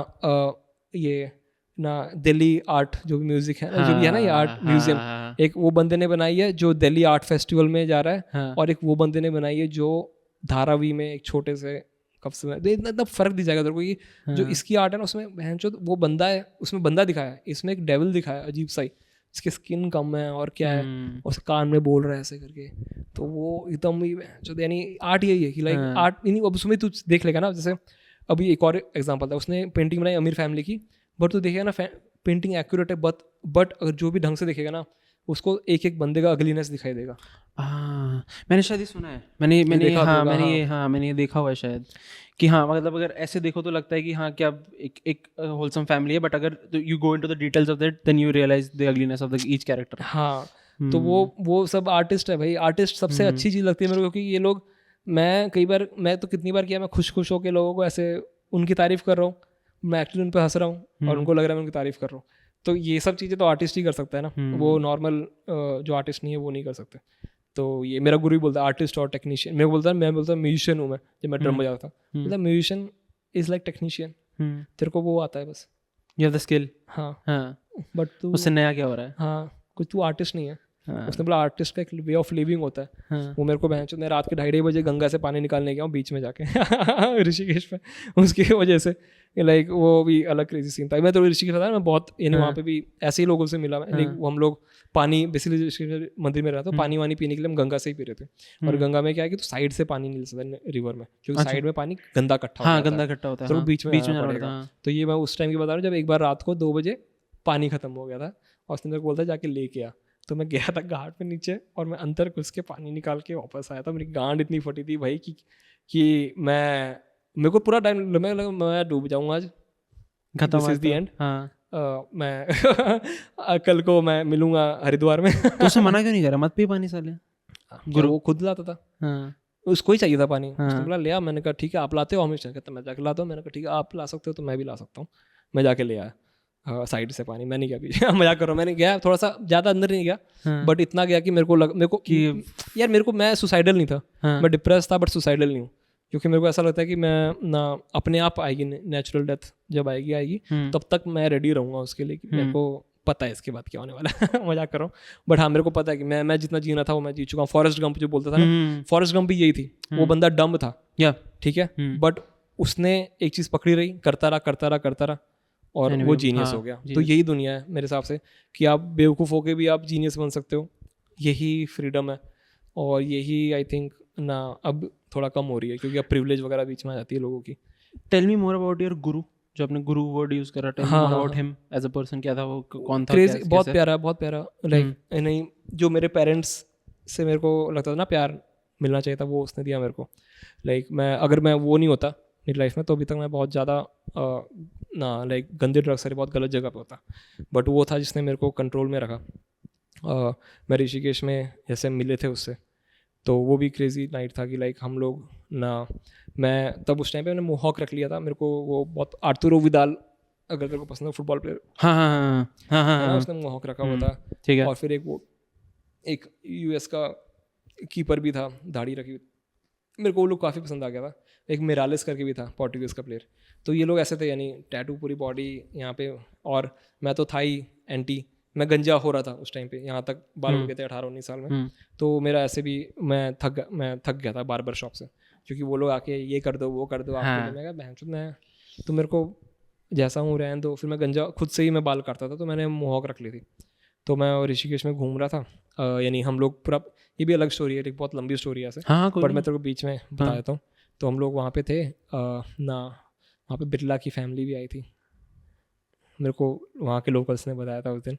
ये ना दिल्ली आर्ट जो भी म्यूजिक है, जो भी है ना ये आर्ट म्यूजियम, एक वो बंदे ने बनाई है जो दिल्ली आर्ट फेस्टिवल में जा रहा है, और एक वो बंदे ने बनाई है जो धारावी में एक छोटे से कब से में, इतना फर्क दी जाएगा तेरे को कि जो इसकी आर्ट है ना उसमें बहनचोद वो बंदा है, उसमें बंदा दिखाया है, इसमें एक डेविल दिखाया है अजीब सा ही, इसकी स्किन कम है और क्या है, और उसके कान में बोल रहा है ऐसे करके। तो वो एकदम ही यानी आर्ट यही है कि लाइक आर्ट नहीं, अब उसमें तू देख लेगा ना, जैसे अभी एक और एग्जांपल था, उसने पेंटिंग बनाई अमीर फैमिली की, बट तू देखेगा ना पेंटिंग एक्यूरेट है, बट अगर जो भी ढंग से देखेगा ना उसको एक एक बंदे का अगलीनेस दिखाई देगा। मैंने शायद ये सुना है, मैंने ये देखा हुआ है शायद, कि हाँ मतलब अगर ऐसे देखो तो लगता है कि हाँ क्या एक होलसम फैमिली है, बट अगर you go into the details of that then you realise the ugliness of the each character. हाँ, तो वो सब आर्टिस्ट है भाई। आर्टिस्ट सबसे अच्छी चीज़ लगती है मेरे को, क्योंकि ये लोग, मैं कितनी बार किया, मैं खुश होकर लोगों को ऐसे उनकी तारीफ कर रहा हूँ, मैं एक्चुअली उन पर हंस रहा हूँ और उनको लग रहा है मैं उनकी तारीफ कर रहा हूँ। तो ये सब चीज़ें तो आर्टिस्ट ही कर सकता है ना, वो नॉर्मल जो आर्टिस्ट नहीं है वो नहीं कर सकते। तो ये मेरा गुरु भी बोलता है आर्टिस्ट और टेक्नीशियन, मेरे को बोलता है, मैं बोलता म्यूजिशियन हूँ मैं, जब मैं ड्रम बजाता था, बोलता म्यूजिशियन इज लाइक टेक्नीशियन, तेरे को वो आता है बस, यू हैव द स्किल। हाँ बट तू उससे नया क्या हो रहा है? हाँ कुछ तू आर्टिस्ट नहीं है। उसने बोला आर्टिस्ट का एक वे ऑफ लिविंग होता है। वो मेरे को बहन, मैं रात के 2:30 बजे गंगा से पानी निकालने गया हूँ बीच में जाके ऋषिकेश में, उसकी वजह से लाइक वो भी अलग क्रेजी सीन था। मैं तो ऋषिकेश था, मैं बहुत यानी वहाँ पे भी ऐसे ही लोगों से मिला मैं। वो हम लोग पानी बेसिकली ऋषिकेश मंदिर में रहता, तो पानी वानी पीने के लिए हम गंगा से ही पी रहे थे। और गंगा में क्या है कि तो साइड से पानी नहीं ले सकता रिवर में, क्योंकि साइड में पानी गंदा इकट्ठा होता है, तो बीच में जाना पड़ेगा। तो ये मैं उस टाइम की बता रहा हूँ जब एक बार रात को 2 बजे पानी खत्म हो गया था, और उसने मेरे को बोलता जाके लेके आ। तो मैं गया था घाट पे नीचे, और मैं अंदर घुस के पानी निकाल के वापस आया था। मेरी गांड इतनी फटी थी भाई कि मेरे को पूरा टाइम लगा मैं डूब जाऊंगा आज, दिस इज द एंड। मैं कल को मैं मिलूंगा हरिद्वार में। तो उसे मना क्यों नहीं करा, मत पी पानी साले? गुरु वो खुद लाता था, उसको ही चाहिए था पानी। उसने बोला ले आ, मैंने कहा ठीक है आप लाते हो हमेशा, कहता मैं जाके लाता हूँ। मैंने कहा ठीक है आप ला सकते हो तो मैं भी ला सकता हूँ। मैं जाके ले आया साइड से पानी, मैं नहीं गया पीछे। मजाक कर रहा हूँ, मैंने गया थोड़ा सा, ज़्यादा अंदर नहीं गया, बट इतना गया कि मेरे को कि यार मेरे को, मैं सुसाइडल नहीं था, मैं डिप्रेस था बट सुसाइडल नहीं हूँ। क्योंकि मेरे को ऐसा लगता है कि मैं ना अपने आप आएगी नेचुरल डेथ, जब आएगी तब तक मैं रेडी रहूँगा उसके लिए, कि मेरे को पता है इसके बाद क्या होने वाला है। मजाक कर रहा हूँ, बट हाँ मेरे को पता है कि मैं जितना जीना था वो मैं जी चुका हूँ। फॉरेस्ट गंप जो बोलता था ना, फॉरेस्ट गंप भी यही थी। वो बंदा डम्ब था, ठीक है, बट उसने एक चीज़ पकड़ी रही, करता रहा और वो जीनियस हो गया। तो यही दुनिया है मेरे हिसाब से, कि आप बेवकूफ़ होके भी आप जीनियस बन सकते हो। यही फ्रीडम है, और यही आई थिंक ना अब थोड़ा कम हो रही है, क्योंकि अब प्रिविलेज वगैरह बीच में आ जाती है लोगों की। Tell me more about your guru, जो आपने गुरु वर्ड यूज करा, tell me more about him as a person. क्या था वो, कौन था? क्रेजी, बहुत प्यारा लाइक नहीं, जो मेरे पेरेंट्स से मेरे को लगता था ना प्यार मिलना चाहिए था, वो उसने दिया मेरे को। लाइक अगर मैं वो नहीं होता मेरी लाइफ में, तो अभी तक मैं बहुत ज़्यादा ना लाइक गंदे ड्रग्स से बहुत गलत जगह पे होता। बट वो था जिसने मेरे को कंट्रोल में रखा। मैं ऋषिकेश में जैसे मिले थे उससे, तो वो भी क्रेजी नाइट था कि लाइक हम लोग ना, मैं तब उस टाइम पे मैंने मोहॉक रख लिया था। मेरे को वो बहुत आर्तुरो विदाल, अगर तेरे को पसंद है फुटबॉल प्लेयर, हाँ, उसने मोहॉक रखा हुआ था, ठीक है। और फिर एक यूएस का कीपर भी था, दाढ़ी रखी हुई, मेरे को वो लोग काफ़ी पसंद आ गया था। एक मिरालिस करके भी था, पोर्टुगीज का प्लेयर। तो ये लोग ऐसे थे, यानी टैटू पूरी बॉडी यहाँ पे, और मैं तो था ही एंटी, मैं गंजा हो रहा था उस टाइम पे, यहाँ तक बाल हो गए थे 18-19 साल में। तो मेरा ऐसे भी मैं थक गया था बार्बर शॉप से, क्योंकि वो लोग आके ये कर दो वो कर दो आपको। मैं कहा बहन मैं तो मेरे को जैसा हूँ रहने दो। फिर मैं गंजा खुद से ही मैं बाल काटता था, तो मैंने मोहॉक रख ली थी। तो मैं ऋषिकेश में घूम रहा था, यानी हम लोग पूरा, ये भी अलग स्टोरी है, एक बहुत लंबी स्टोरी है ऐसे, बट मैं तेरे को बीच में बता देता हूँ। तो हम लोग वहाँ पे थे ना, वहाँ पे बिरला की फैमिली भी आई थी। मेरे को वहाँ के लोकल्स ने बताया था उस दिन,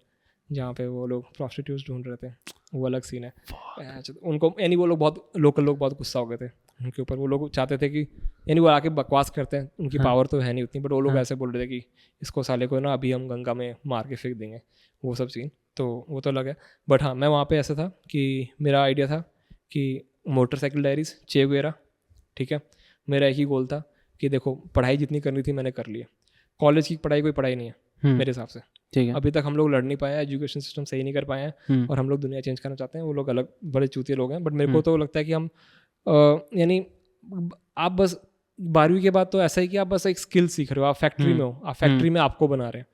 जहाँ पे वो लोग प्रॉस्टिट्यूट्स ढूंढ रहे थे। वो अलग सीन है उनको, यानी वो लोग बहुत लोकल लोग बहुत गुस्सा हो गए थे उनके ऊपर। वो लोग चाहते थे कि, यानी वो आके बकवास करते हैं, उनकी पावर तो है नहीं उतनी, बट वो लोग ऐसे बोल रहे थे कि इसको साले को ना अभी हम गंगा में मार के फेंक देंगे, वो सब सीन। तो वो तो अलग है। बट हाँ, मैं वहाँ पे ऐसा था कि मेरा आइडिया था कि मोटरसाइकिल डायरीज, चे गुवेरा, ठीक है। मेरा एक ही गोल था कि देखो पढ़ाई जितनी करनी थी मैंने कर ली है। कॉलेज की पढ़ाई कोई पढ़ाई नहीं है मेरे हिसाब से, ठीक है। अभी तक हम लोग लड़ नहीं पाए हैं, एजुकेशन सिस्टम सही नहीं कर पाए हैं, और हम लोग दुनिया चेंज करना चाहते हैं। वो लोग अलग बड़े चूतिए लोग हैं, बट मेरे को तो लगता है कि हम यानी आप बस 12वीं के बाद तो ऐसा ही कि आप बस एक स्किल सीख रहे हो, आप फैक्ट्री में हो, आप फैक्ट्री में आपको बना रहे हैं।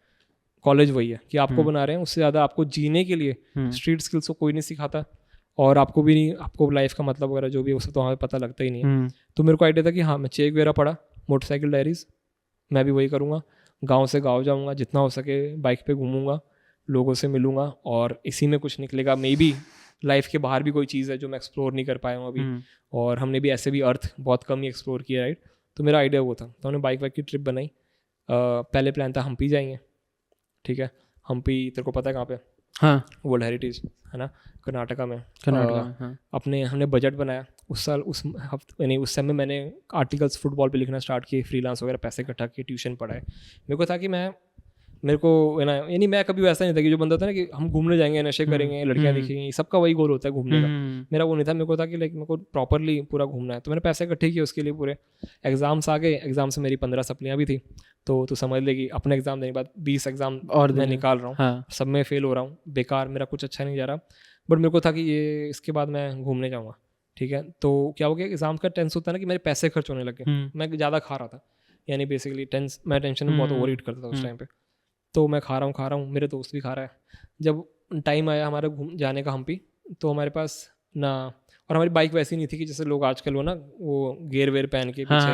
कॉलेज वही है कि आपको बना रहे हैं, उससे ज़्यादा आपको जीने के लिए स्ट्रीट स्किल्स को कोई नहीं सिखाता, और आपको भी नहीं, आपको लाइफ का मतलब वगैरह जो भी है उससे तो हमें पता लगता ही नहीं है। तो मेरे को आइडिया था कि हाँ, मैं चे गुवेरा पढ़ा, मोटरसाइकिल डायरीज, मैं भी वही करूँगा। गांव से गांव जाऊँगा, जितना हो सके बाइक पे घूमूंगा, लोगों से मिलूंगा, और इसी में कुछ निकलेगा। मे बी लाइफ के बाहर भी कोई चीज़ है जो मैं एक्सप्लोर नहीं कर पाया हूँ अभी, और हमने भी ऐसे भी अर्थ बहुत कम ही एक्सप्लोर किया, राइट। तो मेरा आइडिया वो था, तो हमने बाइक वाइक की ट्रिप बनाई। पहले प्लान था हम्पी जाएंगे, ठीक है। हम्पी तेरे को पता है कहाँ पे? हाँ, वर्ल्ड हेरिटेज है ना, कर्नाटका में। हाँ। अपने हमने बजट बनाया उस साल, उस हफ्ते यानी उस समय मैंने आर्टिकल्स फुटबॉल पे लिखना स्टार्ट किए, फ्रीलांस वगैरह पैसे इकट्ठा किए, ट्यूशन पढ़ाए। मेरे को था कि मेरे को यानी मैं कभी वैसा नहीं था कि जो बंदा था ना कि हम घूमने जाएंगे, नशे करेंगे, लड़कियां दिखेंगी, सबका वही गोल होता है घूमने का। मेरा वो नहीं था, मेरे को था कि लाइक मेरे को प्रॉपरली पूरा घूमना है। तो मैंने पैसे इकट्ठे किए उसके लिए पूरे। एग्जाम्स आ गए, एग्जाम से मेरी 15 सप्लियाँ भी थी, तो तू समझ लेगी अपने एग्जाम देने के बाद 20 एग्जाम और मैं निकाल रहा हूँ। हाँ। सब में फेल हो रहा हूँ, बेकार, मेरा कुछ अच्छा नहीं जा रहा। बट मेरे को था कि ये इसके बाद मैं घूमने जाऊँगा, ठीक है। तो क्या हो गया, एग्जाम का टेंस होता है ना कि मेरे पैसे खर्च होने लगे, मैं ज़्यादा खा रहा था, यानी बेसिकली मैं टेंशन में बहुत ओवर ईट करता था उस टाइम पे। तो मैं खा रहा हूँ, मेरे दोस्त भी खा रहा है। जब टाइम आया हमारे घूम जाने का हम्पी, तो हमारे पास ना, और हमारी बाइक वैसी नहीं थी कि जैसे लोग आजकल वो ना वो गेयर वेयर पहन के पीछे,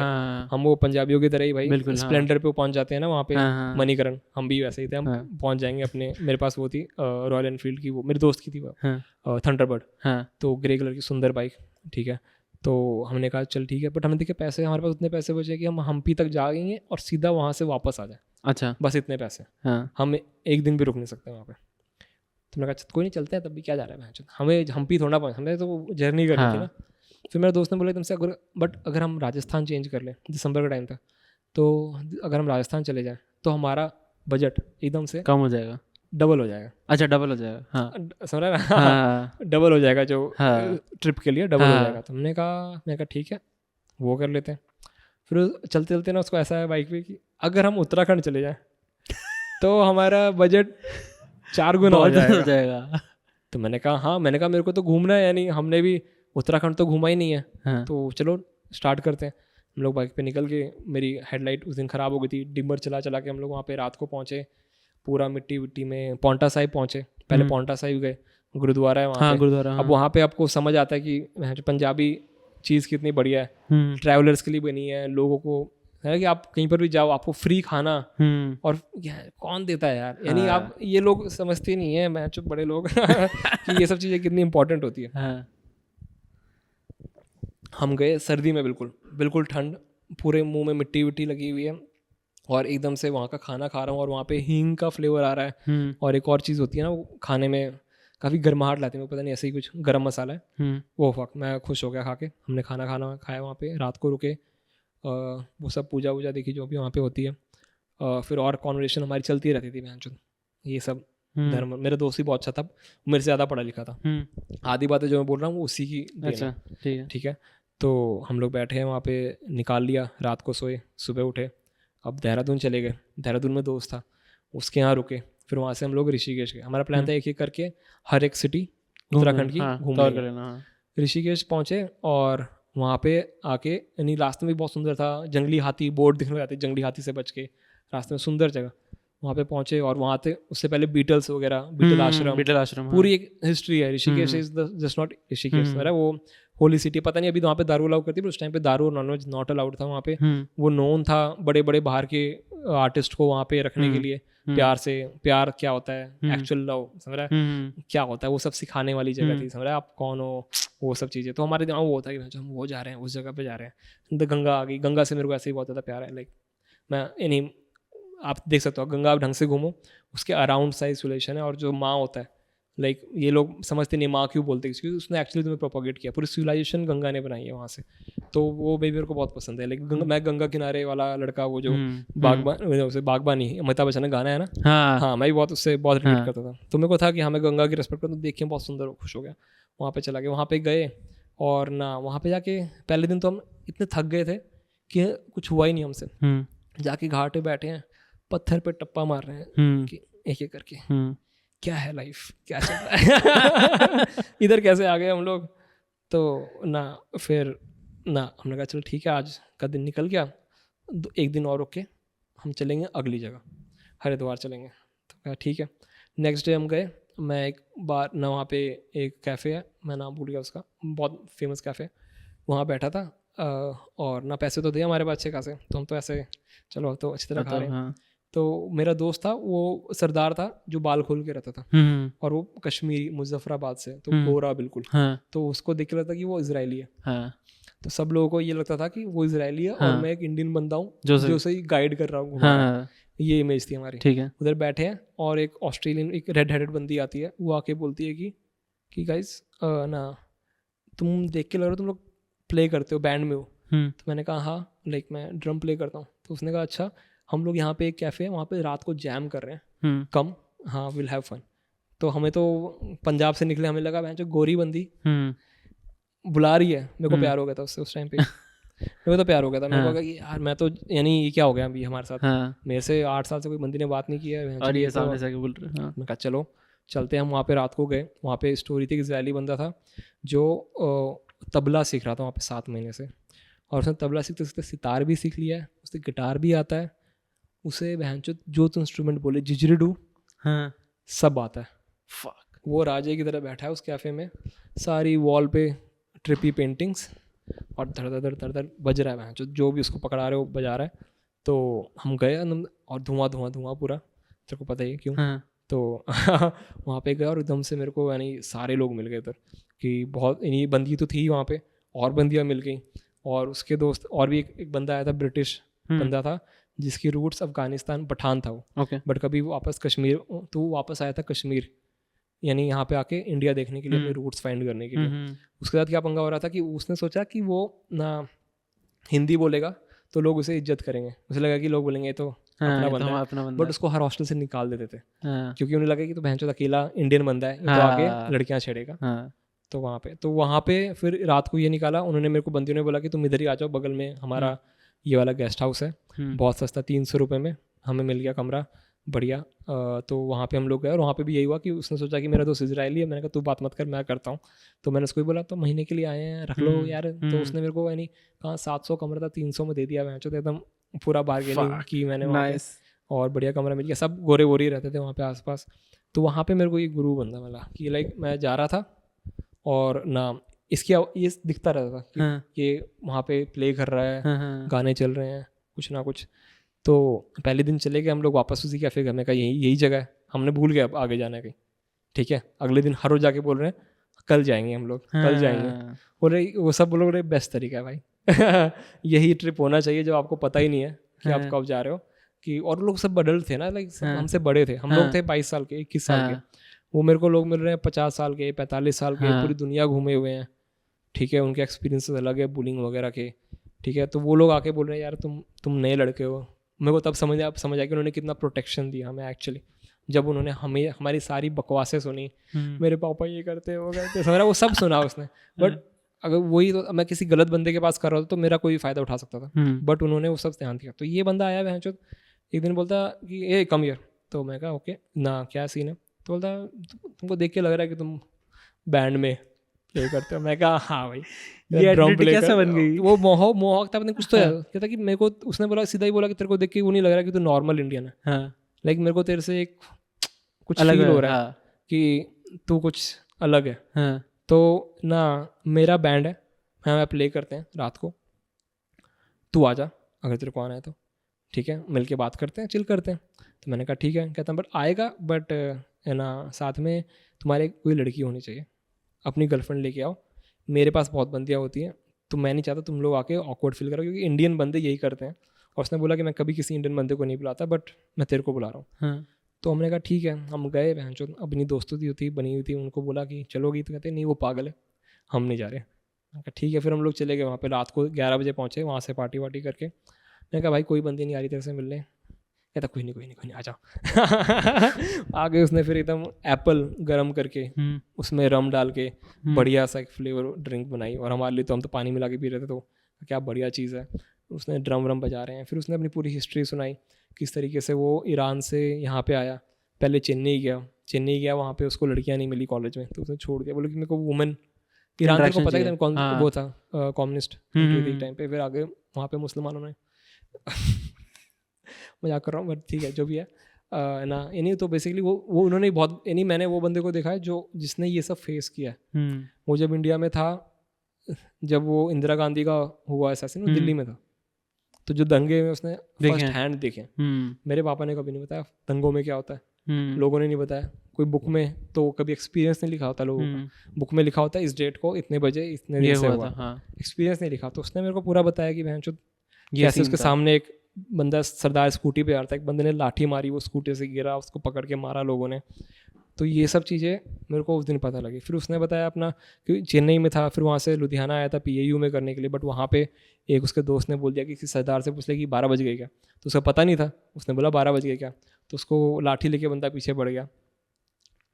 हम वो पंजाबियों की तरह ही भाई स्प्लेंडर पे पहुंच जाते हैं ना वहाँ पे मणिकरण, हम भी वैसे ही थे, हम पहुंच जाएंगे अपने। मेरे पास वो थी रॉयल एनफील्ड की, वो मेरे दोस्त की थी वो थंडरबर्ड, तो ग्रे कलर की सुंदर बाइक, ठीक है। तो हमने कहा चल ठीक है, बट हमने देखे पैसे, हमारे पास उतने पैसे बचे कि हम हम्पी तक जाएंगे और सीधा वहाँ से वापस आ जाए। अच्छा, बस इतने पैसे, हम एक दिन भी रुक नहीं सकते वहाँ पे। तो मैंने कहा कोई नहीं, चलते हैं, तब भी क्या जा रहा है, हमें हम्पी थोड़ा पहुँच, हमें तो जर्नी करनी थी ना। फिर मेरे दोस्त ने बोला तुमसे अगर हम राजस्थान चेंज कर लें, दिसंबर का टाइम था, तो अगर हम राजस्थान चले जाएं तो हमारा बजट एकदम से कम हो जाएगा, डबल हो जाएगा। अच्छा, डबल हो जाएगा, हाँ, समझ रहा ना, डबल हो जाएगा जो ट्रिप के लिए डबल हो जाएगा। तो मैंने कहा ठीक है वो कर लेते हैं। फिर चलते चलते ना उसको ऐसा है बाइक पे कि अगर हम उत्तराखंड चले जाएं तो हमारा बजट 4 गुना हो जाएगा। तो मैंने कहा मेरे को तो घूमना है, यानी हमने भी उत्तराखंड तो घूमा ही नहीं है, तो चलो स्टार्ट करते हैं। हम लोग बाइक पे निकल के, मेरी हेडलाइट उस दिन ख़राब हो गई थी, डिमर चला के हम लोग वहाँ पे रात को पहुँचे, पूरा मिट्टी में पौंटा साहिब पहुँचे। पहले पौंटा साहिब गए, गुरुद्वारा है वहाँ पे, गुरुद्वारा। अब वहाँ पे आपको समझ आता है कि पंजाबी चीज़ कितनी बढ़िया है, ट्रैवलर्स के लिए बनी है, लोगों को है कि आप कहीं पर भी जाओ आपको फ्री खाना, और कौन देता है यार, यानी आप ये लोग समझते नहीं है, मैं चुप बड़े लोग कि ये सब चीज़ें कितनी इंपॉर्टेंट होती है। हम गए सर्दी में, बिल्कुल ठंड, पूरे मुंह में मिट्टी लगी हुई है, और एकदम से वहाँ का खाना खा रहा हूँ और वहाँ पे हींग का फ्लेवर आ रहा है, और एक और चीज़ होती है ना वो खाने में काफ़ी गर्माहट लाती है, पता नहीं ऐसे ही कुछ गरम मसाला है, वो फक मैं खुश हो गया खा के। हमने खाना खाया वहाँ पे, रात को रुके, वो सब पूजा वूजा देखी जो भी वहाँ पे होती है, फिर और कॉन्वर्सेशन हमारी चलती रहती थी बहन, ये सब धर्म। मेरा दोस्त ही बहुत अच्छा था, मेरे से ज़्यादा पढ़ा लिखा था, आधी बातें जो मैं बोल रहा हूँ वो उसी की। अच्छा, ठीक है। तो हम लोग बैठे हैं वहाँ पे, निकाल लिया, रात को सोए, सुबह उठे, अब देहरादून चले गए। देहरादून में दोस्त था, उसके यहाँ रुके, फिर वहाँ से हम लोग ऋषिकेश गए। हमारा प्लान था एक एक करके हर एक सिटी उत्तराखंड की घूम। ऋषिकेश पहुँचे और वहाँ पे आके, यानी रास्ते में भी बहुत सुंदर था, जंगली हाथी, बोर्ड दिखने जाते, जंगली हाथी से बच के, रास्ते में सुंदर जगह, वहाँ पे पहुँचे। और वहाँ थे उससे पहले बीटल्स वगैरह, बीटल आश्रम, पूरी एक हिस्ट्री है। Rishikesh is just not Rishikesh, वो होली सिटी, पता नहीं अभी तो वहाँ पे दारू अलाउड करती, पर उस टाइम पे दारू और नॉनवेज नॉट अलाउड था वहाँ पे। वो नोन था बड़े बड़े बाहर के आर्टिस्ट को वहाँ पे रखने के लिए, प्यार क्या होता है, एक्चुअल लव, समझ रहा है क्या होता है, वो सब सिखाने वाली जगह थी, समझ रहा है आप कौन हो, वो सब चीज़ें। तो हमारे दिमाग वो था कि हम वो जा रहे हैं, उस जगह पे जा रहे हैं। तो गंगा आ गई, गंगा से मेरे को ऐसे ही बहुत ज़्यादा प्यार है, लाइक मैं, यानी आप देख सकते हो, गंगा आप ढंग से घूमो, उसके अराउंड सा आइसोलेशन है, और जो माँ होता है, लाइक ये लोग समझते नहीं माँ क्यों बोलते हैं, क्योंकि उसने एक्चुअली तुम्हें प्रोपोगेट किया, पूरी सिविलाइजेशन गंगा ने बनाई है वहाँ से। तो वो भी मेरे को बहुत पसंद है, लाइक मैं गंगा किनारे वाला लड़का, वो जो बागबानी अमिताभ बच्चन का गाना है ना, हाँ मैं भी बहुत उससे बहुत रिलेट करता था। तो मेरे को था कि हमें गंगा की रेस्पेक्ट करता, देख के बहुत सुंदर, खुश हो गया, वहाँ पे चला गया। वहाँ पे गए और ना वहाँ पे जाके पहले दिन तो हम इतने थक गए थे कि कुछ हुआ ही नहीं हमसे। जाके घाट पे बैठे हैं, पत्थर पे टप्पा मार रहे हैं कि एक एक करके क्या है लाइफ, क्या चल रहा है इधर कैसे आ गए हम लोग। तो ना फिर ना हमने कहा चलो ठीक है, आज का दिन निकल गया, एक दिन और रुक के हम चलेंगे अगली जगह, हरिद्वार चलेंगे। तो कहा ठीक है। नेक्स्ट डे हम गए, मैं एक बार ना वहाँ पे एक कैफ़े है, मैं नाम भूल गया उसका, बहुत फेमस कैफ़े, वहाँ बैठा था, और ना पैसे तो थे हमारे पास अच्छे खासे, तो हम तो ऐसे चलो तो अच्छी तरह खा रहे हैं। तो मेरा दोस्त था, वो सरदार था जो बाल खोल के रहता था, और वो कश्मीरी मुजफ्फराबाद से, तो गोरा बिल्कुल, तो उसको देख के लगता कि वो इजरायली है। तो सब लोगों को ये लगता था कि वो इजरायली है और मैं एक इंडियन बंदा हूँ जो सही गाइड कर रहा हूँ। ये इमेज थी हमारी। ठीक है, उधर बैठे हैं और एक ऑस्ट्रेलियन, एक रेड हेडेड बंदी आती है, वो आके बोलती है कि गाइस ना तुम देख के लग रहे हो तुम लोग प्ले करते हो, बैंड में हो। तो मैंने कहा हाँ, लाइक मैं ड्रम प्ले करता हूँ। तो उसने कहा अच्छा, हम लोग यहाँ पे एक कैफ़े है, वहाँ पे रात को जैम कर रहे हैं, कम, हाँ विल हैव फन। तो हमें तो पंजाब से निकले, हमें लगा जो गोरी बंदी बुला रही है, मेरे को प्यार हो गया था उससे उस टाइम पे मेरे को तो प्यार हो गया था। मेरे को लगा कि यार मैं तो, यानी ये क्या हो गया अभी हमारे साथ, मेरे से 8 साल से कोई बंदी ने बात नहीं की है और ये सामने से बोल रहे हैं। मैं कहा चलो चलते हम वहाँ पे रात को गए। वहाँ पे स्टोरी थी कि इजरायली बंदा था जो तबला सीख रहा था वहाँ पे 7 महीने से, और उसने तबला सीखते सीखते सितार भी सीख लिया है, उसे गिटार भी आता है, उसे बहनचोद जो तो इंस्ट्रूमेंट बोले जिजरीडू हाँ सब आता है। फक वो राजे की तरह बैठा है उस कैफ़े में, सारी वॉल पे ट्रिपी पेंटिंग्स, और धड़ धड़ धड़ धड़ बज रहा है बहनचोद, जो भी उसको पकड़ा रहे हो बजा रहा है। तो हम गए और धुआं धुआं धुआं पूरा, तेरे को पता ही है क्यों। हाँ तो वहाँ पे गए और एकदम से मेरे को यानी सारे लोग मिल गए इधर कि बहुत यानी बंदी तो थी वहाँ पे, और बंदियाँ मिल गई, और उसके दोस्त और भी एक बंदा आया था, ब्रिटिश बंदा था जिसकी रूट्स अफगानिस्तान, पठान था वो, ओके बट कभी वो वापस कश्मीर, तो वो वापस आया था कश्मीर, यानी यहाँ पे आके इंडिया देखने के लिए, अपने रूट्स फाइंड करने के लिए। उसके साथ क्या पंगा हो रहा था कि उसने सोचा कि वो ना हिंदी बोलेगा तो लोग उसे इज्जत करेंगे, उसे लगा कि लोग बोलेंगे तो अपना बंदा है, अपना बंदा बट उसको हर हॉस्टल से निकाल देते थे हाँ क्योंकि उन्हें लगा कि तो बहनचोद अकेला इंडियन बंदा है, ये तो आगे लड़कियां छेड़ेगा। हाँ तो वहाँ पे फिर रात को ये निकाला उन्होंने, मेरे को बंदियों ने बोला कि तुम इधर ही आ जाओ, बगल में हमारा ये वाला गेस्ट हाउस है, बहुत सस्ता 300 रुपये में हमें मिल गया कमरा, बढ़िया। तो वहाँ पे हम लोग गए, और वहाँ पे भी यही हुआ कि उसने सोचा कि मेरा दोस्त इजरायली है, मैंने कहा तू बात मत कर, मैं करता हूँ। तो मैंने उसको ही बोला तो महीने के लिए आए हैं, रख लो यार। तो उसने मेरे को यानी कहाँ 700 कमरा था 300 में दे दिया, मैं तो एकदम पूरा बार्गेनिंग की मैंने वहाँ पे, और बढ़िया कमरा मिल गया। सब गोरे गोरे रहते थे वहाँ पे आसपास। तो वहाँ पे मेरे को ये गुरु बंदा मिला कि लाइक मैं जा रहा था और ना इसकी ये दिखता रहता था कि ये वहाँ पे प्ले कर रहा है, गाने चल रहे हैं कुछ ना कुछ। तो पहले दिन चले गए हम लोग वापस उसी कैफे में, कहा यही जगह है, हमने भूल गया अब आगे जाना कहीं, ठीक है। अगले दिन हर रोज जाके बोल रहे हैं कल जाएंगे हम लोग, कल जाएंगे। बोल रहे वो सब बोल रहे बेस्ट तरीका है भाई यही ट्रिप होना चाहिए जब आपको पता ही नहीं है कि आप कब जा रहे हो। कि और लोग सब बडल थे ना, लाइक हमसे बड़े थे, हम लोग थे 22 साल के 21 साल के, वो मेरे को लोग मिल रहे हैं 50 साल के 45 साल के, पूरी दुनिया घूमे हुए हैं, ठीक है। उनके एक्सपीरियंसेस अलग है बुलिंग वगैरह के, ठीक है। तो वो लोग आके बोल रहे हैं यार तुम नए लड़के हो। मेरे को तब समझ आया कि उन्होंने कितना प्रोटेक्शन दिया हमें एक्चुअली, जब उन्होंने हमें हमारी सारी बकवासें सुनी, मेरे पापा ये करते वो करते समझ रहा, वो सब सुना उसने। बट अगर वही तो मैं किसी गलत बंदे के पास कर रहा था तो मेरा कोई फ़ायदा उठा सकता था, बट उन्होंने वो सब ध्यान दिया। तो ये बंदा आया भैंचोद, एक दिन बोलता कि ए कम हियर, तो मैं कहा ओके ना क्या सीन है। तो बोलता तुमको देख के लग रहा है कि तुम बैंड में प्ले करते हो। मैं कहा हाँ भाई, ये ड्रम प्ले कैसे बन गई? वो मोहक था, कुछ तो कहता कि मेरे को उसने बोला, सीधा ही बोला कि तेरे को देख के वो नहीं लग रहा कि तू नॉर्मल इंडियन है, लाइक मेरे को तेरे से एक कुछ अलग हो रहा है कि तू कुछ अलग है। तो ना मेरा बैंड है, मैं प्ले करते हैं रात को, तू आ जा अगर तेरे को आना है तो, ठीक है, मिल के बात करते हैं, चिल करते हैं। तो मैंने कहा ठीक है। कहता बट आएगा, बट है ना साथ में तुम्हारे कोई लड़की होनी चाहिए, अपनी गर्लफ्रेंड लेके आओ, मेरे पास बहुत बंदियाँ होती हैं, तो मैं नहीं चाहता तुम लोग आके ऑकवर्ड फील करो, क्योंकि इंडियन बंदे यही करते हैं। और उसने बोला कि मैं कभी किसी इंडियन बंदे को नहीं बुलाता, बट मैं तेरे को बुला रहा हूँ। तो हमने कहा ठीक है। हम गए, बहनचो अपनी दोस्तों थी बनी हुई थी, उनको बोला कि चलोगी, तो कहते नहीं वो पागल है, हम नहीं जा रहे। मैंने कहा ठीक है। फिर हम लोग चले गए वहाँ पे, रात को 11 बजे पहुँचे, वहाँ से पार्टी वार्टी करके। मैंने कहा भाई कोई बंदी नहीं आ रही तेरे से मिलने। कहता कोई नहीं आ जाओ आगे उसने फिर एकदम एप्पल गरम करके उसमें रम डाल के बढ़िया सा एक फ्लेवर ड्रिंक बनाई, और हमारे लिए तो हम तो पानी मिला के पी रहे थे, तो क्या बढ़िया चीज़ है। उसने ड्रम बजा रहे हैं। फिर उसने अपनी पूरी हिस्ट्री सुनाई, किस तरीके से वो ईरान से यहाँ पे आया, पहले चेन्नई गया, वहाँ पे उसको लड़कियाँ नहीं मिली कॉलेज में, तो उसने छोड़ दिया। बोले कि मेरे को वुमेन, ईरान को पता है कौन वो था, कम्युनिस्ट टाइम पे। फिर आगे वहाँ पे मुसलमानों ने मजाक कर रहा हूँ बट ठीक है जो भी है ना। यानी तो बेसिकली वो उन्होंने बहुत, यानी मैंने वो बंदे को देखा है जिसने ये सब फेस किया है। वो जब इंडिया में था, जब वो इंदिरा गांधी का हुआ असैसिन, वो दिल्ली में था, तो जो दंगे में उसने फर्स्ट हैंड देखे। मेरे पापा ने कभी नहीं बताया दंगों में क्या होता है, लोगों ने नहीं बताया, कोई बुक में तो कभी एक्सपीरियंस नहीं लिखा होता लोगों का। बुक में लिखा होता है इस डेट को इतने बजे इतने दिन से हुआ, एक्सपीरियंस नहीं लिखा। तो उसने मेरे को पूरा बताया कि बहन कैसे उसके सामने एक बंदा सरदार स्कूटी पे आ रहा था, एक बंदे ने लाठी मारी, वो स्कूटी से गिरा, उसको पकड़ के मारा लोगों ने। तो ये सब चीज़ें मेरे को उस दिन पता लगी। फिर उसने बताया अपना कि चेन्नई में था, फिर वहाँ से लुधियाना आया था PAU में करने के लिए, बट वहाँ पे एक उसके दोस्त ने बोल दिया कि किसी सरदार से पूछ ले कि 12 बज गए क्या, तो उसका पता नहीं था, उसने बोला 12 बज गए क्या, तो उसको लाठी लेके बंदा पीछे पड़ गया।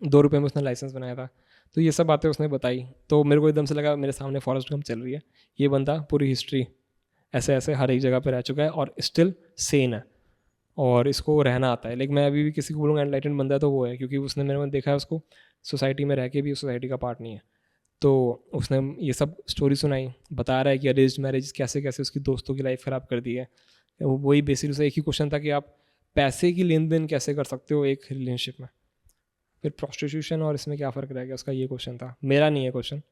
2 रुपये में उसने लाइसेंस बनाया था। तो ये सब बातें उसने बताई, तो मेरे को एकदम से लगा मेरे सामने फॉरेस्ट गंप चल रही है। ये बंदा पूरी हिस्ट्री ऐसे ऐसे हर एक जगह पे रह चुका है और स्टिल सेन है। और इसको रहना आता है। मैं अभी भी किसी को बोलूँगा एनलाइटेंड बंदा तो वो है, क्योंकि उसने मैंने देखा है उसको सोसाइटी में रह के भी उस सोसाइटी का पार्ट नहीं है। तो उसने ये सब स्टोरी सुनाई, बता रहा है कि अरेंज्ड मैरिज कैसे कैसे उसकी दोस्तों की लाइफ ख़राब कर दी है। वही बेसिकली उसका एक ही क्वेश्चन था कि आप पैसे की लेन देन कैसे कर सकते हो एक रिलेशनशिप में। फिर प्रोस्टिट्यूशन और इसमें क्या फ़र्क रह गया, उसका ये क्वेश्चन था। मेरा नहीं है क्वेश्चन,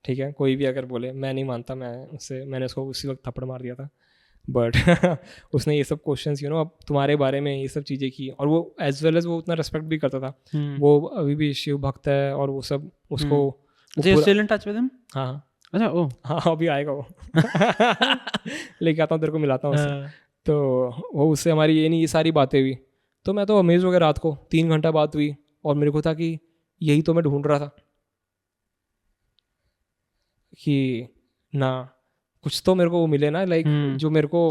ठीक है, कोई भी अगर बोले, मैं नहीं मानता, मैंने उसको उसी वक्त थप्पड़ मार दिया था। बट उसने ये सब क्वेश्चंस अब तुम्हारे बारे में ये सब चीज़ें की, और वो एज वेल एज वो उतना रिस्पेक्ट भी करता था। वो अभी भी शिव भक्त है और वो सब उसको still in touch with him. हाँ अच्छा, ओ हाँ, अभी आएगा वो लेके आता हूँ, तेरे को मिलाता हूँ उससे। तो वो उससे हमारी ये सारी बातें हुई। तो मैं तो अमेज हो गया, रात को 3 घंटा बात हुई और मेरे को था कि यही तो मैं ढूंढ रहा था, कि ना कुछ तो मेरे को वो मिले ना, जो मेरे को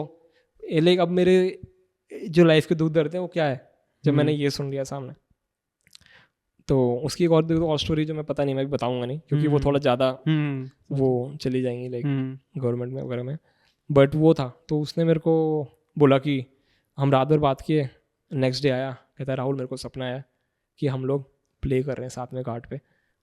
अब मेरे जो लाइफ के दुख दर्द हैं वो क्या है, जब मैंने ये सुन लिया सामने। तो उसकी एक और स्टोरी जो मैं पता नहीं, मैं भी बताऊंगा नहीं, क्योंकि वो थोड़ा ज़्यादा वो चली जाएंगी गवर्नमेंट में वगैरह में। बट वो था, तो उसने मेरे को बोला कि हम रात भर बात किए। नेक्स्ट डे आया, कहता है राहुल मेरे को सपना आया कि हम लोग प्ले कर रहे हैं साथ में घाट पे,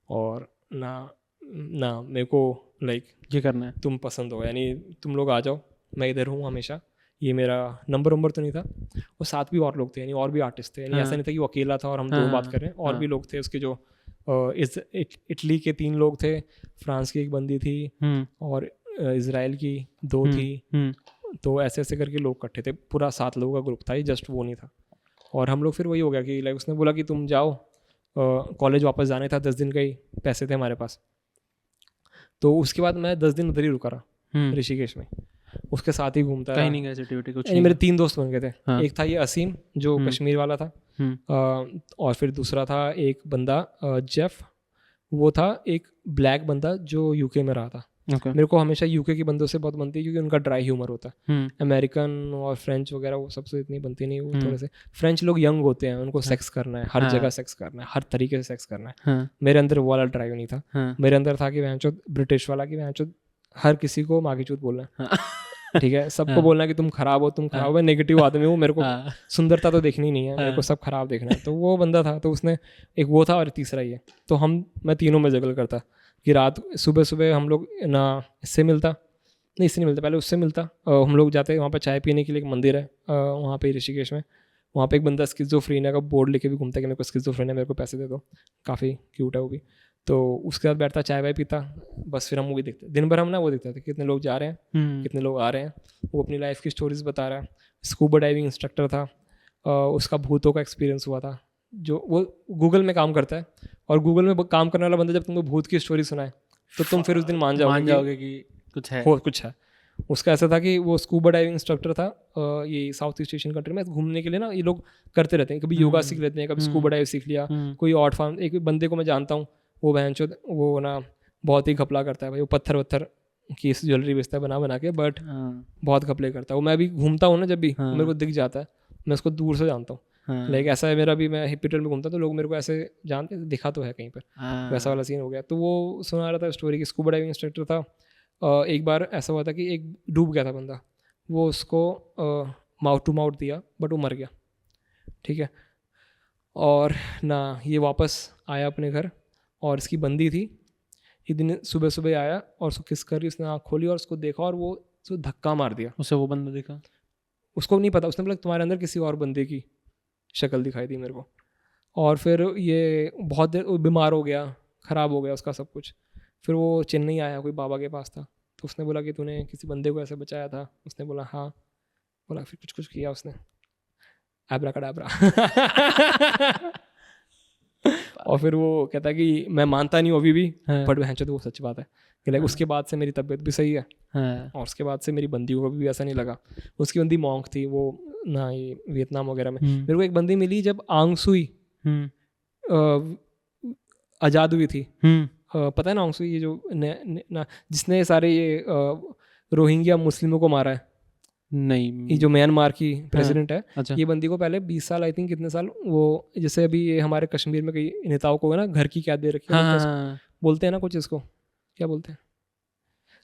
और ना मेरे को ये करना है, तुम पसंद हो, यानी तुम लोग आ जाओ, मैं इधर हूँ हमेशा। ये मेरा नंबर तो नहीं था, और साथ भी और लोग थे, यानी और भी आर्टिस्ट थे, यानी ऐसा नहीं था कि वो अकेला था और हम दो बात कर रहे हैं, और भी लोग थे उसके, जो इटली के 3 लोग थे, फ्रांस की एक बंदी थी, और इजराइल की 2 थी। तो ऐसे ऐसे करके लोग इकट्ठे थे, पूरा 7 लोगों का ग्रुप था, ये जस्ट वो नहीं था। और हम लोग फिर वही हो गया कि उसने बोला कि तुम जाओ, कॉलेज वापस जाने था, 10 दिन का ही पैसे थे हमारे पास। तो उसके बाद मैं 10 दिन उधर ही रुका रहा ऋषिकेश में, उसके साथ ही घूमता रहा। नहीं एक्टिविटी कुछ मेरे 3 दोस्त बन गए थे। हाँ। एक था ये असीम जो कश्मीर वाला था, और फिर दूसरा था एक बंदा जेफ, वो था एक ब्लैक बंदा जो यूके में रहा था। मेरे को हमेशा यूके की बंदों से बहुत बनती है, क्योंकि उनका ड्राई ह्यूमर होता है। अमेरिकन और फ्रेंच वगैरह वो सबसे इतनी बनती नहीं, वो थोड़े से फ्रेंच लोग यंग होते हैं, उनको सेक्स करना है, हर जगह सेक्स करना है, हर तरीके से सेक्स करना है। मेरे अंदर वो वाला ड्राइव नहीं था। मेरे अंदर था कि वहचोद ब्रिटिश वाला, कि वहचोद हर किसी को माँ की चूत बोलना है, ठीक है, सबको बोलना है कि तुम खराब हो, मैं नेगेटिव आदमी हूँ, मेरे को सुंदरता तो देखनी नहीं है, मेरे को सब खराब देखना है। तो वो बंदा था, तो उसने एक वो था और तीसरा ये, तो मैं तीनों में जगल करता कि रात सुबह हम लोग ना इससे मिलता, नहीं इससे नहीं मिलता, पहले उससे मिलता। हम लोग जाते वहाँ पर चाय पीने के लिए, एक मंदिर है वहाँ पे ऋषिकेश में, वहाँ पे एक बंदा स्किज़ोफ्रेनिया का बोर्ड लेके भी घूमता है कि मेरे को स्किज़ोफ्रेनिया, मेरे को पैसे दे दो, काफ़ी क्यूट है वो भी। तो उसके बाद बैठता, चाय वाय पीता, बस फिर हम मूवी देखते। दिन भर हम ना वो देखते थे, कितने लोग जा रहे हैं, कितने लोग आ रहे हैं। वो अपनी लाइफ की स्टोरीज बता रहा है। स्कूबा डाइविंग इंस्ट्रक्टर था, उसका भूतों का एक्सपीरियंस हुआ था। जो वो गूगल में काम करता है, और गूगल में काम करने वाला बंदा जब तुमको भूत की स्टोरी सुनाए तो तुम फिर उस दिन मान जाओगे कि कुछ है। उसका ऐसा था कि वो स्कूबा डाइविंग इंस्ट्रक्टर था। ये साउथ ईस्ट एशियन कंट्री में घूमने के लिए ना ये लोग करते रहते हैं, कभी योगा सीख लेते हैं, कभी स्कूबा डाइव सीख लिया, कोई ऑट फार्म। एक बंदे को मैं जानता हूँ, वो बहनचोद वो ना बहुत ही घपला करता है भाई, वो पत्थर की ज्वेलरी बेचता है बना के, बट बहुत घपले करता है वो। मैं भी घूमता हूँ ना, जब भी मेरे को दिख जाता है, मैं उसको दूर से जानता हूँ। ऐसा है मेरा भी, मैं हिप्पीटल में घूमता तो लोग मेरे को ऐसे जानते, दिखा तो है कहीं पर, वैसा वाला सीन हो गया। तो वो सुना रहा था स्टोरी की, स्कूबा डाइविंग इंस्ट्रक्टर था। एक बार ऐसा हुआ था कि एक डूब गया था बंदा, वो उसको माउथ टू माउथ दिया, बट वो मर गया, ठीक है। और ना ये वापस आया अपने घर, और इसकी बंदी थी। एक दिन सुबह आया और उसको किस करी, उसने आँख खोली और उसको देखा, और वो उसको धक्का मार दिया। उसे वो बंदा देखा, उसको नहीं पता, उसने बोला तुम्हारे अंदर किसी और बंदे की शक्ल दिखाई दी मेरे को। और फिर ये बहुत देर बीमार हो गया, ख़राब हो गया उसका सब कुछ। फिर वो चेन्नई आया, कोई बाबा के पास था, तो उसने बोला कि तूने किसी बंदे को ऐसे बचाया था। उसने बोला हाँ। बोला फिर कुछ किया उसने, एब्राकडाब्रा और फिर वो कहता है कि मैं मानता नहीं हूँ अभी भी, बट वह तो वो सच बात है कि लाइक उसके बाद से मेरी तबीयत भी सही है, और उसके बाद से मेरी बंदी को भी ऐसा नहीं लगा। उसकी बंदी मॉन्क थी, वो ना ये वियतनाम वगैरह में। मेरे को एक बंदी मिली जब आंग सुई आज़ाद हुई थी, पता है ना आंग सुई, ये जो जिसने सारे ये रोहिंग्या मुस्लिमों को मारा है, नहीं ये जो म्यांमार की प्रेसिडेंट है। अच्छा। ये बंदी को पहले 20 साल, आई थिंक कितने साल, वो जैसे अभी ये हमारे कश्मीर में कई नेताओं को है ना घर की कैद दे रखी है, बोलते हैं ना कुछ, इसको क्या बोलते हैं,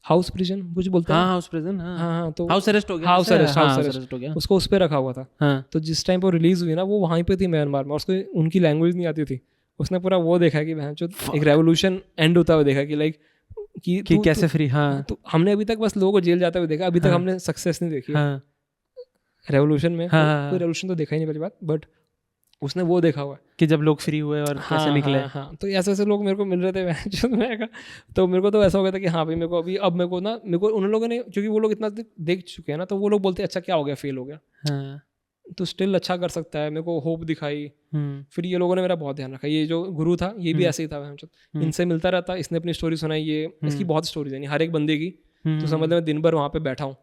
हाउस प्रिजन कुछ बोलते हैं, हाँ हाउस प्रिजन, हाँ हाँ तो हाउस अरेस्ट हो गया, हाउस अरेस्ट हो गया उसको उस पर रखा हुआ था। हाँ तो जिस टाइम वो रिलीज हुई ना वो वहीं पे थी म्यांमार में, और उसको उनकी लैंग्वेज नहीं आती थी। उसने पूरा वो देखा कि एक रेवोल्यूशन एंड होता हुआ देखा कि लाइक कि कैसे फ्री, हाँ तो हमने अभी तक बस लोगों को जेल जाते हुए देखा, अभी तक हमने सक्सेस नहीं देखी हाँ रेवोल्यूशन में। हाँ, कोई रेवोल्यूशन तो देखा ही नहीं पहली बात, बट उसने वो देखा हुआ है कि जब लोग फ्री हुए और कैसे निकले। हाँ तो ऐसे ऐसे लोग मेरे को मिल रहे थे मैं कहा, तो मेरे को तो ऐसा हो गया था कि हाँ भाई मेरे को अभी अब मेरे को उन लोगों ने, क्योंकि वो लोग इतना देख चुके हैं ना, तो वो लोग बोलते हैं अच्छा क्या हो गया, फेल हो गया हाँ तो स्टिल अच्छा कर सकता है, मेरे को होप दिखाई। फिर ये लोगों ने मेरा बहुत ध्यान रखा, ये जो गुरु था ये भी ऐसे ही था, इनसे मिलता रहता, इसने अपनी स्टोरी सुनाई, ये इसकी बहुत स्टोरीज है हर एक बंदे की। तो समझ लो मैं दिन भर वहाँ पे बैठा हूँ,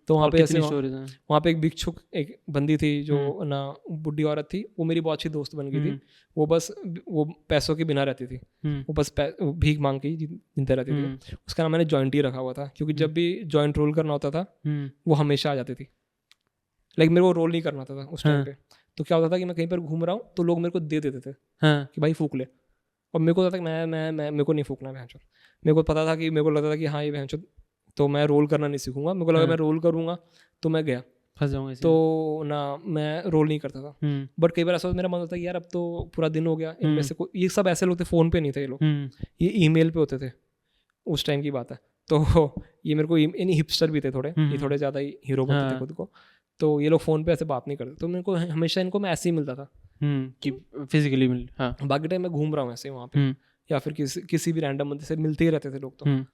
तो वहाँ पे ऐसे वहाँ पे एक भिक्षुक एक बंदी थी जो ना बुढ़ी औरत थी, वो मेरी बहुत अच्छी दोस्त बन गई थी। वो बस वो पैसों के बिना रहती थी, वो बस भीख मांग के जिनते रहती थी। उसका नाम मैंने जॉइंट ही रखा हुआ था, क्योंकि जब भी जॉइंट रोल करना होता था वो हमेशा आ जाती थी। लाइक मेरे को रोल नहीं करना था उस टाइम पे, तो क्या होता था कि मैं कहीं पर घूम रहा हूँ तो लोग मेरे को दे देते थे कि भाई फूक ले, और मेरे को होता था कि मैं मेरे को नहीं फूकना भैंचोद। मेरे को पता था कि मेरे को लगता था कि हाँ ये भैंचोद, तो मैं रोल करना नहीं सीखूंगा। मेरे को लगा मैं रोल करूंगा तो मैं गया फंस जाऊंगा, तो ना मैं रोल नहीं करता था। बट कई बार ऐसा मेरा मन होता है यार अब तो पूरा दिन हो गया, इनमें से कोई, ये सब ऐसे लोग थे, फ़ोन पे नहीं थे ये लोग, ये ईमेल पे होते थे, उस टाइम की बात है। तो ये मेरे को इन हिपस्टर भी थे थोड़े, ये थोड़े ज़्यादा ही हीरो बनते थे खुद को, तो ये लोग फ़ोन पे ऐसे बात नहीं करते, तो मेरे को हमेशा इनको मैं ऐसे ही मिलता था कि फिजिकली मिल, हाँ बाकी टाइम मैं घूम रहा हूँ ऐसे वहाँ पे, या फिर किसी भी रैंडम बंदे से मिलते ही रहते थे लोग।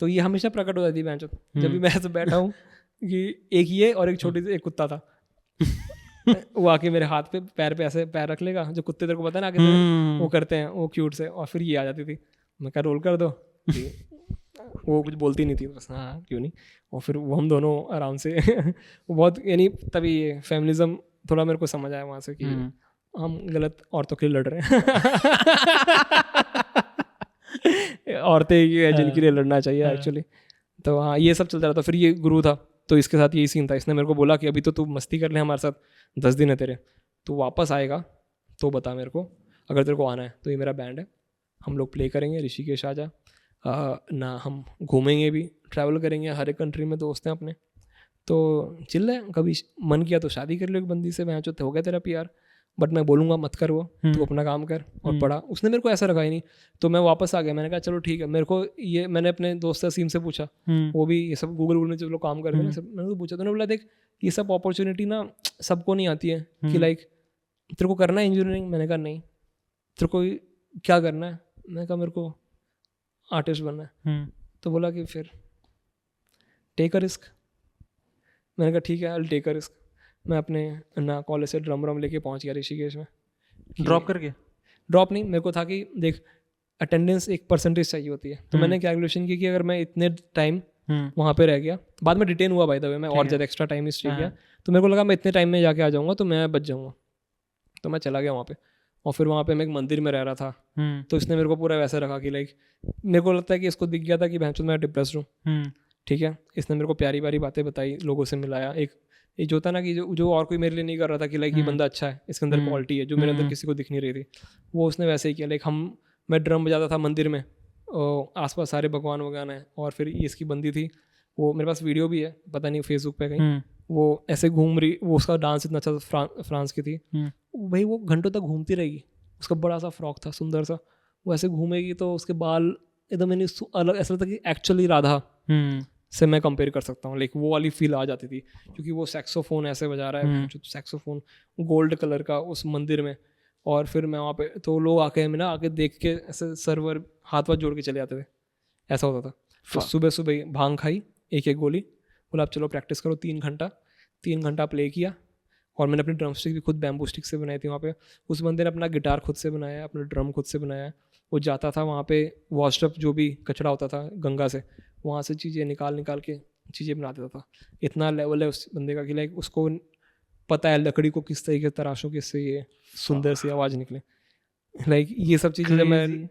तो ये हमेशा प्रकट हो जाती है भैंचोद, जब भी मैं ऐसे बैठा हूँ कि एक ये और एक छोटी सी एक कुत्ता था वो आके मेरे हाथ पे पैर पे ऐसे पैर रख लेगा, जो कुत्ते तेरे को पता है ना आगे वो करते हैं वो क्यूट से, और फिर ये आ जाती थी, मैं क्या रोल कर दो, वो कुछ बोलती नहीं थी बस हाँ क्यों नहीं, और फिर वो हम दोनों आराम से वो बहुत, यानी तभी ये फेमिनिज्म थोड़ा मेरे को समझ आया वहाँ से कि हम गलत औरतों के लिए लड़ रहे हैं औरतें ही है जिनके लिए लड़ना चाहिए एक्चुअली। तो हाँ ये सब चलता रहा था। फिर ये गुरु था तो इसके साथ यही सीन था, इसने मेरे को बोला कि अभी तो तू मस्ती कर ले हमारे साथ, 10 दिन है तेरे, तू वापस आएगा तो बता मेरे को, अगर तेरे को आना है तो ये मेरा बैंड है, हम लोग प्ले करेंगे, ऋषिकेश आजा ना, हम घूमेंगे भी, ट्रैवल करेंगे, हर एक कंट्री में दोस्त हैं अपने, तो चिल है, कभी मन किया तो शादी कर लो एक बंदी से, मैं जो हो गया तेरा प्यार, बट मैं बोलूँगा मत कर, वो तू अपना काम कर और पढ़ा। उसने मेरे को ऐसा रखा ही नहीं, तो मैं वापस आ गया, मैंने कहा चलो ठीक है। मेरे को ये मैंने अपने दोस्त असीम से पूछा, वो भी ये सब गूगल में जो लोग काम करते हैं ना, मैंने तो पूछा, तो बोला देख ये सब अपॉर्चुनिटी ना सबको नहीं आती है कि लाइक तेरे को करना है इंजीनियरिंग, मैंने कहा नहीं, तेरे को क्या करना है, मैंने कहा मेरे को आर्टिस्ट बनना है। तो बोला कि फिर टेक अ रिस्क, मैंने कहा ठीक है I will take a risk. मैं अपने ना कॉलेज से ड्रम लेके पहुंच गया ऋषिकेश में। ड्रॉप करके? ड्रॉप नहीं, मेरे को था कि देख अटेंडेंस एक परसेंटेज चाहिए होती है, तो मैंने कैलकुलेशन की कि अगर मैं इतने टाइम वहाँ पे रह गया, बाद में डिटेन हुआ बाय द वे मैं, और ज़्यादा एक्स्ट्रा टाइम स्टे किया, तो मेरे को लगा मैं इतने टाइम में जाके आ जाऊँगा तो मैं बच जाऊँगा, तो मैं चला गया वहाँ पे। और फिर वहाँ पे मैं एक मंदिर में रह रहा था, तो इसने मेरे को पूरा वैसे रखा कि लाइक मेरे को लगता है कि इसको दिख गया था कि भैंचोद मैं डिप्रेस्ड हूँ, ठीक है। इसने मेरे को प्यारी प्यारी बातें बताई, लोगों से मिलाया, एक ये जो होता ना कि जो और कोई मेरे लिए नहीं कर रहा था कि लाइक ये बंदा अच्छा है, इसके अंदर क्वालिटी है जो मेरे अंदर किसी को दिख नहीं रही थी, वो उसने वैसे ही किया। लाइक मैं ड्रम बजाता था मंदिर में, आसपास सारे भगवान वगवान हैं, और फिर ये इसकी बंदी थी, वो मेरे पास वीडियो भी है, पता नहीं फेसबुक पे कहीं, वो ऐसे घूम रही, वो उसका डांस इतना अच्छा था, फ्रांस की थी भाई, वो घंटों तक घूमती रहेगी, उसका बड़ा सा फ्रॉक था सुंदर सा, वो ऐसे घूमेगी तो उसके बाल एकदम मैंने अलग, ऐसा लगता कि एक्चुअली राधा से मैं कंपेयर कर सकता हूँ, लाइक वो वाली फील आ जाती थी, क्योंकि वो सैक्सोफोन ऐसे बजा रहा है, सैक्सोफोन गोल्ड कलर का उस मंदिर में। और फिर मैं वहाँ पे, तो लोग आके देख के ऐसे सर्वर हाथ जोड़ के चले जाते थे, ऐसा होता था। तो सुबह सुबह भांग खाई, एक गोली, बोला आप चलो प्रैक्टिस करो 3 घंटा प्ले किया। और मैंने अपनी ड्रम स्टिक भी खुद बैम्बू स्टिक से बनाई थी वहाँ पे। उस बंदे ने अपना गिटार खुद से बनाया, अपना ड्रम खुद से बनाया। वो जाता था वहाँ पे वॉशअप, जो भी कचरा होता था गंगा से, वहाँ से चीज़ें निकाल के चीज़ें बना देता था। इतना लेवल है उस बंदे का कि लाइक उसको पता है लकड़ी को किस तरीके से तराशों, किससे ये सुंदर सी आवाज़ निकले। लाइक ये सब चीज़ें जब मैं,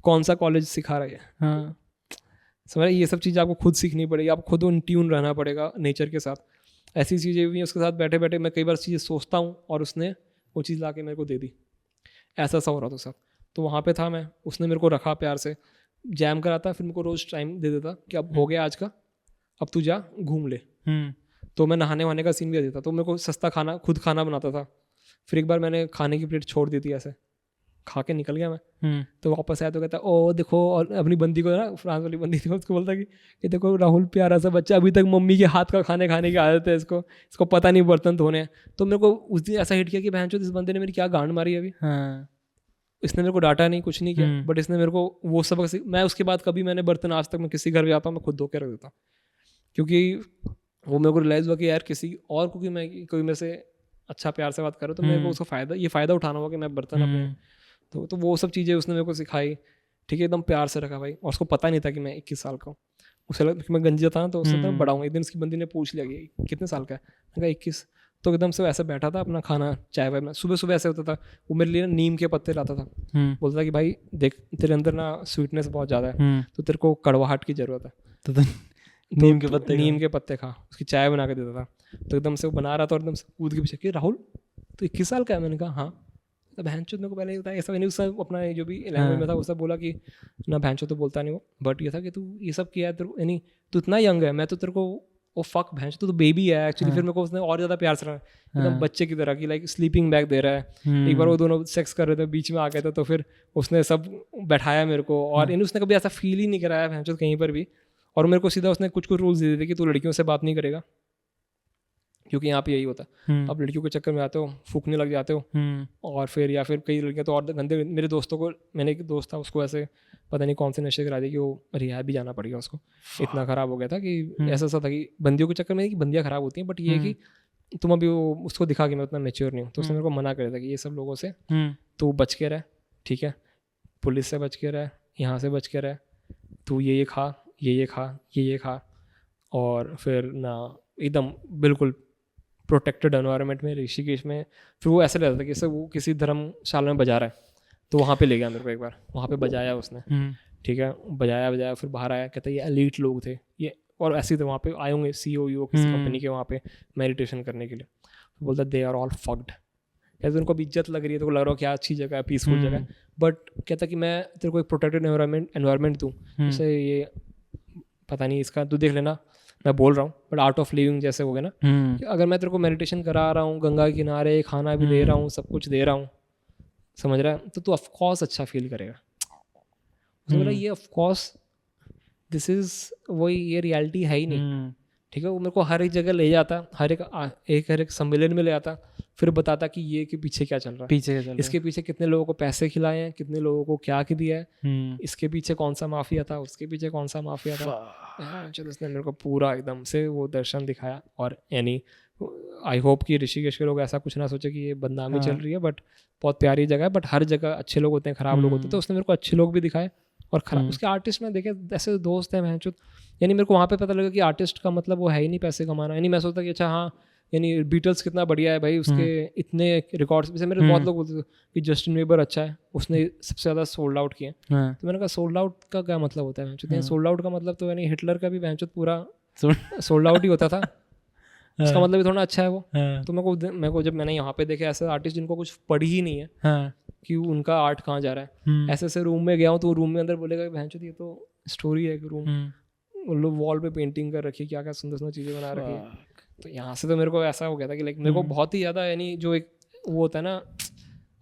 कौन सा कॉलेज सिखा रहा है, हाँ समझ, ये सब चीज़ें आपको खुद सीखनी पड़ेगी, आपको खुद इन ट्यून रहना पड़ेगा नेचर के साथ। ऐसी चीज़ें भी उसके साथ बैठे बैठे मैं कई बार चीज़ें सोचता हूँ और उसने वो चीज़ ला के मेरे को दे दी, ऐसा सा हो रहा था सब। तो वहाँ पे था मैं, उसने मेरे को रखा प्यार से, जैम कराता, फिर मेरे को रोज़ टाइम दे देता कि अब हो गया आज का, अब तू जा घूम ले। तो मैं नहाने वहाने का सीन भी देता, तो मेरे को सस्ता खाना खुद खाना बनाता था। फिर एक बार मैंने खाने की प्लेट छोड़ दी थी, ऐसे खा के निकल गया मैं। तो वापस आया तो कहता ओ देखो, और अपनी बंदी को ना, फ्रांस वाली बंदी थी, उसको बोलता कि देखो राहुल प्यारा सा बच्चा, अभी तक मम्मी के हाथ का खाने की आदत है इसको पता नहीं बर्तन धोने हैं। तो मेरे को उस दिन ऐसा हिट किया कि बहन चोद इस बंदे ने मेरी क्या गांड मारी अभी। इसने मेरे को डांटा नहीं, कुछ नहीं किया, बट इसने मेरे को वो सबक मैं उसके बाद कभी मैंने बर्तन आज तक मैं किसी घर जाता हूँ मैं खुद धो के रख देता हूँ, क्योंकि वो मेरे को रियलाइज़ हुआ कि यार किसी और को कि मैं कोई मेरे से अच्छा प्यार से बात करो तो मेरे को उसका फ़ायदा उठाना होगा कि मैं बर्तन अपने तो वो सब चीज़ें उसने मेरे को सिखाई। ठीक है, एकदम प्यार से रखा भाई। और उसको पता नहीं था कि मैं 21 साल का हूँ। उसे लगा कि मैं गंजी था ना, तो उससे बड़ा हूँ। एक दिन उसकी बंदी ने पूछ लिया कि कितने साल का है, मैं कहा 21। तो एकदम से ऐसा बैठा था अपना खाना चाय वाय में, सुबह सुबह ऐसे होता था वो मेरे लिए नीम के पत्ते लाता था। बोलता था कि भाई देख तेरे अंदर ना स्वीटनेस बहुत ज़्यादा है, तो तेरे को कड़वाहट की ज़रूरत है, तो नीम के पत्ते खा। उसकी चाय बना के देता था। तो एकदम से वो बना रहा था और एकदम से कूद के पीछे कि राहुल तो 21 साल का है। मैंने कहा हाँ। तो बहनचोद मेरे को पहले बताया ऐसा, मैंने उससे अपना जो भी लैंग्वेज में था उससे बोला कि ना बहनचोद तो बोलता नहीं वो, बट ये था कि तू ये सब किया है, तेरे को यानी तू इतना यंग है, मैं तो तेरे को ओ फक बहनचोद तो बेबी है एक्चुअली। फिर मेरे को उसने और ज़्यादा प्यार से रहा, एकदम बच्चे की तरह की, लाइक स्लीपिंग बैग दे रहा है। एक बार वो दोनों सेक्स कर रहे थे, बीच में आ गए थे, तो फिर उसने सब बैठाया मेरे को, और उसने कभी ऐसा फील ही नहीं कराया बहनचोद कहीं पर भी। और मेरे को सीधा उसने कुछ रूल्स दे दिए कि तू लड़कियों से बात नहीं करेगा, क्योंकि यहाँ पे यही होता है, आप लड़कियों के चक्कर में आते हो, फूकने लग जाते हो, और फिर या फिर कई लड़कियाँ तो और गंदे। मेरे दोस्तों को, मैंने एक दोस्त था उसको ऐसे पता नहीं कौन से नशे करा दिए कि वो रिहाब भी जाना पड़ गया उसको, इतना ख़राब हो गया था कि ऐसा था कि बंदियों के चक्कर में कि बंदियाँ ख़राब होती हैं, बट ये है कि तुम अभी वो उसको दिखा कि मैं उतना मैच्योर नहीं हूँ, तो उसने मेरे को मना कर दिया था कि ये सब लोगों से तू बच के रह, ठीक है, पुलिस से बच के रह, यहाँ से बच के रह, तू ये खा, ये खा, ये खा, और फिर ना एकदम बिल्कुल प्रोटेक्टेड एनवायरनमेंट में ऋषिकेश में। फिर वो ऐसा रहता था कि वो किसी धर्मशाला में बजा रहा है, तो वहाँ पे ले गया मेरे को एक बार, वहाँ पे बजाया उसने, ठीक है, बजाया, फिर बाहर आया, कहता है ये एलीट लोग थे ये, और ऐसे थे वहाँ पे आए होंगे CEO किसी कंपनी के वहाँ पे मेडिटेशन करने के लिए। तो बोलता दे आर ऑल फक्ड, कहते उनको अब इज्जत लग रही है, तो लग रहा हो क्या अच्छी जगह है, पीसफुल जगह है, बट कहता कि मैं तेरे को एक प्रोटेक्टेड एनवायरनमेंट दूँ, जैसे ये पता नहीं इसका तू देख लेना, मैं बोल रहा हूँ, बट आर्ट ऑफ लिविंग जैसे हो गया ना, कि अगर मैं तेरे को मेडिटेशन करा रहा हूँ गंगा के किनारे, खाना भी दे रहा हूँ, सब कुछ दे रहा हूँ, समझ रहा है, तो तू ऑफकोर्स अच्छा फील करेगा। उसने बोला ये ऑफकोर्स दिस इज वही, ये रियलिटी है ही नहीं, ठीक है। वो मेरे को हर एक जगह ले जाता, हर एक सम्मेलन में ले आता, फिर बताता कि ये के पीछे क्या चल रहा है, इसके पीछे कितने लोगों को पैसे खिलाए हैं, कितने लोगों को क्या दिया है, इसके पीछे कौन सा माफिया था, उसके पीछे कौन सा माफिया था। चलो उसने मेरे को पूरा एकदम से वो दर्शन दिखाया। और यानी आई होप कि ऋषिकेश के लोग ऐसा कुछ ना सोचे कि ये बदनामी चल रही है, बट बहुत प्यारी जगह है, बट हर जगह अच्छे लोग होते हैं, खराब लोग होते हैं। तो उसने मेरे को अच्छे लोग भी दिखाए और खराब। उसके आर्टिस्ट में देखे ऐसे दोस्त हैं महचुत, यानी मेरे को वहाँ पे पता लगा कि आर्टिस्ट का मतलब वो है ही नहीं पैसे कमाना। यानी मैं सोचता कि अच्छा हाँ, यानी बीटल्स कितना बढ़िया है भाई, उसके इतने रिकॉर्ड्स। जैसे मेरे बहुत लोग बोलते थे कि जस्टिन बीबर अच्छा है, उसने सबसे ज़्यादा सोल्ड आउट किए। तो मैंने कहा सोल्ड आउट का क्या मतलब होता है? सोल्ड आउट का मतलब तो यानी हिटलर का भी महचुत पूरा सोल्ड आउट ही होता था, उसका मतलब भी थोड़ा अच्छा है वो। तो मेरे को जब मैंने यहाँ पे देखे ऐसे आर्टिस्ट जिनको कुछ पढ़ी ही नहीं है कि उनका आर्ट कहाँ जा रहा है, ऐसे रूम में गया हूँ तो रूम में अंदर बोलेगा भैंचोद ये तो स्टोरी है कि रूम लोग वॉल पे पेंटिंग कर रखी है, क्या क्या सुंदर सुंदर चीज़ें बना रखी है। तो यहाँ से तो मेरे को ऐसा हो गया था कि लाइक मेरे को बहुत ही ज़्यादा यानी जो एक वो होता है ना,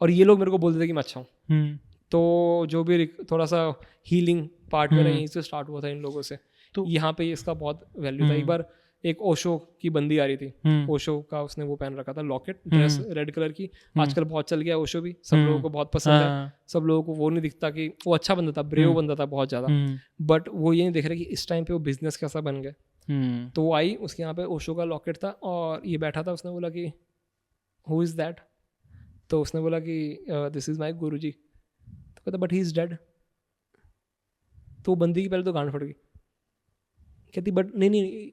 और ये लोग मेरे को बोलते थे कि मैं अच्छा हूँ। तो जो भी थोड़ा सा हीलिंग पार्ट मेरा यहीं से स्टार्ट हुआ था इन लोगों से, तो यहाँ पे इसका बहुत वैल्यू था। एक बार एक ओशो की बंदी आ रही थी, ओशो का उसने वो पहन रखा था लॉकेट, ड्रेस रेड कलर की, आजकल बहुत चल गया ओशो भी, सब लोगों को बहुत पसंद है। सब लोगों को वो नहीं दिखता कि वो अच्छा बंदा था, ब्रेव बंदा था बहुत ज़्यादा, बट वो ये नहीं देख रहे कि इस टाइम पे वो बिजनेस कैसा बन गया। तो वो आई, उसके यहाँ पे ओशो का लॉकेट था और ये बैठा था। उसने बोला कि हु इज़ दैट? तो उसने बोला कि दिस इज़ माई गुरुजी। तो कहता बट ही इज़ डेड। तो बंदी की पहले तो गांड फट गई, कहती बट नहीं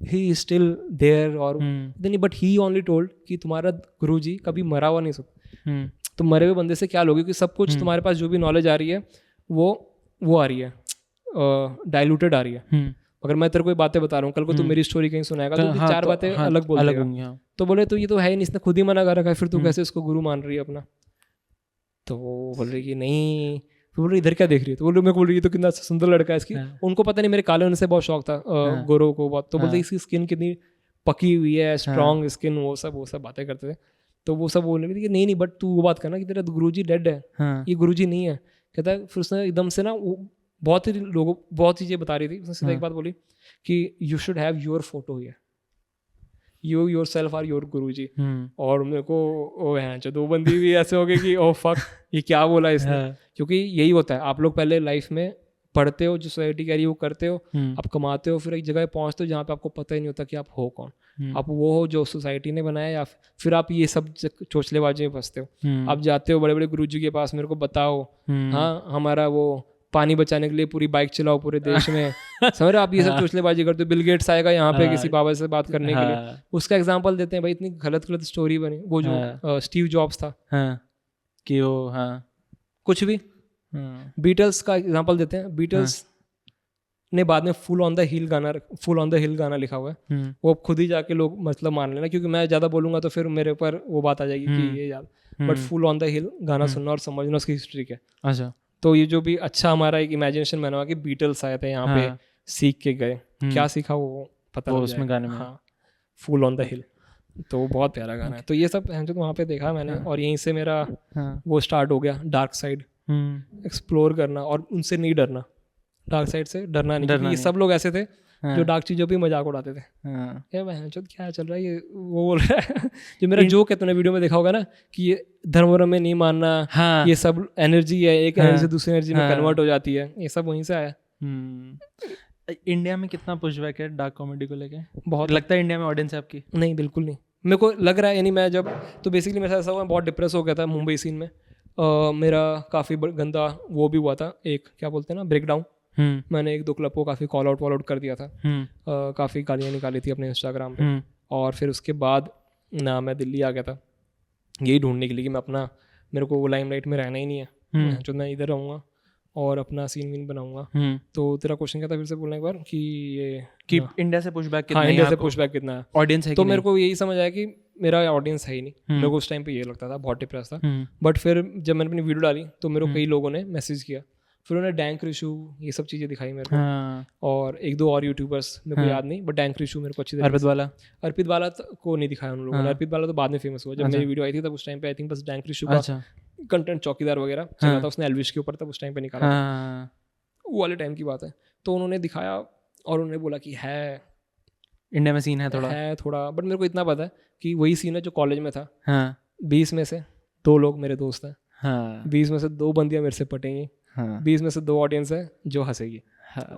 he is still there, और नहीं बट he only told कि तुम्हारा गुरुजी कभी मरा हुआ नहीं सकता। तो मरे हुए बंदे से क्या लोगे कि सब कुछ तुम्हारे पास जो भी नॉलेज आ रही है वो आ रही है डाइल्यूटेड आ रही है। अगर मैं तेरे को बातें बता रहा हूँ, कल को तू मेरी स्टोरी कहीं सुनाएगा तो चार बातें अलग बोल देगा। तो बोले तो ये तो है ही नहीं, इसने खुद ही मना कर रखा है, फिर तू कैसे उसको गुरु मान रही है अपना? तो वो बोल रही कि नहीं, फिर बोल रही इधर क्या देख रही है, तो बोल रही मैं बोल रही तो कितना सुंदर लड़का है इसकी। उनको पता नहीं मेरे काले होने से बहुत शौक था, गोरों को बहुत, तो बोलते इसकी स्किन कितनी पकी हुई है, स्ट्रॉन्ग स्किन, वो सब बातें करते थे। तो वो सब बोलने लगी कि नहीं बट तू वो बात करना कि तेरा गुरुजी डेड है, ये गुरुजी नहीं है। कहता है फिर उसने एकदम से ना वो बहुत ही लोगों बहुत चीज़ें बता रही थी, उसने सीधा एक बात बोली कि you should have your photo here, you yourself or your Guruji. और मेरे को ओ है जो दो बंदी भी ऐसे हो गए कि ओ फक ये क्या बोला इसने। क्योंकि यही होता है, आप लोग पहले लाइफ में पढ़ते हो, जो सोसाइटी कह रही है वो करते हो, आप कमाते हो, फिर एक जगह पहुंचते हो जहाँ पे आपको पता ही नहीं होता कि आप हो कौन, आप वो हो जो सोसाइटी ने बनाया, या फिर आप ये सब चोचलेबाजी में फंसते हो। आप जाते हो बड़े बड़े गुरुजी के पास, मेरे को बताओ, हाँ हमारा वो पानी बचाने के लिए पूरी बाइक चलाओ पूरे देश में, समझ रहे हो, आप ये सब चोचलेबाजी करते हो। बिल गेट्स आएगा यहाँ पे किसी बाबा से बात करने के लिए, उसका एग्जाम्पल देते हैं, भाई इतनी गलत स्टोरी बनी। वो जो स्टीव जॉब्स था कि वो कुछ भी, बीटल्स का एग्जांपल देते हैं, बीटल्स ने बाद में फुल ऑन द हिल गाना लिखा हुआ है, वो खुद ही जाके लोग मतलब मान लेना, क्योंकि मैं ज़्यादा बोलूँगा तो फिर मेरे ऊपर वो बात आ जाएगी कि ये याद, बट फुल ऑन द हिल गाना सुनना और समझना उसकी हिस्ट्री क्या। अच्छा, तो ये जो भी अच्छा हमारा एक इमेजिनेशन बना हुआ कि बीटल्स आए थे यहाँ पे, सीख के गए, क्या सीखा वो पता वो उसमें गाने में, हाँ फुल ऑन द हिल, तो बहुत प्यारा गाना है। तो ये सब जो वहाँ पे देखा मैंने, और यहीं से मेरा वो स्टार्ट हो गया डार्क साइड एक्सप्लोर करना, और उनसे नहीं डरना, डार्क साइड से डरना नहीं, क्योंकि सब लोग ऐसे थे जो डार्क चीज़ों पे मजाक उड़ाते थे। ये बहन चोद क्या चल रहा है, ये वो बोल रहा है जो मेरा जोक है, तूने वीडियो में देखा होगा ना कि ये धर्म वर्म में नहीं मानना, ये सब एनर्जी है, एक एनर्जी से दूसरी एनर्जी में कन्वर्ट हो जाती है, ये सब वहीं से आया। इंडिया में कितना पुशबैक है डार्क कॉमेडी को लेके? बहुत लगता है इंडिया में ऑडियंस है आपकी? नहीं, बिल्कुल नहीं, मेरे को लग रहा है, यानी मैं जब, तो बेसिकली मेरे साथ ऐसा हुआ, बहुत डिप्रेस हो गया था मुंबई सीन में, मेरा काफ़ी गंदा वो भी हुआ था, एक क्या बोलते हैं ना ब्रेक डाउन। मैंने एक दो क्लब को काफ़ी कॉल आउट कर दिया था, काफ़ी गालियाँ निकाली थी अपने इंस्टाग्राम पे, और फिर उसके बाद ना मैं दिल्ली आ गया था यही ढूंढने के लिए कि मैं अपना, मेरे को वो लाइमलाइट में रहना ही नहीं है, जो मैं इधर रहूँगा और अपना सीन वीन बनाऊंगा। तो तेरा क्वेश्चन क्या था, फिर से बोलना एक बार कि ये कि इंडिया से पुशबैक कितना है, इंडिया से पुशबैक कितना है, ऑडियंस है? तो मेरे को यही समझ आया कि मेरा ऑडियंस है ही नहीं। मेरे को उस टाइम पे ये लगता था, बहुत डिप्रेस था। बट फिर जब मैंने अपनी वीडियो डाली तो मेरे को कई लोगों ने मैसेज किया, फिर उन्होंने डैंक रिशू ये सब चीज़ें दिखाई मेरे को, और एक दो और यूट्यूबर्स मेरे को याद नहीं, बट डैंक रिशू मेरे को अच्छी तरह, अर्पित वाला को नहीं दिखाया उन लोगों ने। अर्पित वाला तो बाद में फेमस हुआ, जब मेरी वीडियो आई थी तब उस टाइम पे आई थिंक बस डैंक रिशू का कंटेंट चौकीदार वगैरह चला था, उसने एल्विश के ऊपर तब उस टाइम पे निकाला, वो वाले टाइम की बात है। तो उन्होंने दिखाया और उन्होंने बोला कि है इंडिया में सीन है थोड़ा, बट मेरे को इतना पता है कि वही सीन है जो कॉलेज में था। 20 में से 2 लोग मेरे दोस्त हैं, 20 में से 2 बंदियां मेरे से पटेंगी, 20 में से 2 ऑडियंस है जो हंसेगी,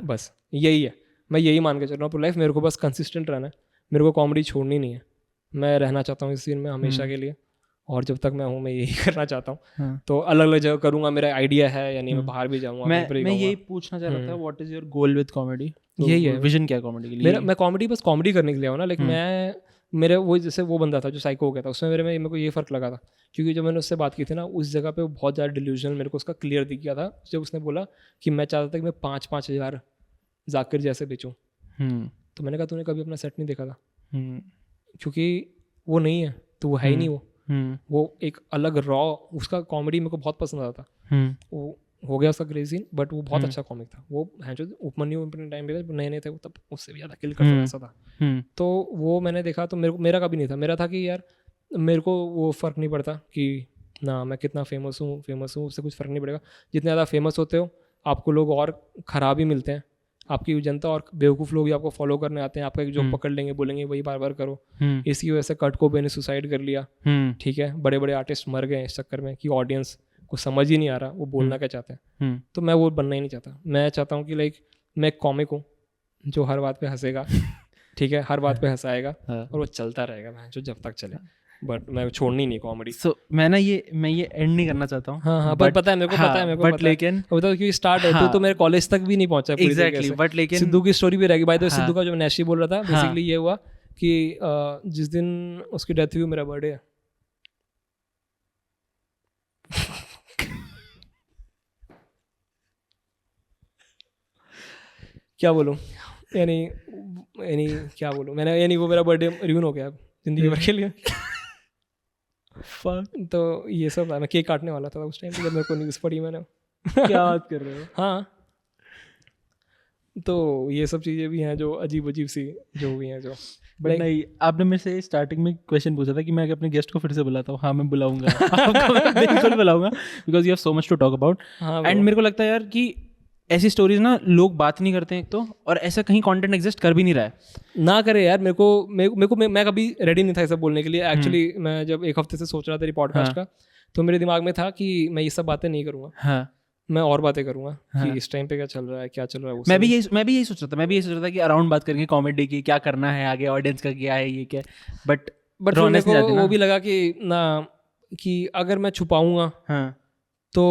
बस यही है। मैं यही मान के चल रहा हूँ पूरी लाइफ, मेरे को बस कंसिस्टेंट रहना है, मेरे को कॉमेडी छोड़नी नहीं है, मैं रहना चाहता हूँ इस सीन में हमेशा के लिए, और जब तक मैं हूँ मैं यही करना चाहता हूँ। तो अलग अलग जगह करूँगा, मेरा आइडिया है या नहीं, मैं बाहर भी जाऊँगा। मैं यही पूछना चाह रहा था, what is your goal with comedy? यही है विजन क्या कॉमेडी के लिए? मैं कॉमेडी बस कॉमेडी करने के लिए हूँ ना, लाइक मैं मेरे वो जैसे वो बंदा था जो साइको हो गया था, उसमें मेरे को ये फ़र्क लगा था, क्योंकि जब मैंने उससे बात की थी ना उस जगह पे वो बहुत ज़्यादा डिल्यूजनल, मेरे को उसका क्लियर दिख गया था जब उसने बोला कि मैं चाहता था कि मैं 5-5 हज़ार जाकिर जैसे बेचूँ। तो मैंने कहा तूने कभी अपना सेट नहीं देखा था, क्योंकि वो नहीं है, तो वो है ही नहीं, वो एक अलग रॉ, उसका कॉमेडी मेरे को बहुत पसंद आता था। वो हो गया उसका क्रेजी, बट वो बहुत अच्छा कॉमिक था। वो है जो उपमन्यु अपने टाइम पे नए नए थे, वो तब उससे भी ज़्यादा किल करता ऐसा था। तो वो मैंने देखा तो मेरा कभी नहीं था, मेरा था कि यार मेरे को वो फ़र्क नहीं पड़ता कि ना मैं कितना फेमस हूँ उससे कुछ फ़र्क नहीं पड़ेगा। जितने ज़्यादा फेमस होते हो आपको लोग और ख़राब ही मिलते हैं, आपकी जनता और बेवकूफ़ लोग ही आपको फॉलो करने आते हैं, आपका एक जोक पकड़ लेंगे, बोलेंगे वही बार बार करो। इसी वजह से कर्ट कोबेन ने सुसाइड कर लिया, ठीक है, बड़े बड़े आर्टिस्ट मर गए इस चक्कर में कि ऑडियंस को समझ ही नहीं आ रहा वो बोलना क्या चाहते हैं। तो मैं वो बनना ही नहीं चाहता, मैं चाहता हूँ कि लाइक मैं एक कॉमिक हूँ जो हर बात पे हंसेगा, ठीक है, हर बात पे हंसाएगा और वो चलता रहेगा जो जब तक चले, बट मैं छोड़नी नहीं कॉमेडी। सो मैं ये एंड नहीं करना चाहता हूँ। हाँ, बट पता है मेरे को, पता है मेरे को, बट लेकिन बताओ कि स्टार्ट है तो मेरे कॉलेज तक भी नहीं पहुंचा पूरी तरीके से। बट लेकिन सिद्धू की स्टोरी भी रहेगी। बाय द वे सिद्धू का जो नैशी बोल रहा था, बेसिकली ये हुआ कि जिस दिन उसकी डेथ हुई मेरा बर्थडे है। क्या बोलूँ, यानी क्या बोलूँ मैंने, यानी वो मेरा बर्थडे रिव्यू हो गया अब जिंदगी भर के लिए। तो ये सब था, मैं केक काटने वाला था उस टाइम पे जब मेरे को न्यूज़ पढ़ी मैंने। क्या बात कर रहे हो? हाँ, तो ये सब चीज़ें भी हैं जो अजीब अजीब सी जो हुई हैं जो बट नहीं, आपने मेरे से स्टार्टिंग में क्वेश्चन पूछा था कि मैं अपने गेस्ट को फिर से बुलाता हूँ. हाँ, मैं बुलाऊंगा आपको, मैं बिल्कुल बुलाऊंगा, because you have so much to talk about. हाँ एंड मेरे को लगता है यार कि ऐसी स्टोरीज ना लोग बात नहीं करते हैं एक तो, और ऐसा कहीं कंटेंट एग्जिस्ट कर भी नहीं रहा है. ना करे यार. मैं कभी रेडी नहीं था ये सब बोलने के लिए. एक्चुअली मैं जब एक हफ्ते से सोच रहा था तेरी पॉडकास्ट का, तो मेरे दिमाग में था कि मैं ये सब बातें नहीं करूँगा. हाँ, मैं और बातें करूँगा कि इस टाइम पे क्या चल रहा है, क्या चल रहा है. वो मैं भी यही सोच रहा था कि अराउंड बात करेंगे कॉमेडी की, क्या करना है आगे, ऑडियंस का क्या है, ये क्या. बट मेरे को वो भी लगा कि ना, कि अगर मैं छुपाऊंगा हाँ, तो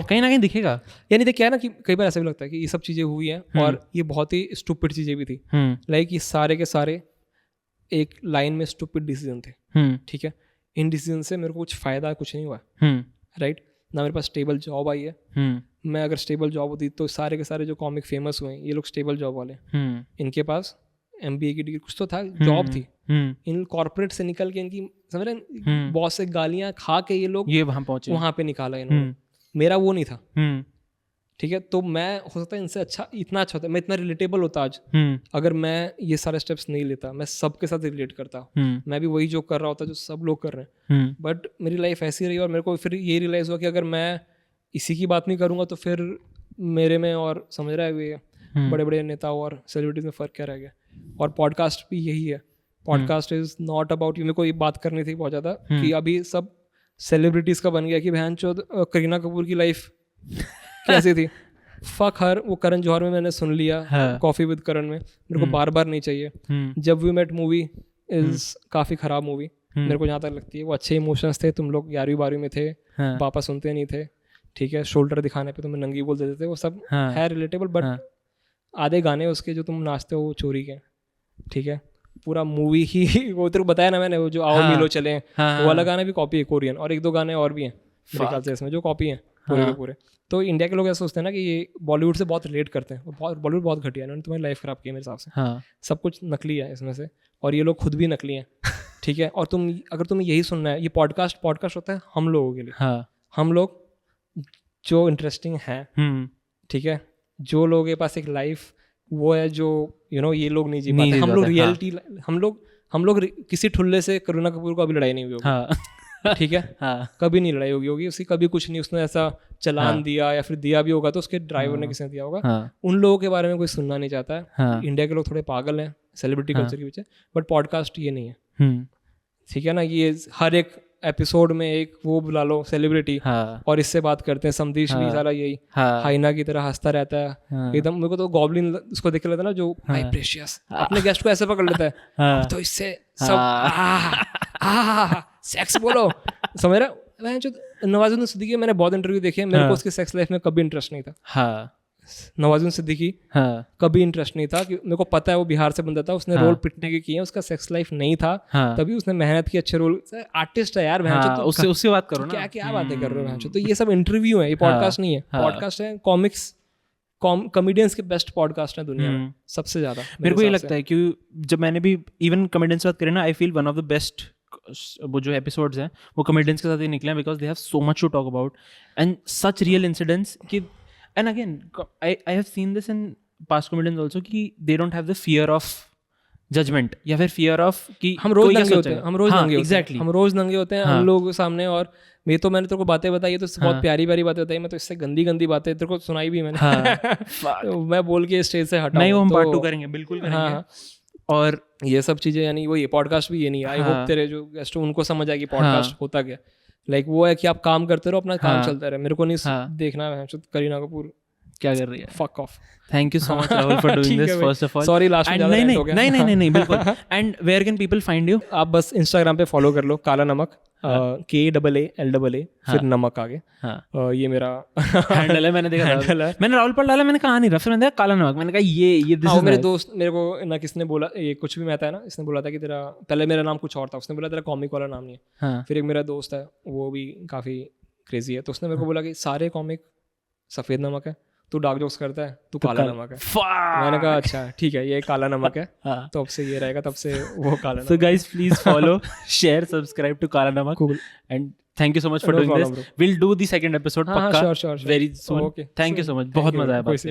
कहीं ना कहीं दिखेगा. यानी देख क्या है ना कि कई बार ऐसा भी लगता है कि ये सब चीज़ें हुई हैं और ये बहुत ही स्टूपिड चीज़ें भी थी. लाइक ये सारे के सारे एक लाइन में स्टूपिड डिसीजन थे. ठीक है, इन डिसीजन से मेरे को कुछ फ़ायदा कुछ नहीं हुआ. राइट ना, मेरे पास स्टेबल जॉब आई है. मैं अगर स्टेबल जॉब होती तो सारे के सारे जो कॉमिक फेमस हुए ये लोग स्टेबल जॉब वाले, इनके पास MBA की डिग्री कुछ तो था, जॉब थी. इन कॉर्पोरेट से निकल के इनकी समझ रहे बहुत से गालियां खा के ये लोग वहां पे निकाला इन्होंने. मेरा वो नहीं था. ठीक है, तो मैं हो सकता है इनसे अच्छा, इतना अच्छा होता, मैं इतना रिलेटेबल होता आज अगर मैं ये सारे स्टेप्स नहीं लेता. मैं सबके साथ रिलेट करता. मैं भी वही जो कर रहा होता जो सब लोग कर रहे हैं. बट मेरी लाइफ ऐसी रही और मेरे को फिर ये रियलाइज हुआ कि अगर मैं इसी की बात नहीं करूँगा तो फिर मेरे में और समझ रहा है ये बड़े बड़े नेताओं और सेलिब्रिटीज में फ़र्क क्या रह गया. और पॉडकास्ट भी यही है. Podcast is not about you. मेरे को ये बात करनी थी बहुत ज़्यादा कि अभी सब सेलिब्रिटीज़ का बन गया कि बहन चोद करीना कपूर की लाइफ कैसी थी. फक हर. वो करण जौहर में मैंने सुन लिया, कॉफ़ी विद करण में. मेरे को बार बार नहीं चाहिए. जब वी मेट मूवी इज़ काफ़ी ख़राब मूवी मेरे को जहाँ तक लगती है. वो अच्छे इमोशंस थे, तुम लोग 11वीं में थे, पापा सुनते नहीं थे. ठीक है, शोल्डर दिखाने पे तुम्हें नंगी बोल देते थे. वो सब है रिलेटेबल. बट आधे गाने उसके जो तुम नाचते हो वो चोरी के. ठीक है, पूरा मूवी ही वो तेरे को बताया ना मैंने, वो जो आओ मिलो चले, वो वाला गाना भी कॉपी है कोरियन. और एक दो गाने और भी हैं मेरे ख्याल से इसमें जो कॉपी हैं पूरे के पूरे. तो इंडिया के लोग ऐसा सोचते हैं ना कि ये बॉलीवुड से बहुत रिलेट करते हैं. बॉलीवुड बहुत घटिया है, इन्होंने तुम्हारी लाइफ खराब की है मेरे हिसाब से. सब कुछ नकली है इसमें से, और ये लोग खुद भी नकली हैं. ठीक है, और अगर तुम्हें यही सुनना है, ये पॉडकास्ट होता है हम लोगों के लिए. हम लोग जो इंटरेस्टिंग है. ठीक है, जो लोगों के पास एक लाइफ वो है जो ये लोग नहीं जी पाते. हम लोग रियलिटी, हम लोग किसी ठुल्ले से करीना कपूर को अभी लड़ाई नहीं हुई होगी. ठीक है, कभी नहीं लड़ाई होगी उसकी, कभी कुछ नहीं उसने ऐसा चलान दिया, या फिर दिया भी होगा तो उसके ड्राइवर ने किसी ने दिया होगा. उन लोगों के बारे में कोई सुनना नहीं चाहता है. इंडिया के लोग थोड़े पागल हैं सेलिब्रिटी कल्चर के पीछे. बट पॉडकास्ट ये नहीं है. ठीक है ना, ये हर एक एपिसोड में एक वो बुला लो सेलिब्रिटी और इससे बात करते हैं. समदीश भी सारा यही हाइना की तरह हंसता रहता है एकदम. मेरे को तो गॉब्लिन उसको देख लेता ना, जो हाई प्रेशियस अपने गेस्ट को ऐसे पकड़ लेता है तो इससे सब सेक्स बोलो, समझ रहा. नवाजुद्दीन सिद्दीकी मैंने बहुत इंटरव्यू देखे, मेरे को उसकी सेक्स लाइफ में कभी इंटरेस्ट नहीं था. नवाजुद्दीन सिद्दीकी कभी इंटरेस्ट नहीं था. कि मेरे को पता है वो बिहार से बंदा था, उसने रोल पिटने के किए, उसका सेक्स लाइफ नहीं था. तभी उसने मेहनत की, अच्छे रोल. आर्टिस्ट है यार, उससे बात करो ना, क्या बातें कर रहे हो. तो ये सब इंटरव्यू है, ये पॉडकास्ट नहीं है. पॉडकास्ट है कॉमिक्स, कॉमेडियंस के बेस्ट पॉडकास्ट है दुनिया में सबसे ज्यादा. मेरे को ये लगता है कि जब मैंने भी इवन कॉमेडियंस से बात करें ना, I feel one of the best वो जो एपिसोड्स हैं वो कॉमेडियंस के साथ ही निकले हैं, because they have so much to talk about and such real incidents कि. And again, I have seen this in past comedians also कि they don't have the fear of judgment या फिर fear of कि हम रोज नंगे होते हैं. हम रोज नंगे exactly. हम रोज नंगे होते हैं हम लोग सामने. और मैंने तेरे को बातें बताई है तो बहुत प्यारी प्यारी बातें बताई. मैं तो इससे गंदी बातें तेरे को सुनाई भी मैंने. तो मैं बोल के स्टेज से हटा. नहीं, वो हम पार्ट 2 करेंगे, बिल्कुल करेंगे. और ये सब चीजें, यानी वो ये पॉडकास्ट भी ये नहीं. आई होप तेरे जो गेस्ट उनको समझ आएगी पॉडकास्ट होता क्या. लाइक वो है कि आप काम करते रहो, अपना काम चलता रहे. मेरे को नहीं देखना है करीना कपूर क्या कर रही है. Fuck off. Thank you so much Rahul for doing this first of all. Sorry last में ज्यादा लेट हो गया. नहीं बिल्कुल. And where can people find you? आप बस इंस्टाग्राम पे फॉलो कर लो, काला नमक, KAALAA फिर नमक आगे. ये मेरा हैंडल है. मैंने देखा था, मैंने राहुल पर डाला, मैंने कहा नहीं, फिर मैंने देखा काला नमक, मैंने कहा ये मेरे दोस्त मेरे को ना किसने बोला, ये कुछ भी मैं था ना, इसने बोला था कि तेरा पहले मेरा नाम कुछ और था, उसने बोला तेरा कॉमिक वाला नाम नहीं है. फिर एक मेरा दोस्त है वो भी काफ़ी क्रेजी है, तो उसने मेरे को बोला कि सारे कॉमिक सफ़ेद नमक है, तू डार्क जोक्स करता है, तू काला नमक है। मैंने कहा अच्छा ठीक है, ये काला नमक है, तो अब से ये रहेगा, तब से वो काला नमक। So guys, please follow, share, subscribe to Kala Namak. Cool. And thank you so much for No doing problem, this. bro. We'll do the second episode हाँ, पक्का sure. very soon. Okay. Thank you so much. Thank बहुत you, मजा आया bro. बात करके।